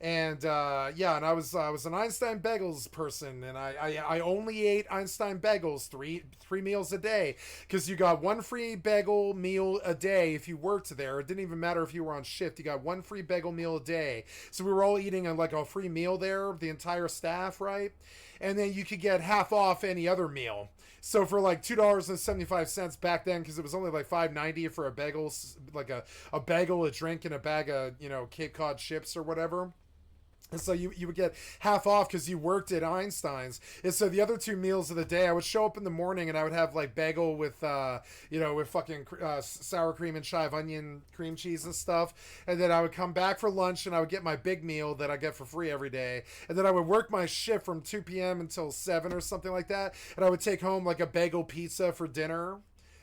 And and I was an Einstein Bagels person, and I only ate Einstein Bagels three meals a day, because you got 1 free bagel meal a day if you worked there. It didn't even matter if you were on shift. You got 1 free bagel meal a day. So we were all eating a free meal there, the entire staff, right? And then you could get half off any other meal. So for like $2.75 back then, because it was only like $5.90 for a bagel, like a bagel, a drink, and a bag of, you know, Cape Cod chips or whatever. And so you would get half off because you worked at Einstein's. And so the other 2 meals of the day, I would show up in the morning and I would have like bagel with, with fucking sour cream and chive onion cream cheese and stuff. And then I would come back for lunch and I would get my big meal that I get for free every day. And then I would work my shift from 2 p.m. until 7 or something like that. And I would take home like a bagel pizza for dinner.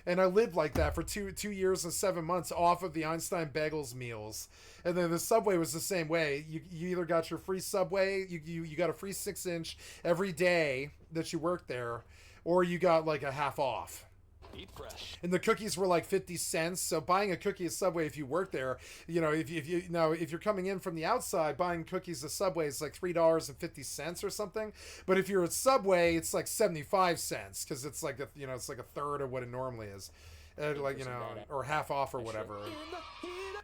And I lived like that for 2 years and 7 months off of the Einstein Bagels meals. And then the Subway was the same way. You either got your free Subway, you got a free 6-inch every day that you worked there, or you got like a half off. Eat fresh. And the cookies were like 50 cents. So buying a cookie at Subway, if you work there, you know, if you're coming in from the outside, buying cookies at Subway is like $3.50 or something. But if you're at Subway, it's like 75 cents, because it's like it's like a third of what it normally is, or half off or whatever.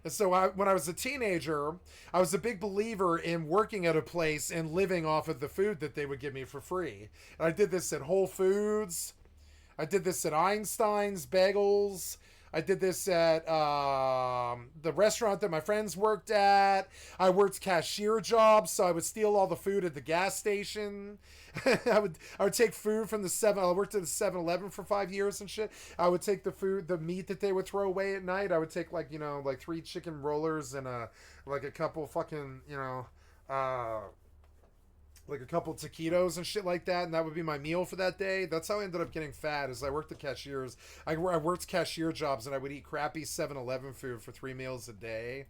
And so when I was a teenager, I was a big believer in working at a place and living off of the food that they would give me for free. And I did this at Whole Foods. I did this at Einstein's Bagels. I did this at the restaurant that my friends worked at. I worked cashier jobs, so I would steal all the food at the gas station. I would take food from I worked at the 7-Eleven for 5 years and shit. I would take the meat that they would throw away at night. I would take like 3 chicken rollers and a couple fucking like a couple taquitos and shit like that, and that would be my meal for that day. That's how I ended up getting fat, is I worked at cashiers. I worked cashier jobs, and I would eat crappy 7-Eleven food for 3 meals a day.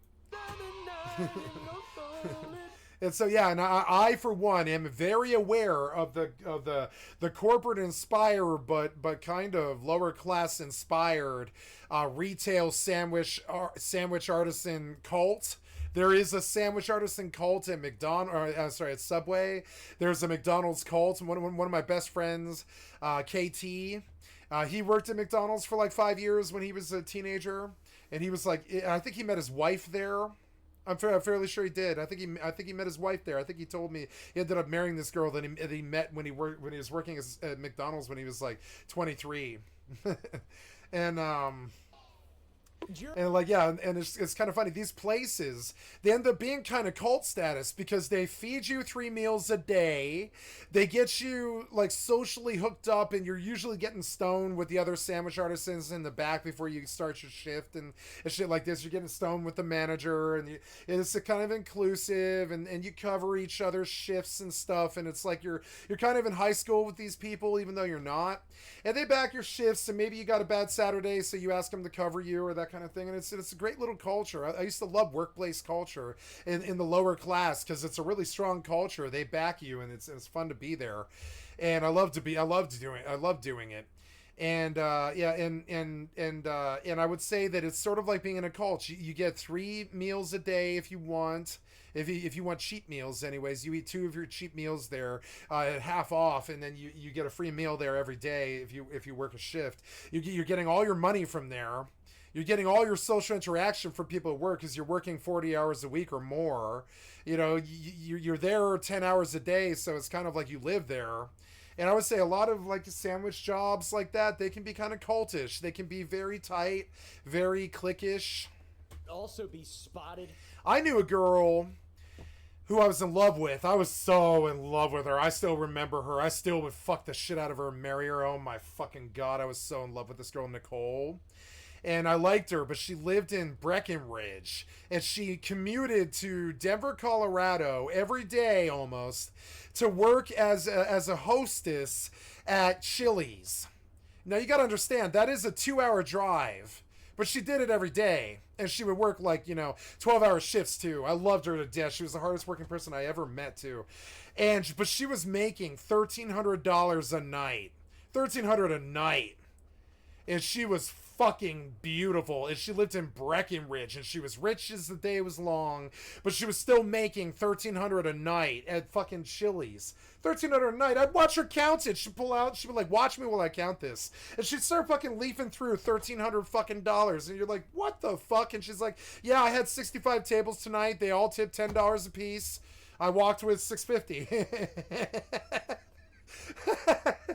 And so yeah, and I for one am very aware of the corporate inspired but kind of lower class inspired retail sandwich artisan cult. There is a sandwich artisan cult at at Subway. There's a McDonald's cult. One of my best friends, KT, he worked at McDonald's for like 5 years when he was a teenager, and he was like, I think he met his wife there. I'm fairly sure he did. I think he met his wife there. I think he told me he ended up marrying this girl that he met when he was working at McDonald's when he was like 23, and like, yeah, and it's kind of funny. These places, they end up being kind of cult status because they feed you 3 meals a day. They get you like socially hooked up, and you're usually getting stoned with the other sandwich artisans in the back before you start your shift and shit like this. You're getting stoned with the manager, and it's a kind of inclusive, and you cover each other's shifts and stuff. And it's like you're kind of in high school with these people, even though you're not. And they back your shifts, and maybe you got a bad Saturday, so you ask them to cover you or that kind of thing. And it's a great little culture. I used to love workplace culture in the lower class because it's a really strong culture. They back you, and it's fun to be there. And I love doing it. And and I would say that it's sort of like being in a cult. You get 3 meals a day if you want. If you want cheap meals, anyways, you eat 2 of your cheap meals there at half off, and then you get a free meal there every day if you work a shift. You're getting all your money from there. You're getting all your social interaction from people at work because you're working 40 hours a week or more. You're there 10 hours a day, so it's kind of like you live there. And I would say a lot of like sandwich jobs like that, they can be kind of cultish. They can be very tight, very cliquish. Also be spotted. I knew a girl who I was in love with. I was so in love with her. I still remember her. I still would fuck the shit out of her and marry her. Oh my fucking God. I was so in love with this girl, Nicole. And I liked her, but she lived in Breckenridge. And she commuted to Denver, Colorado every day almost to work as a hostess at Chili's. Now you got to understand, that is a 2-hour drive. But she did it every day. And she would work like, 12-hour shifts too. I loved her to death. She was the hardest working person I ever met too. But she was making $1,300 a night. $1,300 a night. And she was fucking beautiful. And she lived in Breckenridge. And she was rich as the day was long. But she was still making $1,300 a night at fucking Chili's. $1,300 a night. I'd watch her count it. She'd pull out. She would like, watch me while I count this. And she'd start fucking leafing through $1,300 fucking dollars. And you're like, what the fuck? And she's like, yeah, I had 65 tables tonight. They all tipped $10 a piece. I walked with $6.50.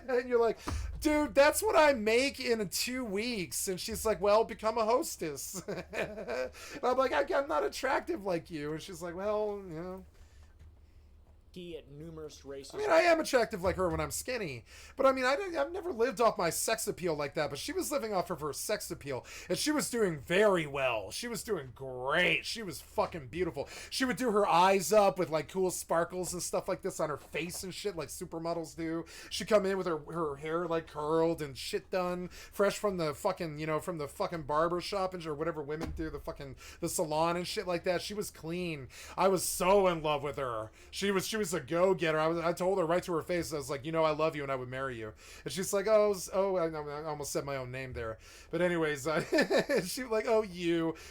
And you're like, dude, that's what I make in 2 weeks. And she's like, well, become a hostess. And I'm like, I'm not attractive like you. And she's like, well, At numerous races. I mean, I am attractive like her when I'm skinny, but I mean, I've never lived off my sex appeal like that, but she was living off of her sex appeal, and she was doing very well. She was doing great. She was fucking beautiful. She would do her eyes up with like cool sparkles and stuff like this on her face and shit like supermodels do. She'd come in with her hair like curled and shit done, fresh from the fucking, from the fucking barber shop or whatever women do, the salon and shit like that. She was clean. I was so in love with her. She was a go-getter. I told her right to her face, I was like, I love you and I would marry you. And she's like, I almost said my own name there. But anyways, she like,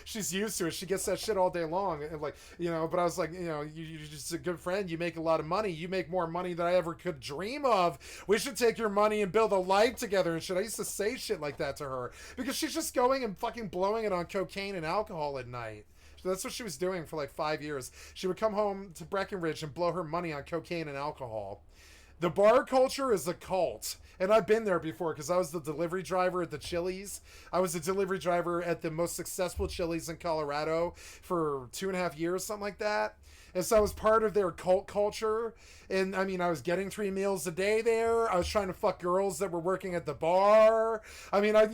she's used to it. She gets that shit all day long. And like, but I was like, you're just a good friend. You make a lot of money. You make more money than I ever could dream of. We should take your money and build a life together and shit. I used to say shit like that to her because she's just going and fucking blowing it on cocaine and alcohol at night. So that's what she was doing for like 5 years. She would come home to Breckenridge and blow her money on cocaine and alcohol. The bar culture is a cult. And I've been there before because I was the delivery driver at the Chili's. I was a delivery driver at the most successful Chili's in Colorado for 2.5 years, something like that. And so I was part of their cult culture. And I mean, I was getting 3 meals a day there. I was trying to fuck girls that were working at the bar. I mean, I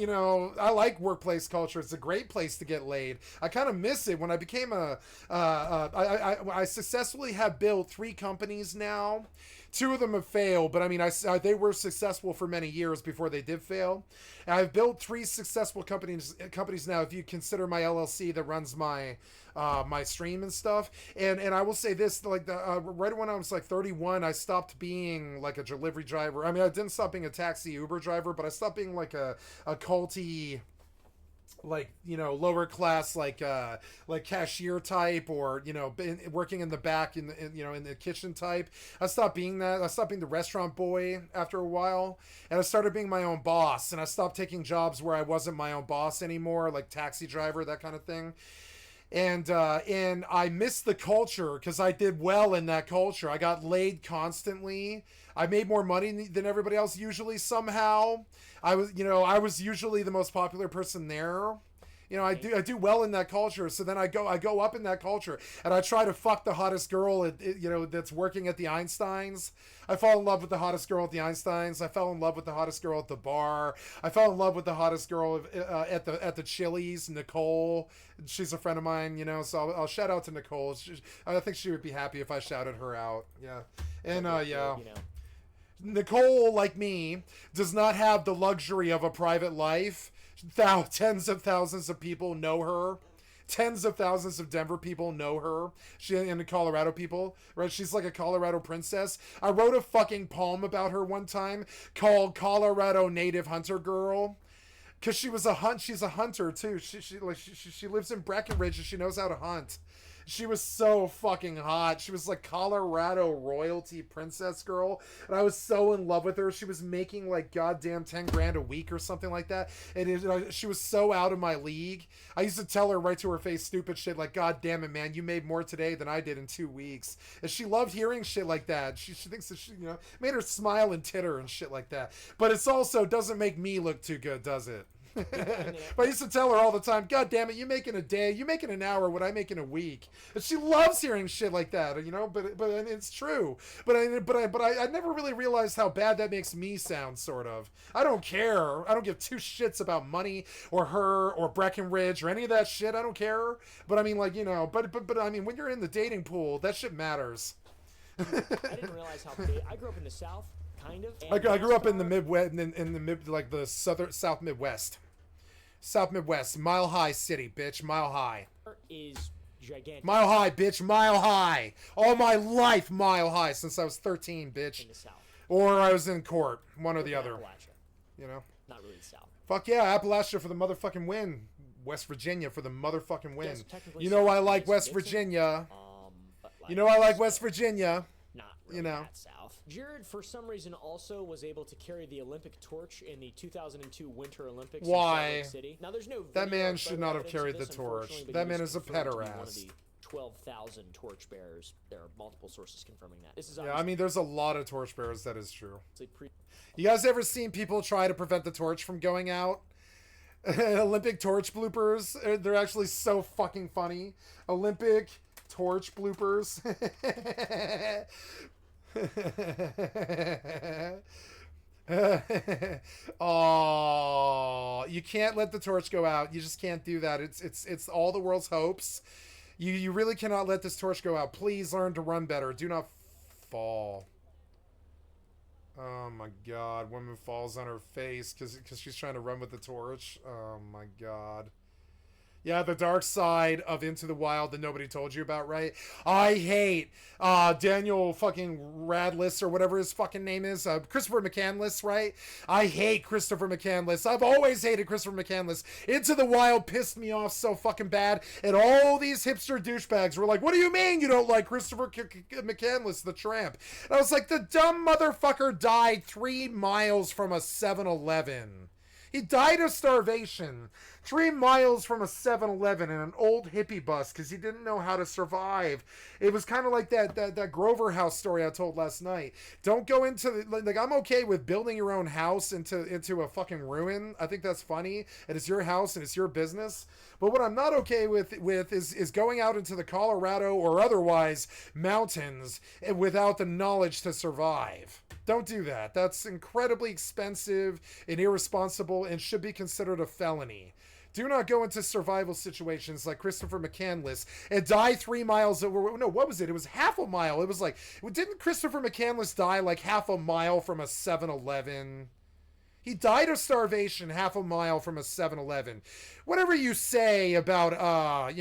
like workplace culture. It's a great place to get laid. I kind of miss it when I became I successfully have built 3 companies now. 2 of them have failed, but I mean, they were successful for many years before they did fail. And I've built 3 successful companies now, if you consider my LLC that runs my my stream and stuff. And I will say this, like right when I was like 31, I stopped being like a delivery driver. I mean, I didn't stop being a taxi Uber driver, but I stopped being like a culty, like, you know, lower class, like cashier type, or, you know, working in the back in the kitchen type. I stopped being that. I stopped being the restaurant boy after a while, and I started being my own boss. And I stopped taking jobs where I wasn't my own boss anymore, like taxi driver, that kind of thing. And I missed the culture because I did well in that culture. I got laid constantly. I made more money than everybody else usually somehow. I was usually the most popular person there. You know, I do well in that culture. So then I go up in that culture, and I try to fuck the hottest girl that's working at the Einsteins. I fall in love with the hottest girl at the Einsteins. I fell in love with the hottest girl at the bar. I fell in love with the hottest girl at the Chili's, Nicole. She's a friend of mine, you know, so I'll shout out to Nicole. I think she would be happy if I shouted her out. Yeah. And yeah. Nicole, like me, does not have the luxury of a private life. Tens of thousands of people know her. Tens of thousands of Denver people know her. And the Colorado people, right? She's like a Colorado princess. I wrote a fucking poem about her one time called Colorado Native Hunter Girl. Cause she's a hunter too. She lives in Breckenridge and she knows how to hunt. She was so fucking hot. She was like Colorado royalty princess girl. And I was so in love with her. She was making like goddamn 10 grand a week or something like that. And she was so out of my league. I used to tell her right to her face stupid shit like, God damn it, man, you made more today than I did in 2 weeks. And she loved hearing shit like that. She thinks that she, you know, made her smile and titter and shit like that. But it's also doesn't make me look too good, does it? But I used to tell her all the time, God damn it, you make in a day, you make in an hour what I make in a week. And she loves hearing shit like that, you know, but it's true. But I never really realized how bad that makes me sound, sort of. I don't care. I don't give 2 shits about money or her or Breckenridge or any of that shit. I don't care. But I mean, like, you know, but I mean, when you're in the dating pool, that shit matters. I didn't realize how big. I grew up in the South, kind of. I grew up in the Midwest, in the like the South Midwest. South Midwest, Mile High City, bitch, Mile High. Is gigantic. Mile High, bitch, Mile High. All my life, Mile High, since I was 13, bitch. In the South. Or I was in court, one or the other. Appalachia. You know? Not really the South. Fuck yeah, Appalachia for the motherfucking win. West Virginia for the motherfucking win. Yes, you know I like West Virginia. You know I like West Virginia. Not really that South. Jared, for some reason, also was able to carry the Olympic torch in the 2002 Winter Olympics in Salt Lake City. Now, there's no that man should not have carried the torch. That man is a pederast. 12,000 torch bearers. There are multiple sources confirming that. This is I mean, there's a lot of torch bearers. That is true. You guys ever seen people try to prevent the torch from going out? Olympic torch bloopers. They're actually so fucking funny. Olympic torch bloopers. Oh, you can't let the torch go out. You just can't do that. It's all the world's hopes. You really cannot let this torch go out. Please learn to run better. Do not fall. Oh my god, woman falls on her face because she's trying to run with the torch. Oh my god. Yeah, the dark side of Into the Wild that nobody told you about, right? I hate Daniel fucking Radless or whatever his fucking name is. Christopher McCandless, right? I hate Christopher McCandless. I've always hated Christopher McCandless. Into the Wild pissed me off so fucking bad. And all these hipster douchebags were like, what do you mean you don't like Christopher McCandless, the tramp? And I was like, the dumb motherfucker died 3 miles from a 7-Eleven. He died of starvation 3 miles from a 7-Eleven in an old hippie bus because he didn't know how to survive. It was kind of like that Grover House story I told last night. Don't go into like I'm okay with building your own house into a fucking ruin. I think that's funny, and it's your house and it's your business. But what I'm not okay with is going out into the Colorado or otherwise mountains without the knowledge to survive. Don't do that. That's incredibly expensive and irresponsible and should be considered a felony. Do not go into survival situations like Christopher McCandless and die 3 miles over. No, what was it? It was half a mile. It was like, didn't Christopher McCandless die like half a mile from a 7-Eleven? He died of starvation half a mile from a 7-Eleven. Whatever you say about,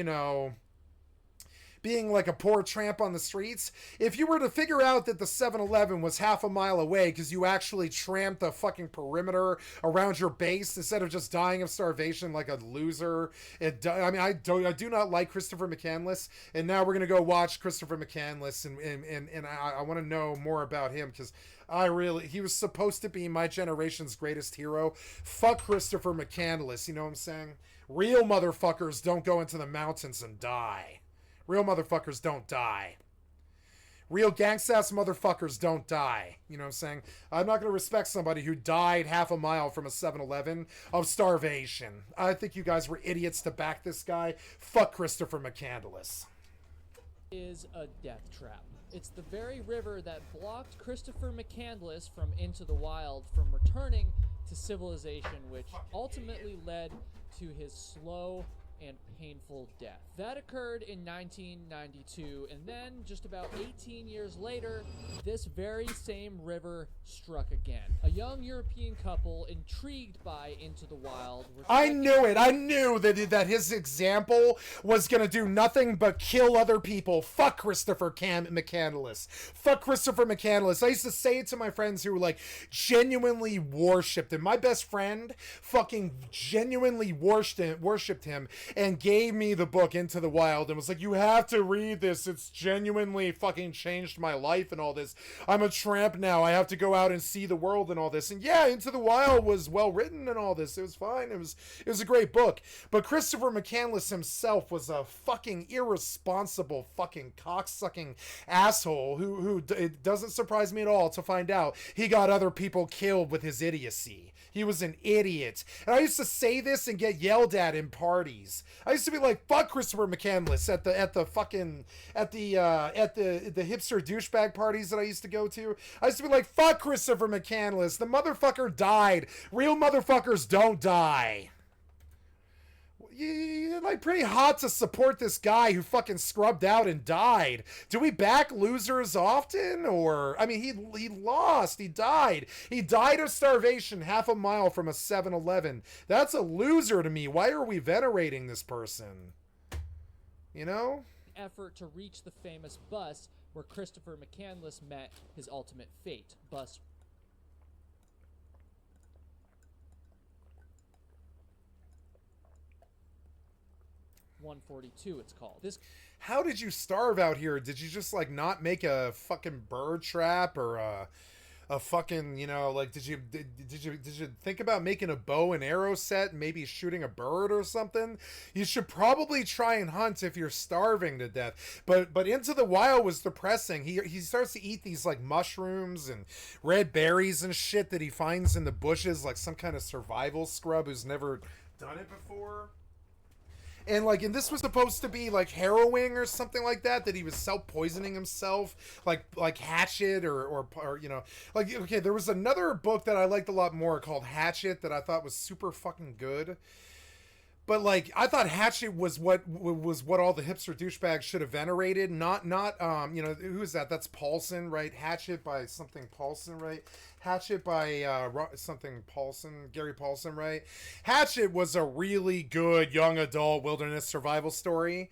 being like a poor tramp on the streets, if you were to figure out that the 7-Eleven was half a mile away because you actually tramped the fucking perimeter around your base instead of just dying of starvation like a loser, I do not like Christopher McCandless, and now we're gonna go watch Christopher McCandless, and I want to know more about him because he was supposed to be my generation's greatest hero. Fuck Christopher McCandless, you know what I'm saying? Real motherfuckers don't go into the mountains and die. Real motherfuckers don't die. Real gangsta-ass motherfuckers don't die. You know what I'm saying? I'm not going to respect somebody who died half a mile from a 7-Eleven of starvation. I think you guys were idiots to back this guy. Fuck Christopher McCandless. Is a death trap. It's the very river that blocked Christopher McCandless from Into the Wild from returning to civilization, which ultimately led to his slow and painful death. That occurred in 1992, and then just about 18 years later, this very same river struck again. A young European couple, intrigued by Into the Wild, I knew it. I knew that his example was gonna do nothing but kill other people. Fuck Christopher McCandless. Fuck Christopher McCandless. I used to say it to my friends who were like genuinely worshipped him. My best friend fucking genuinely worshipped him and gave me the book Into the Wild and was like, you have to read this. It's genuinely fucking changed my life and all this. I'm a tramp now. I have to go out and see the world and all this. And yeah, Into the Wild was well written and all this. It was fine. It was a great book. But Christopher McCandless himself was a fucking irresponsible fucking cocksucking asshole who it doesn't surprise me at all to find out he got other people killed with his idiocy. He was an idiot. And I used to say this and get yelled at in parties. I used to be like, fuck Christopher McCandless at the hipster douchebag parties that I used to go to. I used to be like, fuck Christopher McCandless. The motherfucker died. Real motherfuckers don't die. You're like pretty hot to support this guy who fucking scrubbed out and died. Do we back losers often? Or, I mean, he lost. He died. He died of starvation half a mile from a 7-Eleven. That's a loser to me. Why are we venerating this person? You know? Effort to reach the famous bus where Christopher McCandless met his ultimate fate. Bus 142, it's called. How did you starve out here? Did you just like not make a fucking bird trap or a fucking, you know, like did you think about making a bow and arrow set and maybe shooting a bird or something? You should probably try and hunt if you're starving to death. But Into the Wild was depressing. He starts to eat these like mushrooms and red berries and shit that he finds in the bushes, like some kind of survival scrub who's never done it before. And this was supposed to be like harrowing or something like that he was self-poisoning himself, like Hatchet or you know, like, okay, there was another book that I liked a lot more called Hatchet that I thought was super fucking good. But like, I thought Hatchet was what all the hipster douchebags should have venerated. Not you know, who is that? That's Paulson, right? Hatchet by something Paulson, right? Hatchet by something Paulson, Gary Paulson, right? Hatchet was a really good young adult wilderness survival story.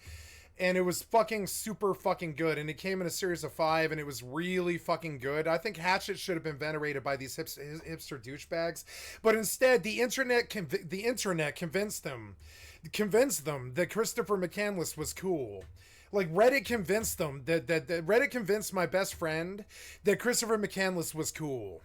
And it was fucking super fucking good. And it came in a series of 5 and it was really fucking good. I think Hatchet should have been venerated by these hipster douchebags. But instead, the internet convinced them that Christopher McCandless was cool. Like, Reddit convinced them that Reddit convinced my best friend that Christopher McCandless was cool.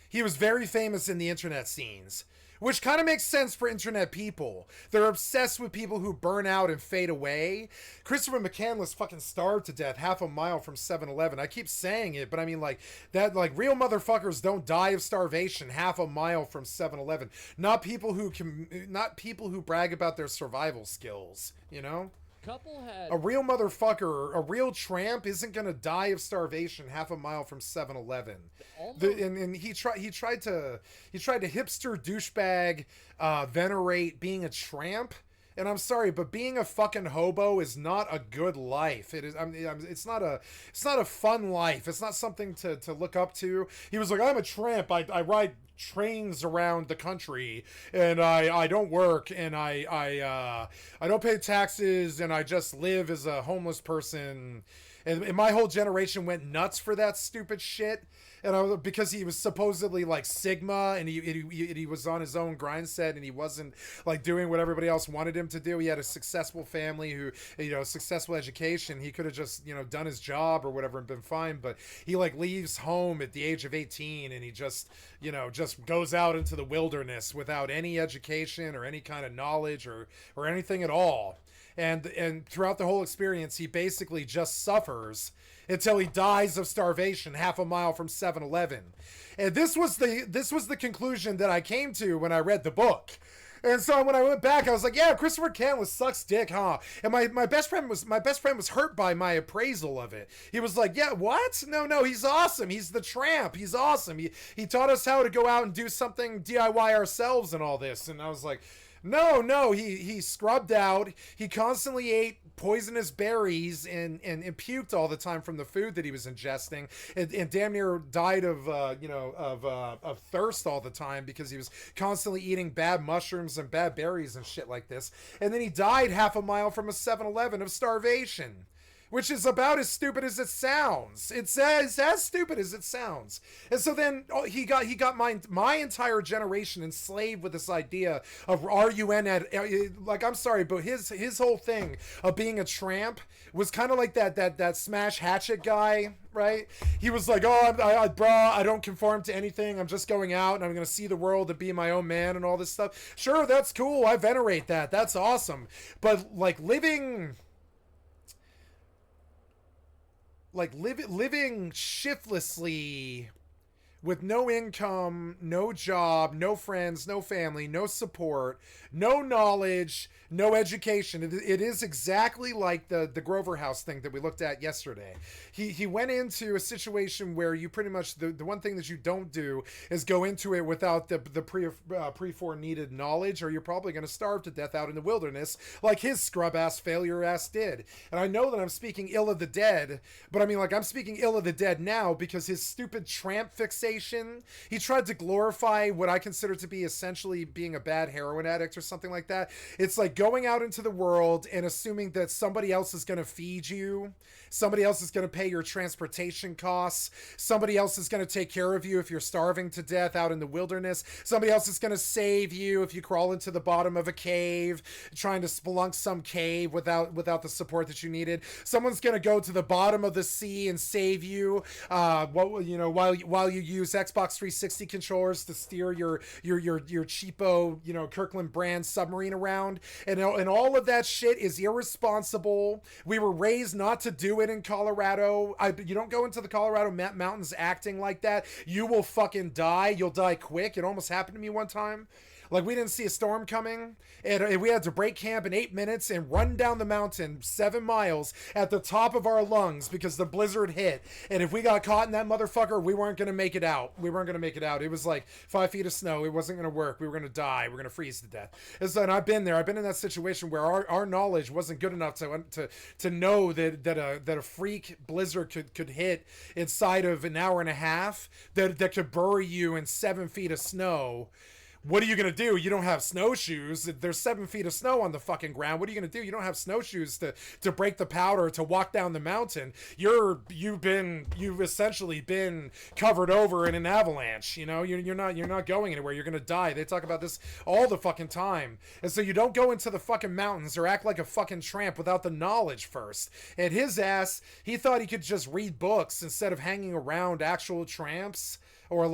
He was very famous in the internet scenes. Which kind of makes sense for internet people. They're obsessed with people who burn out and fade away. Christopher McCandless fucking starved to death half a mile from 7-Eleven. I keep saying it, but I mean, like, that, like, real motherfuckers don't die of starvation half a mile from 7-Eleven. Not people who brag about their survival skills, you know? Couple had A real motherfucker, a real tramp isn't gonna die of starvation half a mile from 7-Eleven. And he tried to hipster douchebag venerate being a tramp. And I'm sorry, but being a fucking hobo is not a good life. It is. It's not a fun life. It's not something to look up to. He was like, I'm a tramp. I ride trains around the country, and I don't work, and I don't pay taxes, and I just live as a homeless person. And my whole generation went nuts for that stupid shit. And because he was supposedly like Sigma, and he was on his own grind set, and he wasn't like doing what everybody else wanted him to do. He had a successful family, who, you know, successful education. He could have just, you know, done his job or whatever and been fine. But he like leaves home at the age of 18, and he just, you know, just goes out into the wilderness without any education or any kind of knowledge or anything at all. And throughout the whole experience, he basically just suffers until he dies of starvation half a mile from 7-Eleven. And this was the conclusion that I came to when I read the book. And so when I went back, I was like, yeah, Christopher Cantless sucks dick, huh? And my best friend was hurt by my appraisal of it. He was like, yeah, what? No, he's awesome. He's the tramp. He's awesome. He taught us how to go out and do something DIY ourselves and all this. And I was like, no, he scrubbed out. He constantly ate poisonous berries and puked all the time from the food that he was ingesting, and damn near died of thirst all the time because he was constantly eating bad mushrooms and bad berries and shit like this. And then he died half a mile from a 7-Eleven of starvation. Which is about as stupid as it sounds. It's as stupid as it sounds. And so then he got my entire generation enslaved with this idea of RUN like, I'm sorry, but his whole thing of being a tramp was kind of like that Smash Hatchet guy, right? He was like, I don't conform to anything. I'm just going out and I'm going to see the world and be my own man and all this stuff. Sure, that's cool. I venerate that. That's awesome. But like living shiftlessly with no income, no job, no friends, no family, no support, no knowledge, no education. It is exactly like the Grover House thing that we looked at yesterday. He went into a situation where you pretty much, the one thing that you don't do is go into it without the pre-fore needed knowledge, or you're probably going to starve to death out in the wilderness like his scrub-ass failure-ass did. And I know that I'm speaking ill of the dead, but I mean, like, I'm speaking ill of the dead now because his stupid tramp fixation, he tried to glorify what I consider to be essentially being a bad heroin addict or something like that. It's like going out into the world and assuming that somebody else is going to feed you, somebody else is going to pay your transportation costs, somebody else is going to take care of you if you're starving to death out in the wilderness, somebody else is going to save you if you crawl into the bottom of a cave trying to spelunk some cave without the support that you needed. Someone's going to go to the bottom of the sea and save you while you use Xbox 360 controllers to steer your cheapo, Kirkland brand submarine around. And all of that shit is irresponsible. We were raised not to do it in Colorado. You don't go into the Colorado mountains acting like that. You will fucking die. You'll die quick. It almost happened to me one time. Like, we didn't see a storm coming, and we had to break camp in 8 minutes and run down the mountain 7 miles at the top of our lungs because the blizzard hit. And if we got caught in that motherfucker, we weren't going to make it out. It was like 5 feet of snow. It wasn't going to work. We were going to die. We were going to freeze to death. And so, and I've been there. I've been in that situation where our knowledge wasn't good enough to know that a freak blizzard could hit inside of an hour and a half that could bury you in 7 feet of snow. What are you going to do? You don't have snowshoes. There's 7 feet of snow on the fucking ground. What are you going to do? You don't have snowshoes to break the powder, to walk down the mountain. You've essentially been covered over in an avalanche. You're not going anywhere. You're going to die. They talk about this all the fucking time. And so you don't go into the fucking mountains or act like a fucking tramp without the knowledge first. And his ass, he thought he could just read books instead of hanging around actual tramps or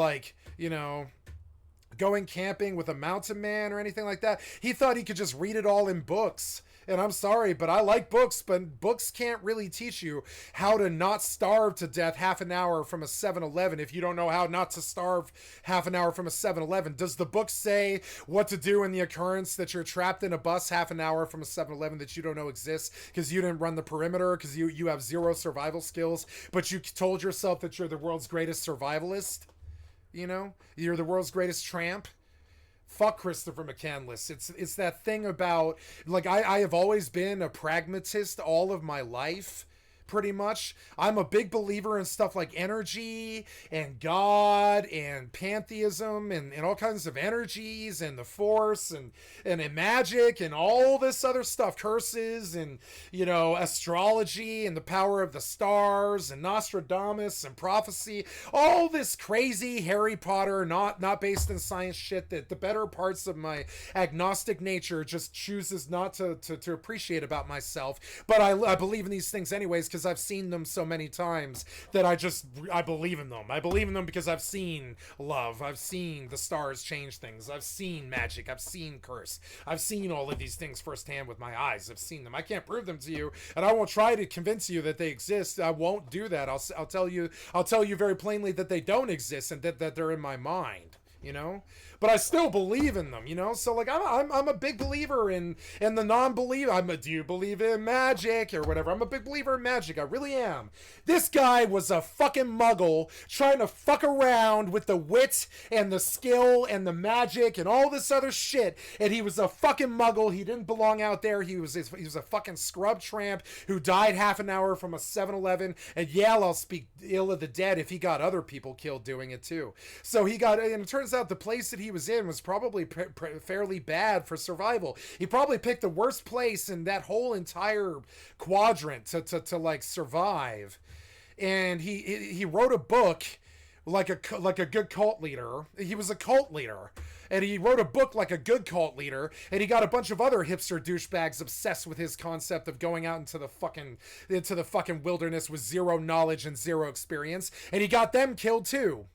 going camping with a mountain man or anything like that. He thought he could just read it all in books. And I'm sorry, but I like books, but books can't really teach you how to not starve to death half an hour from a 7-Eleven if you don't know how not to starve half an hour from a 7-Eleven. Does the book say what to do in the occurrence that you're trapped in a bus half an hour from a 7-Eleven that you don't know exists because you didn't run the perimeter, because you have zero survival skills, but you told yourself that you're the world's greatest survivalist? You know? You're the world's greatest tramp? Fuck Christopher McCandless. It's that thing about, like, I have always been a pragmatist all of my life, pretty much. I'm a big believer in stuff like energy and God and pantheism and all kinds of energies and the force and in magic and all this other stuff, curses and, you know, astrology and the power of the stars and Nostradamus and prophecy, all this crazy Harry Potter, not based in science shit that the better parts of my agnostic nature just chooses not to appreciate about myself. But I believe in these things anyways, because I've seen them so many times that I believe in them. I believe in them because I've seen love. I've seen the stars change things. I've seen magic. I've seen curse. I've seen all of these things firsthand with my eyes. I've seen them. I can't prove them to you, and I won't try to convince you that they exist. I won't do that. I'll tell you very plainly that they don't exist and that they're in my mind, you know? But I still believe in them, you know? So, like, I'm a big believer in the non-believer. Do you believe in magic or whatever? I'm a big believer in magic. I really am. This guy was a fucking muggle trying to fuck around with the wit and the skill and the magic and all this other shit. And he was a fucking muggle. He didn't belong out there. He was a fucking scrub tramp who died half an hour from a 7-Eleven. And yeah, I'll speak ill of the dead if he got other people killed doing it too. So he got, and it turns out the place that he was in was probably fairly bad for survival. He probably picked the worst place in that whole entire quadrant to like survive. And he wrote a book like a good cult leader. He was a cult leader. And he wrote a book like a good cult leader, and he got a bunch of other hipster douchebags obsessed with his concept of going out into the fucking wilderness with zero knowledge and zero experience, and he got them killed too.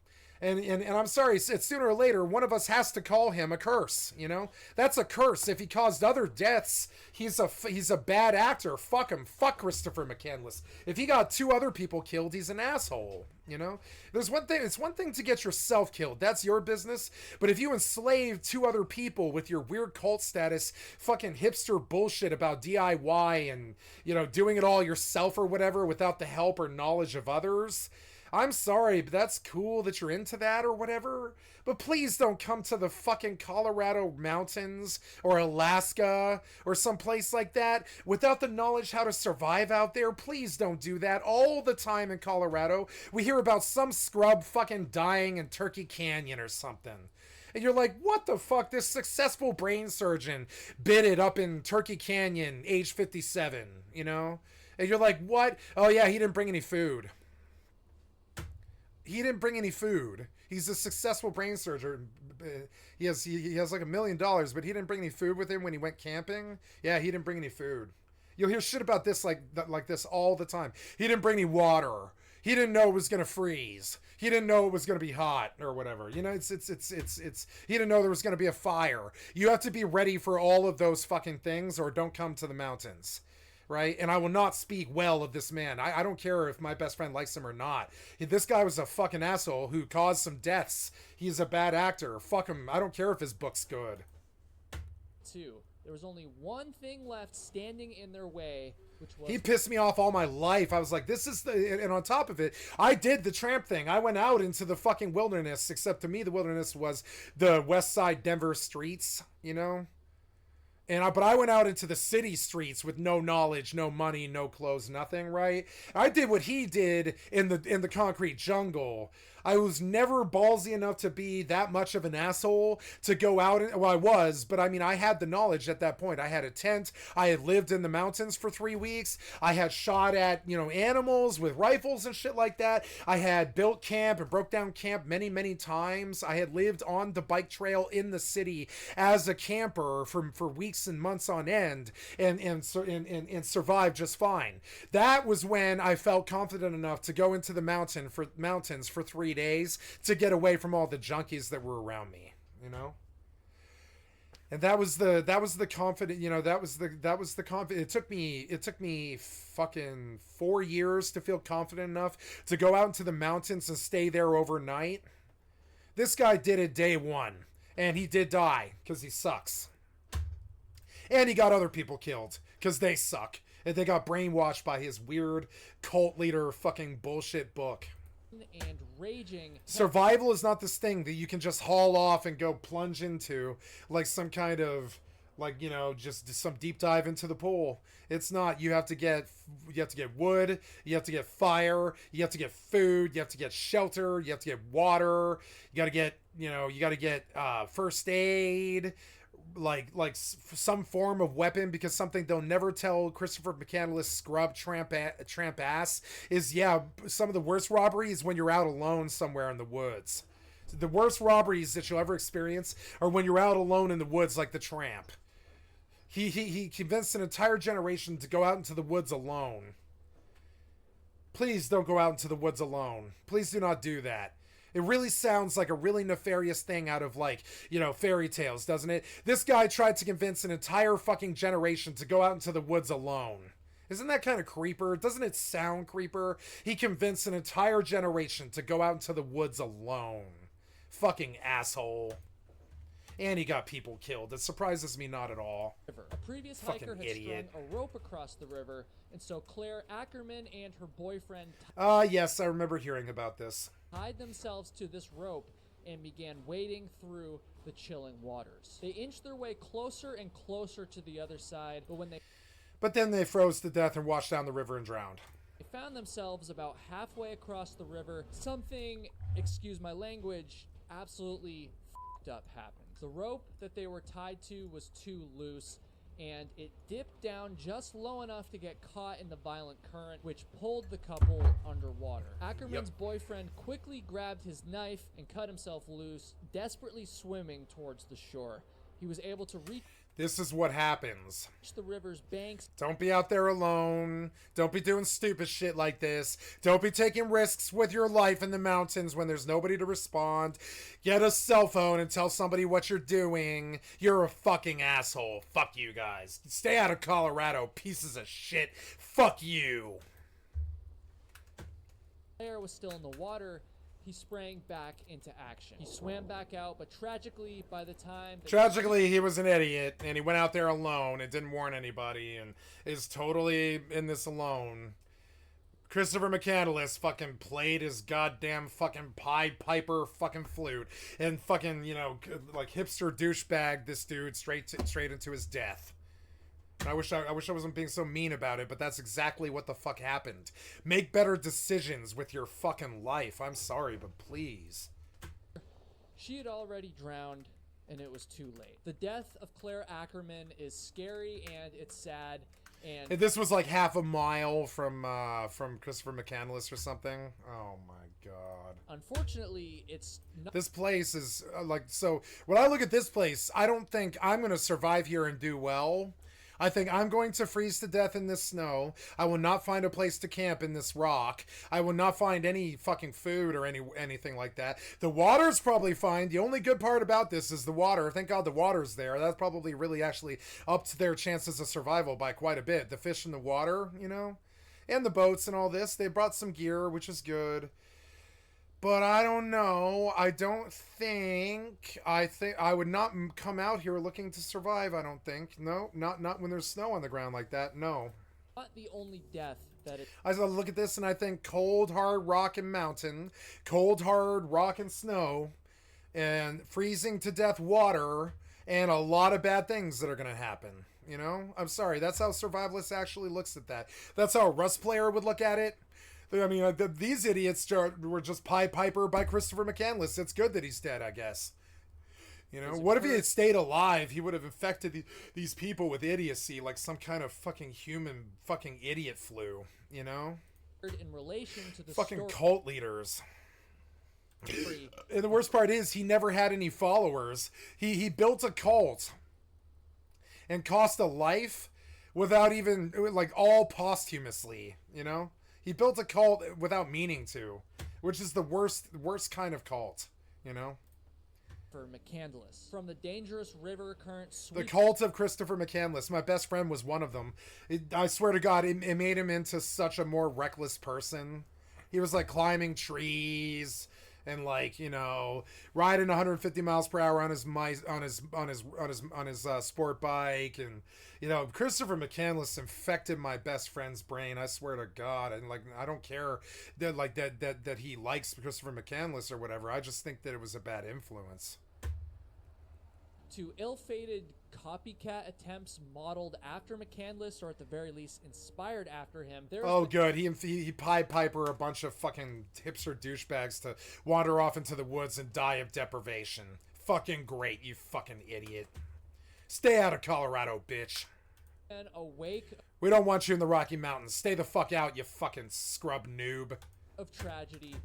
And I'm sorry, it's sooner or later, one of us has to call him a curse, you know? That's a curse. If he caused other deaths, he's a bad actor. Fuck him. Fuck Christopher McCandless. If he got 2 other people killed, he's an asshole, you know? It's one thing to get yourself killed. That's your business. But if you enslave 2 other people with your weird cult status, fucking hipster bullshit about DIY and, you know, doing it all yourself or whatever without the help or knowledge of others, I'm sorry, but that's cool that you're into that or whatever. But please don't come to the fucking Colorado mountains or Alaska or someplace like that without the knowledge how to survive out there. Please don't do that. All the time in Colorado, we hear about some scrub fucking dying in Turkey Canyon or something. And you're like, what the fuck? This successful brain surgeon bit it up in Turkey Canyon, age 57, you know? And you're like, what? Oh yeah, he didn't bring any food. He didn't bring any food. He's a successful brain surgeon. He has like $1 million, but he didn't bring any food with him when he went camping. Yeah, he didn't bring any food. You'll hear shit about this like this all the time. He didn't bring any water. He didn't know it was gonna freeze. He didn't know it was gonna be hot or whatever. You know, it's he didn't know there was gonna be a fire. You have to be ready for all of those fucking things or don't come to the mountains. Right? And I will not speak well of this man. I don't care if my best friend likes him or not. This guy was a fucking asshole who caused some deaths. He's a bad actor. Fuck him. I don't care if his book's good. 2. There was only one thing left standing in their way, which was... He pissed me off all my life. I was like, this is the... And on top of it, I did the tramp thing. I went out into the fucking wilderness, except to me, the wilderness was the West Side Denver streets, you know? But I went out into the city streets with no knowledge, no money, no clothes, nothing, right? I did what he did in the concrete jungle. I was never ballsy enough to be that much of an asshole to go out. Well, I was, but I mean, I had the knowledge at that point. I had a tent. I had lived in the mountains for 3 weeks. I had shot at, you know, animals with rifles and shit like that. I had built camp and broke down camp many, many times. I had lived on the bike trail in the city as a camper for weeks and months on end and survived just fine. That was when I felt confident enough to go into the mountains for 3 days to get away from all the junkies that were around me, you know? And that was the confident, you know, that was the confident. It took me fucking 4 years to feel confident enough to go out into the mountains and stay there overnight. This guy did it day one, and he did die because he sucks. And he got other people killed because they suck. And they got brainwashed by his weird cult leader fucking bullshit book. And raging. Survival is not this thing that you can just haul off and go plunge into like some kind of, like, you know, just some deep dive into the pool. It's not. You have to get wood, you have to get fire, you have to get food, you have to get shelter, you have to get water, you got to get first aid, like some form of weapon, because something they'll never tell Christopher McCandless scrub tramp ass is, yeah, some of the worst robberies when you're out alone somewhere in the woods. The worst robberies that you'll ever experience are when you're out alone in the woods like the tramp. He convinced an entire generation to go out into the woods alone. Please don't go out into the woods alone. Please do not do that. It really sounds like a really nefarious thing out of, like, you know, fairy tales, doesn't it? This guy tried to convince an entire fucking generation to go out into the woods alone. Isn't that kind of creeper? Doesn't it sound creeper? He convinced an entire generation to go out into the woods alone. Fucking asshole. And he got people killed. It surprises me not at all. A previous fucking hiker had idiot. strung a rope across the river, and so Claire Ackerman and her boyfriend Yes, I remember hearing about this. tied themselves to this rope and began wading through the chilling waters. They inched their way closer and closer to the other side, But then they froze to death and washed down the river and drowned. they found themselves about halfway across the river. Something, excuse my language, absolutely f***ed up happened. The rope that they were tied to was too loose, and it dipped down just low enough to get caught in the violent current, which pulled the couple underwater. Ackerman's boyfriend quickly grabbed his knife and cut himself loose, desperately swimming towards the shore. He was able to reach This is what happens. the river's banks. Don't be out there alone. Don't be doing stupid shit like this. Don't be taking risks with your life in the mountains when there's nobody to respond. Get a cell phone and tell somebody what you're doing. You're a fucking asshole. Fuck you guys. Stay out of Colorado, pieces of shit. Fuck you. Claire was still in the water. He sprang back into action. He swam back out, but tragically, by the time... Tragically, he was an idiot, and he went out there alone and didn't warn anybody, and is totally in this alone. Christopher McCandless fucking played his goddamn fucking Pied Piper fucking flute, and fucking, you know, like hipster douchebag this dude straight into his death. I wish I wasn't being so mean about it, but that's exactly what the fuck happened. Make better decisions with your fucking life. I'm sorry, but please. She had already drowned, and it was too late. The death of Claire Ackerman is scary, and it's sad, and... This was like half a mile from Christopher McCandless or something. Oh my god. Unfortunately, it's not... This place is, so, when I look at this place, I don't think I'm going to survive here and do well. I think I'm going to freeze to death in this snow. I will not find a place to camp in this rock. I will not find any fucking food or anything like that. The water's probably fine. The only good part about this is the water. Thank God the water's there. That's probably really actually upped their chances of survival by quite a bit. The fish in the water, you know? And the boats and all this. They brought some gear, which is good. But I don't know. I think I would not come out here looking to survive, I don't think. No, not when there's snow on the ground like that. No. Not the only death that it... I look at this and I think cold, hard rock and mountain, cold, hard rock and snow, and freezing to death water, and a lot of bad things that are going to happen. You know? I'm sorry. That's how Survivalist actually looks at that. That's how a Rust player would look at it. I mean, these idiots were just Pied Piper by Christopher McCandless. It's good that he's dead, I guess. You know, what if he had stayed alive? He would have infected these people with idiocy, like some kind of fucking human fucking idiot flu, you know? In relation to the fucking cult leaders. And the worst part is he never had any followers. He built a cult and cost a life without even, like, all posthumously, you know? He built a cult without meaning to, which is the worst kind of cult, you know? McCandless. From the dangerous river current The cult of Christopher McCandless. My best friend was one of them. I swear to God, it made him into such a more reckless person. He was like climbing trees and like, you know, riding 150 miles per hour on his sport bike. And, you know, Christopher McCandless infected my best friend's brain. I swear to God. And like, I don't care that he likes Christopher McCandless or whatever. I just think that it was a bad influence. To ill-fated copycat attempts modeled after McCandless, or at the very least inspired after him. Good. He Pied Piper a bunch of fucking hipster douchebags to wander off into the woods and die of deprivation. Fucking great, you fucking idiot. Stay out of Colorado, bitch. And awake. We don't want you in the Rocky Mountains. Stay the fuck out, you fucking scrub noob. Of tragedy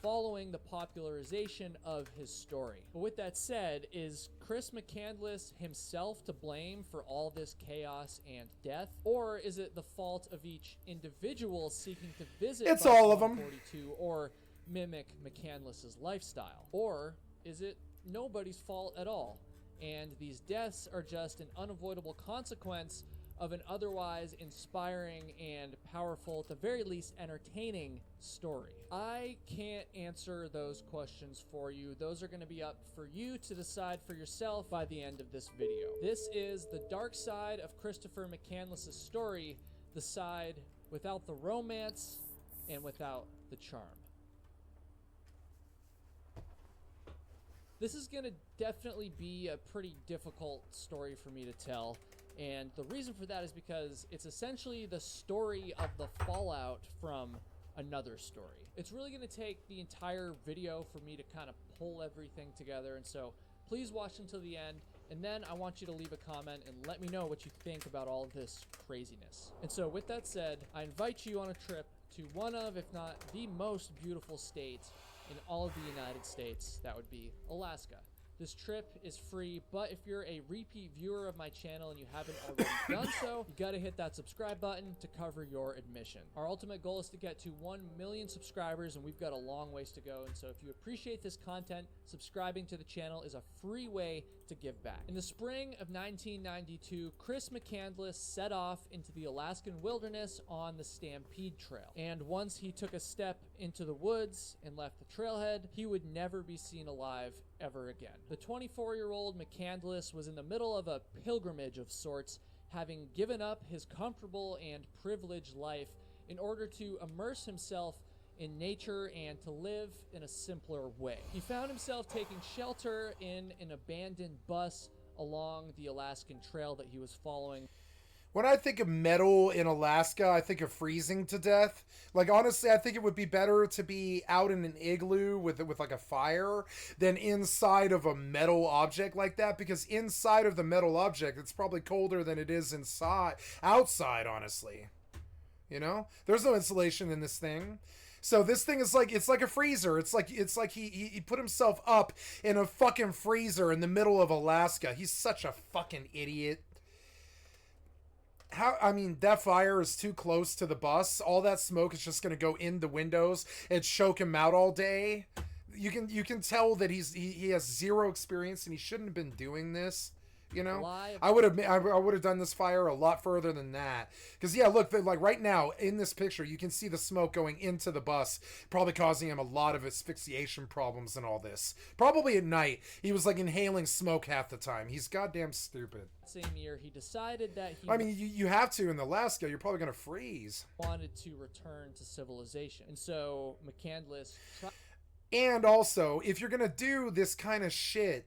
following the popularization of his story. But with that said, is Chris McCandless himself to blame for all this chaos and death? Or is it the fault of each individual seeking to visit It's all of them. 42 or mimic McCandless's lifestyle? Or is it nobody's fault at all, and these deaths are just an unavoidable consequence of an otherwise inspiring and powerful, at the very least entertaining, story? I can't answer those questions for you. Those are going to be up for you to decide for yourself by the end of this video. This is the dark side of Christopher McCandless' story, the side without the romance and without the charm. This is going to definitely be a pretty difficult story for me to tell. And the reason for that is because it's essentially the story of the fallout from another story. It's really going to take the entire video for me to kind of pull everything together. And so please watch until the end. And then I want you to leave a comment and let me know what you think about all of this craziness. And so with that said, I invite you on a trip to one of, if not the most beautiful state in all of the United States. That would be Alaska. This trip is free, but if you're a repeat viewer of my channel and you haven't already done so, you gotta hit that subscribe button to cover your admission. Our ultimate goal is to get to 1 million subscribers, and we've got a long ways to go. And so if you appreciate this content, subscribing to the channel is a free way to give back. In the spring of 1992, Chris McCandless set off into the Alaskan wilderness on the Stampede Trail. And once he took a step into the woods and left the trailhead, he would never be seen alive ever again. The 24-year-old McCandless was in the middle of a pilgrimage of sorts, having given up his comfortable and privileged life in order to immerse himself in nature and to live in a simpler way. He found himself taking shelter in an abandoned bus along the Alaskan Trail that he was following. When I think of metal in Alaska, I think of freezing to death. Like, honestly, I think it would be better to be out in an igloo with like a fire than inside of a metal object like that, because inside of the metal object, it's probably colder than it is outside, honestly. You know? There's no insulation in this thing. So this thing is like, it's like a freezer. It's like he put himself up in a fucking freezer in the middle of Alaska. He's such a fucking idiot. I mean, that fire is too close to the bus. All that smoke is just going to go in the windows and choke him out all day. You can tell that he has zero experience and he shouldn't have been doing this. You know, I would have done this fire a lot further than that. Because yeah, look, like right now in this picture, you can see the smoke going into the bus, probably causing him a lot of asphyxiation problems and all this. Probably at night, he was like inhaling smoke half the time. He's goddamn stupid. Same year, he decided that he... I mean, you have to in Alaska. You're probably gonna freeze. ...wanted to return to civilization, and so McCandless. And also, if you're gonna do this kind of shit,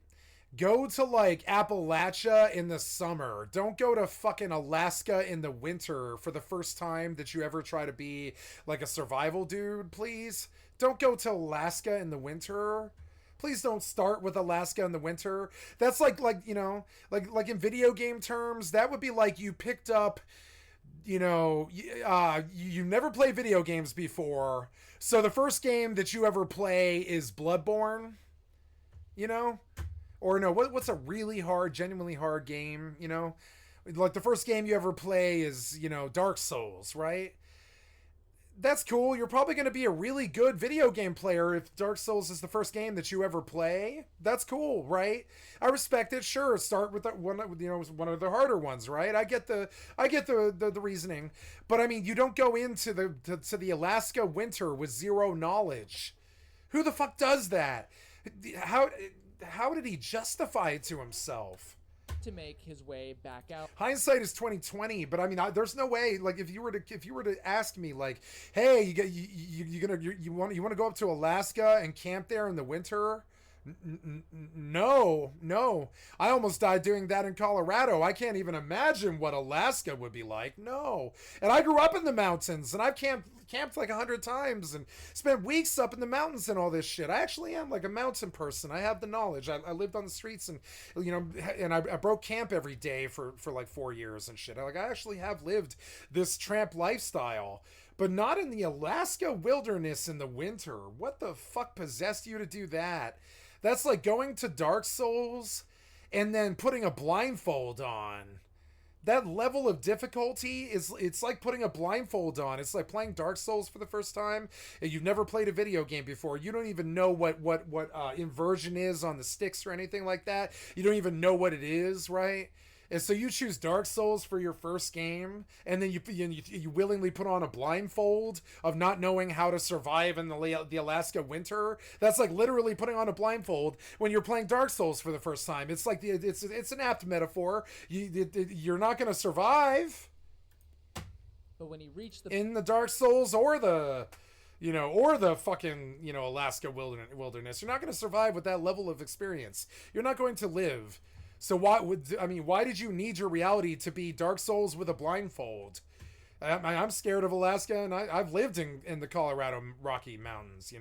go to like Appalachia in the summer. Don't go to fucking Alaska in the winter for the first time that you ever try to be like a survival dude, please. Don't go to Alaska in the winter. Please don't start with Alaska in the winter. That's like you know, like in video game terms, that would be like you picked up, you know, you never played video games before. So the first game that you ever play is Bloodborne, you know? Or no, what's a really hard, genuinely hard game, you know? Like the first game you ever play is, you know, Dark Souls, right? that's cool. You're probably going to be a really good video game player if Dark Souls is the first game that you ever play. That's cool, right? I respect it. Sure, start with one of the harder ones, right? I get the reasoning, but I mean, you don't go into the Alaska winter with zero knowledge. Who the fuck does that? How did he justify it to himself? To make his way back out. Hindsight is 2020, but I mean, there's no way. Like, if you were to ask me, like, hey, you want to go up to Alaska and camp there in the winter? No. I almost died doing that in Colorado. I can't even imagine what Alaska would be like. No. And I grew up in the mountains, and I've camped like 100 times and spent weeks up in the mountains and all this shit. I actually am like a mountain person. I have the knowledge. I lived on the streets, and and I broke camp every day for like 4 years and shit. I actually have lived this tramp lifestyle, but not in the Alaska wilderness in the winter. What the fuck possessed you to do that? That's like going to Dark Souls and then putting a blindfold on. That level of difficulty it's like putting a blindfold on. It's like playing Dark Souls for the first time and you've never played a video game before. You don't even know what inversion is on the sticks or anything like that. You don't even know what it is, right? And so you choose Dark Souls for your first game, and then you willingly put on a blindfold of not knowing how to survive in the Alaska winter. That's like literally putting on a blindfold when you're playing Dark Souls for the first time. It's like it's an apt metaphor. You're not going to survive. But when he reached in the Dark Souls or the fucking Alaska wilderness, you're not going to survive with that level of experience. You're not going to live. So why did you need your reality to be Dark Souls with a blindfold? I'm scared of Alaska, and I've lived in the Colorado Rocky Mountains,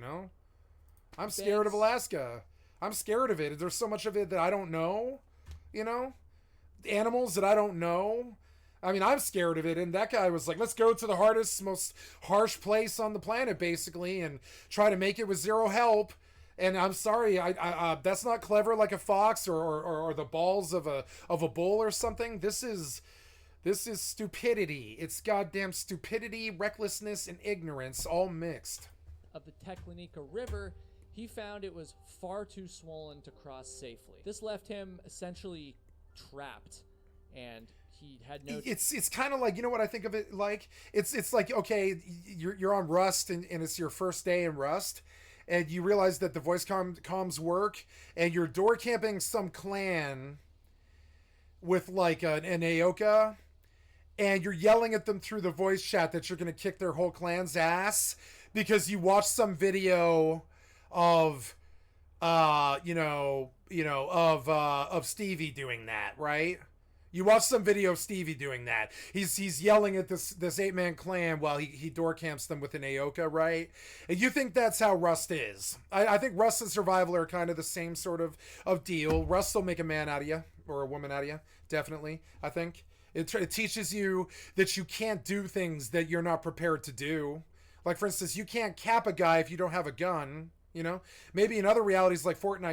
I'm scared of Alaska. I'm scared of it. There's so much of it that I don't know, animals that I don't know. I mean, I'm scared of it, and that guy was like, let's go to the hardest, most harsh place on the planet, basically, and try to make it with zero help. And I'm sorry, I that's not clever like a fox or the balls of a bull or something. This is stupidity. It's goddamn stupidity, recklessness, and ignorance all mixed. Of the Teklanika River, he found it was far too swollen to cross safely. This left him essentially trapped, and he had no. It's kind of like, what I think of it like. It's like, okay, you're on Rust and it's your first day in Rust. And you realize that the voice comms work, and you're door camping some clan with like an Aoka, and you're yelling at them through the voice chat that you're going to kick their whole clan's ass because you watched some video of, of Stevie doing that, right? You watch some video of Stevie doing that. He's yelling at this 8-man clan while he door camps them with an Aoka, right? And you think that's how Rust is. I think Rust and Survival are kind of the same sort of deal. Rust will make a man out of you, or a woman out of you, definitely, I think. It teaches you that you can't do things that you're not prepared to do. Like, for instance, you can't cap a guy if you don't have a gun, Maybe in other realities like Fortnite,